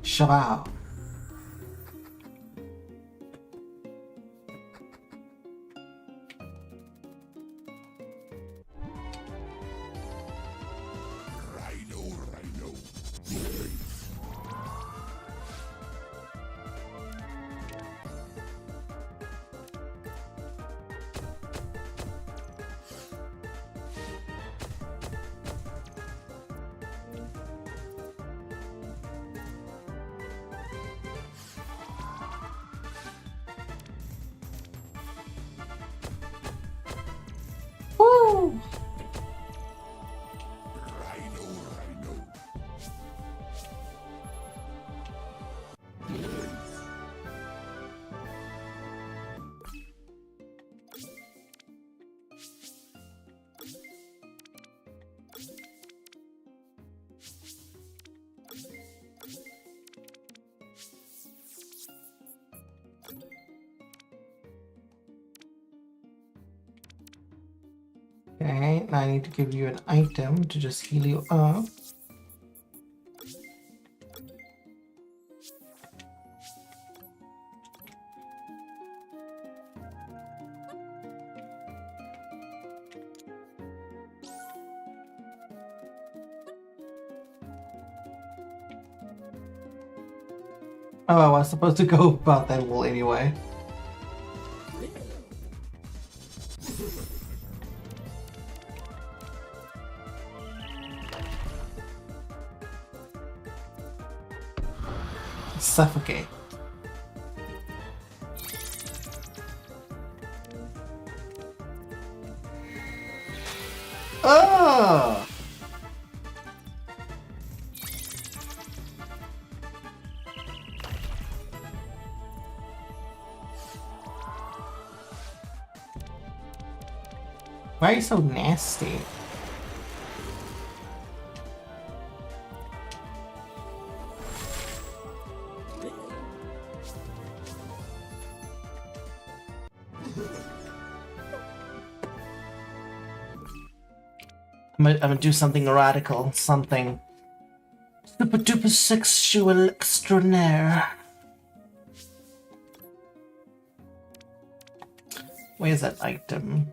Shabao. Woo! Okay, now I need to give you an item to just heal you up. Oh, I was supposed to go about that wall anyway. Suffocate. Oh! Why are you so nasty? I'm gonna do something radical, something super duper sexual extraordinaire. Where's that item?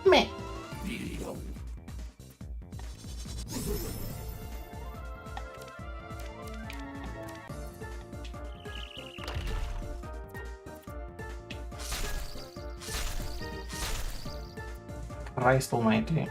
Meh. Christ almighty.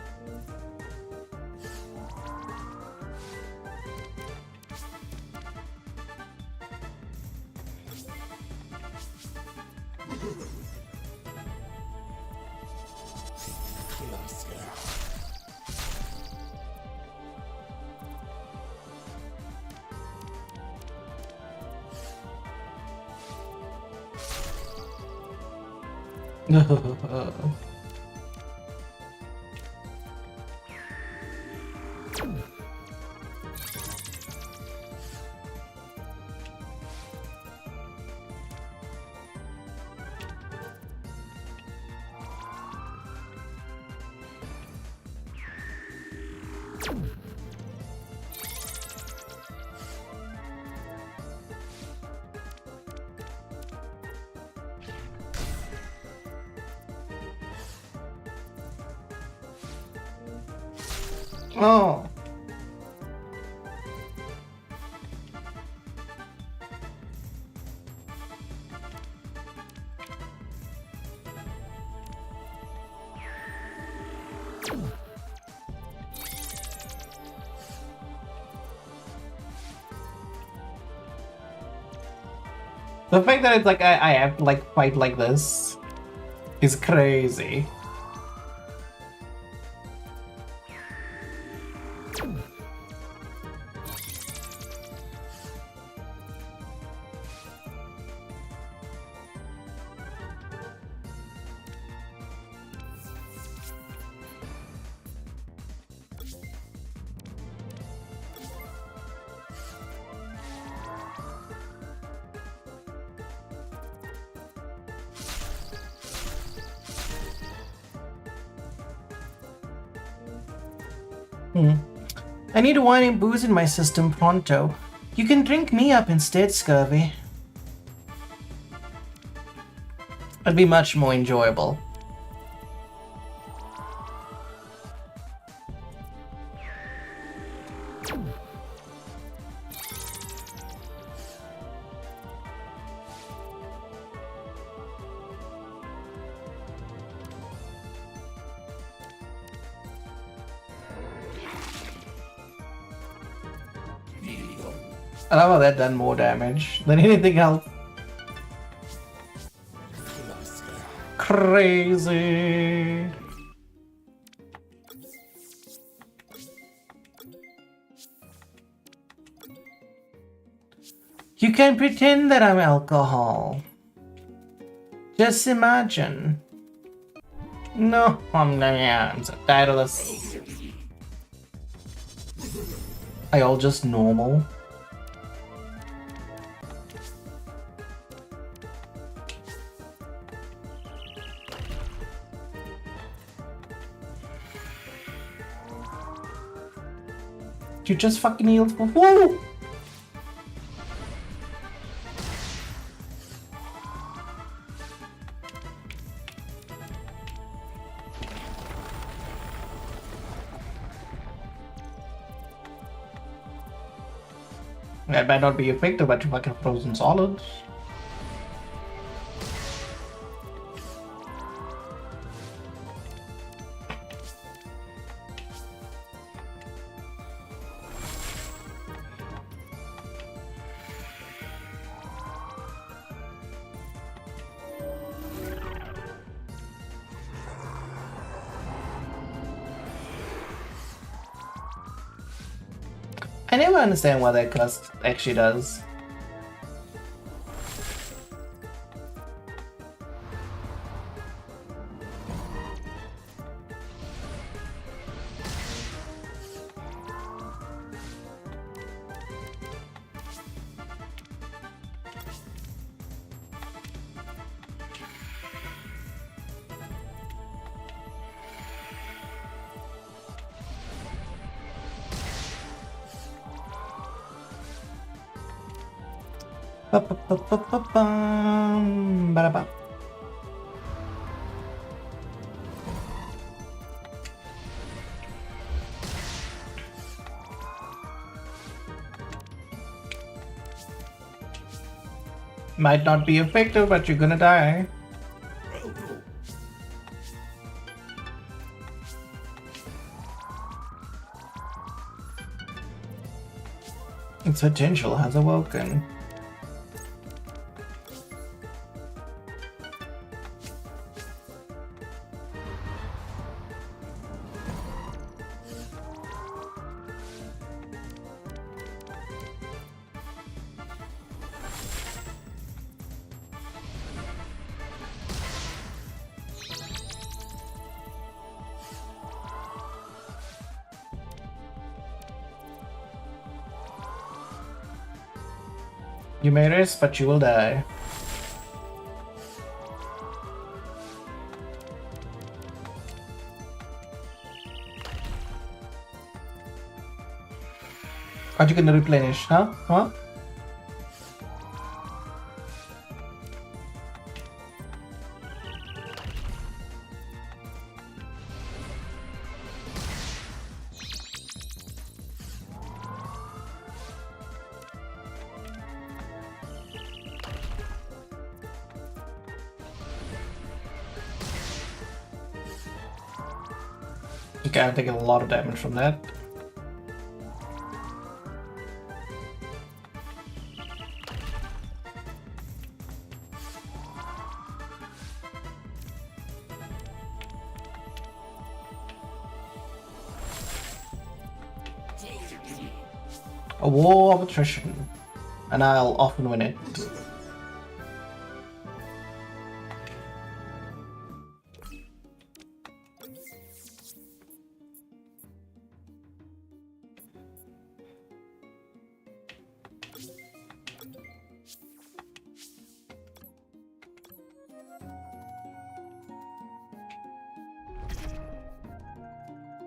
Oh. The fact that it's like I have to like fight like this is crazy. I need wine and booze in my system pronto. You can drink me up instead, Scurvy. It'd be much more enjoyable. I love how that done more damage than anything else. Crazy. You can pretend that I'm alcohol. Just imagine. No, I'm so tired of this. Are y'all just normal? You just fucking healed for whoa! That might not be effective, but you fucking frozen solids. I never understand what that cost actually does. Ba-ba-ba-ba-bum, might not be effective, but you're gonna die. Its potential has awoken. You may rest, but you will die. Are you gonna replenish, huh? Huh? Okay, I'm taking a lot of damage from that. A war of attrition, and I'll often win it.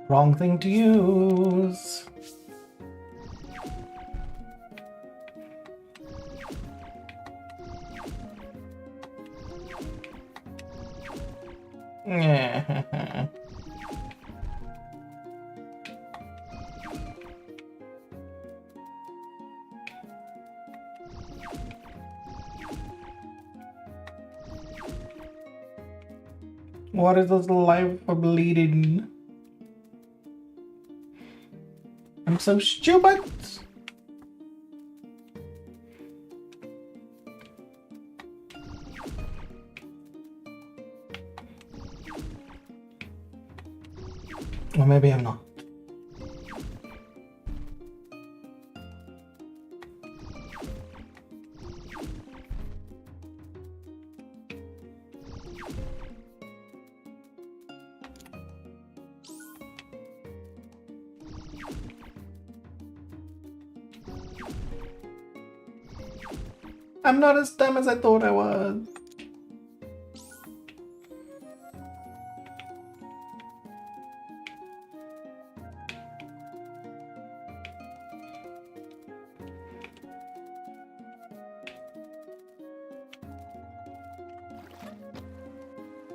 Wrong thing to use. What is this life for bleeding? I'm so stupid. Or maybe I'm not. I'm not as dumb as I thought I was.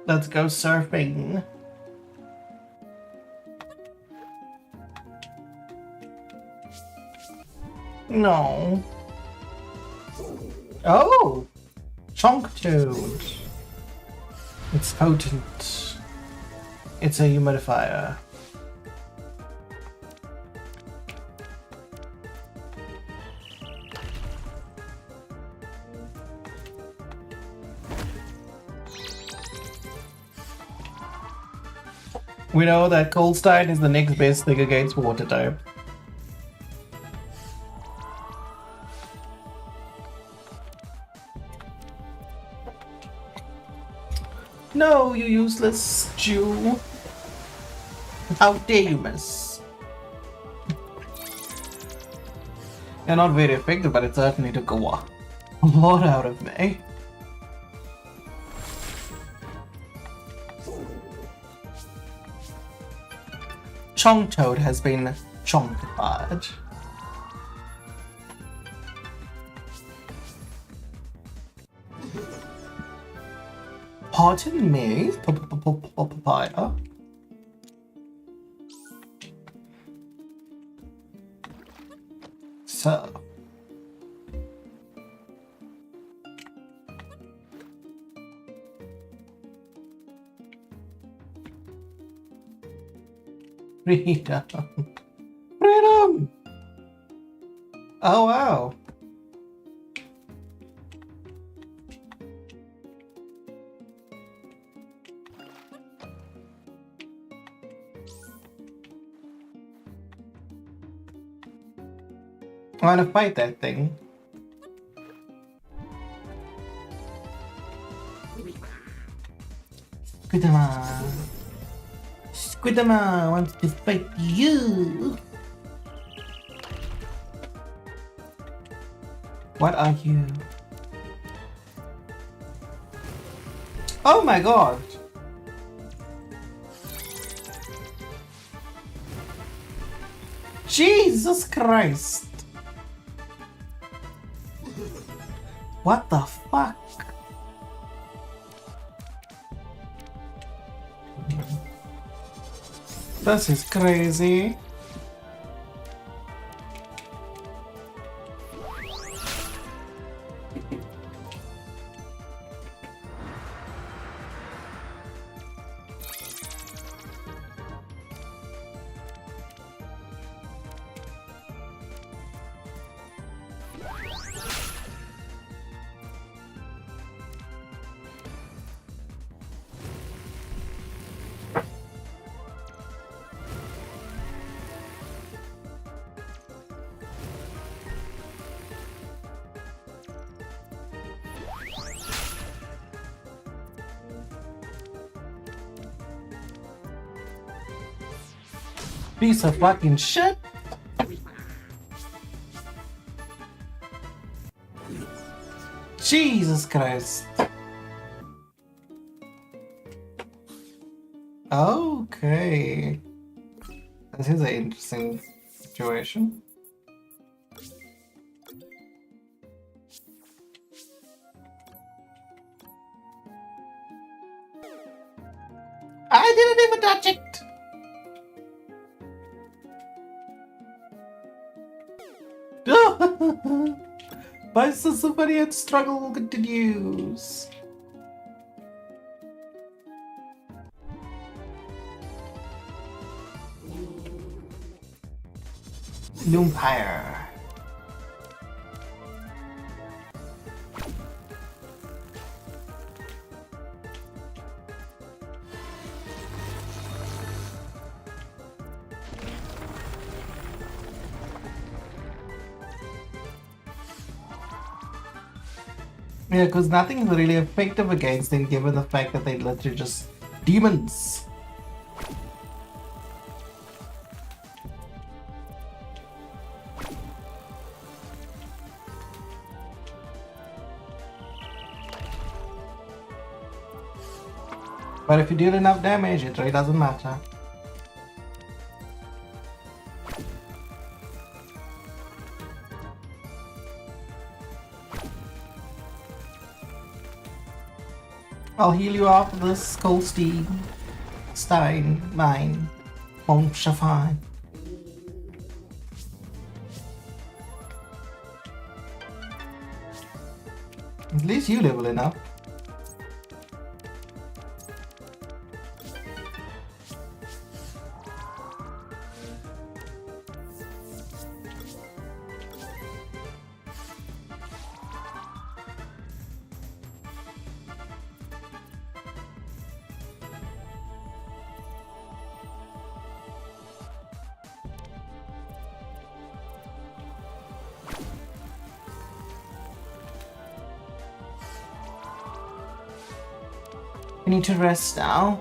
Let's go surfing. No. Oh! Chonk Toad. It's potent. It's a humidifier. We know that Coldstein is the next best thing against water type. No, you useless Jew. How dare you, miss? You're not very effective, but it certainly took a lot out of me. Chonk Toad has been chonkified. Pardon me, papaya. So. Freedom. Freedom! Oh wow. I wanna fight that thing. Squidama. Squidama wants to fight you. What are you? Oh my god. Jesus Christ. What the fuck? This is crazy. Piece of fucking shit. Jesus Christ. Okay. This is an interesting situation. I didn't even touch it. My Symphony struggle continues. Loompire. Yeah, because nothing is really effective against them given the fact that they're literally just demons. But if you deal enough damage, it really doesn't matter. I'll heal you off of this Goldstein, mine, Shafine. At least you level enough. I need to rest now.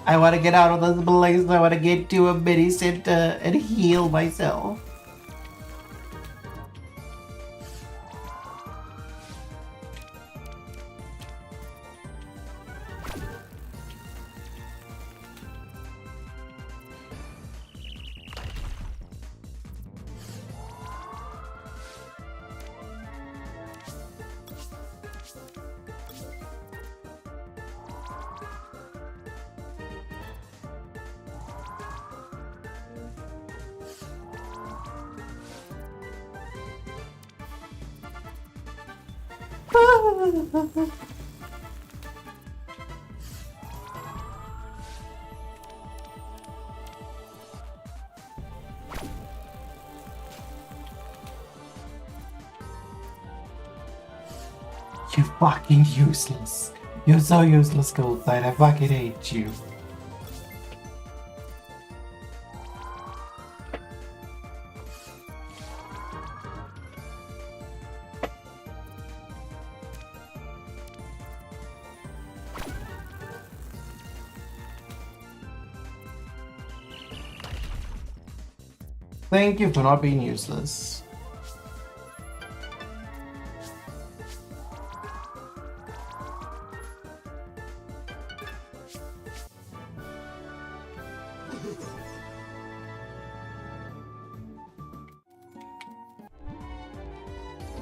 I want to get out of this place. I want to get to a mini center and heal myself. You fucking useless. You're so useless, Gold Knight. I fucking hate you. Thank you for not being useless.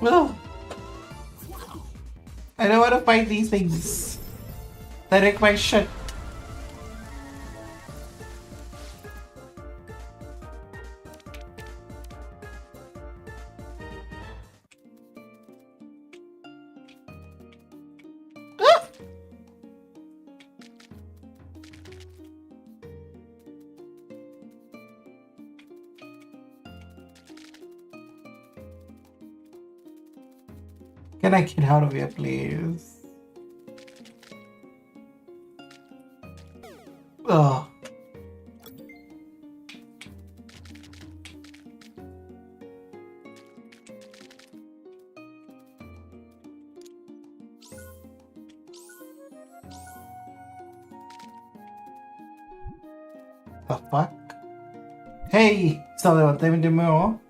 Oh. I don't want to fight these things. They wreck my shit. Can I get out of here, please? Oh. The fuck? Hey, someone tell me more.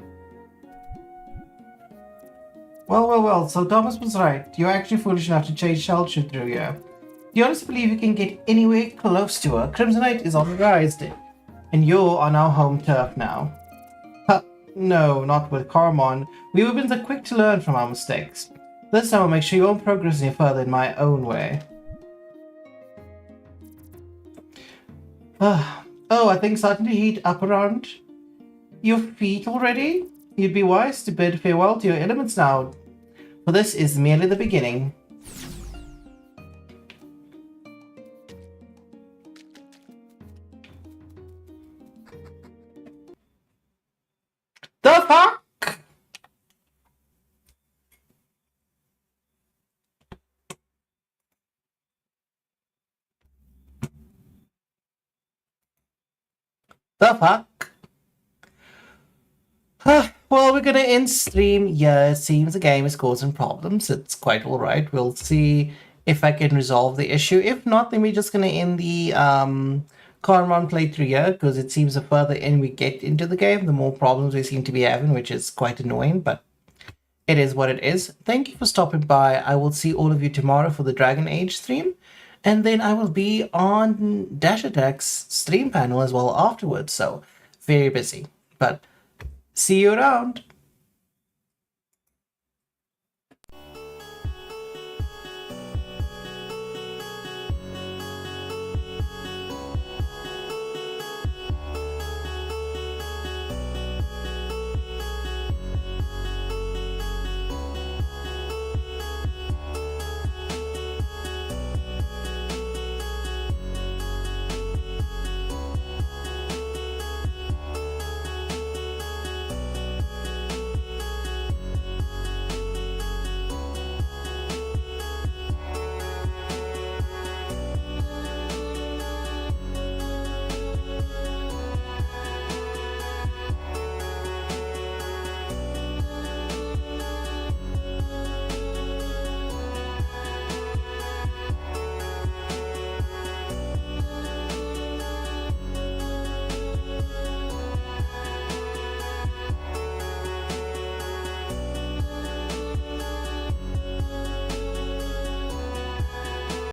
Well, so Thomas was right. You're actually foolish enough to chase Shelter through here. Do you honestly believe you can get anywhere close to her? Crimsonite is on the rise, and you're on our home turf now. No, not with Coromon. We've been so quick to learn from our mistakes. This time I'll make sure you won't progress any further in my own way. Oh, I think starting to heat up around your feet already? You'd be wise to bid farewell to your elements now. For this is merely the beginning. The fuck? The fuck? Well, we're gonna end stream. Yeah, it seems the game is causing problems. It's quite alright. We'll see if I can resolve the issue. If not, then we're just gonna end the Coromon playthrough here, because it seems the further in we get into the game, the more problems we seem to be having, which is quite annoying, but it is what it is. Thank you for stopping by. I will see all of you tomorrow for the Dragon Age stream, and then I will be on Dash Attack's stream panel as well afterwards, so very busy. But see you around.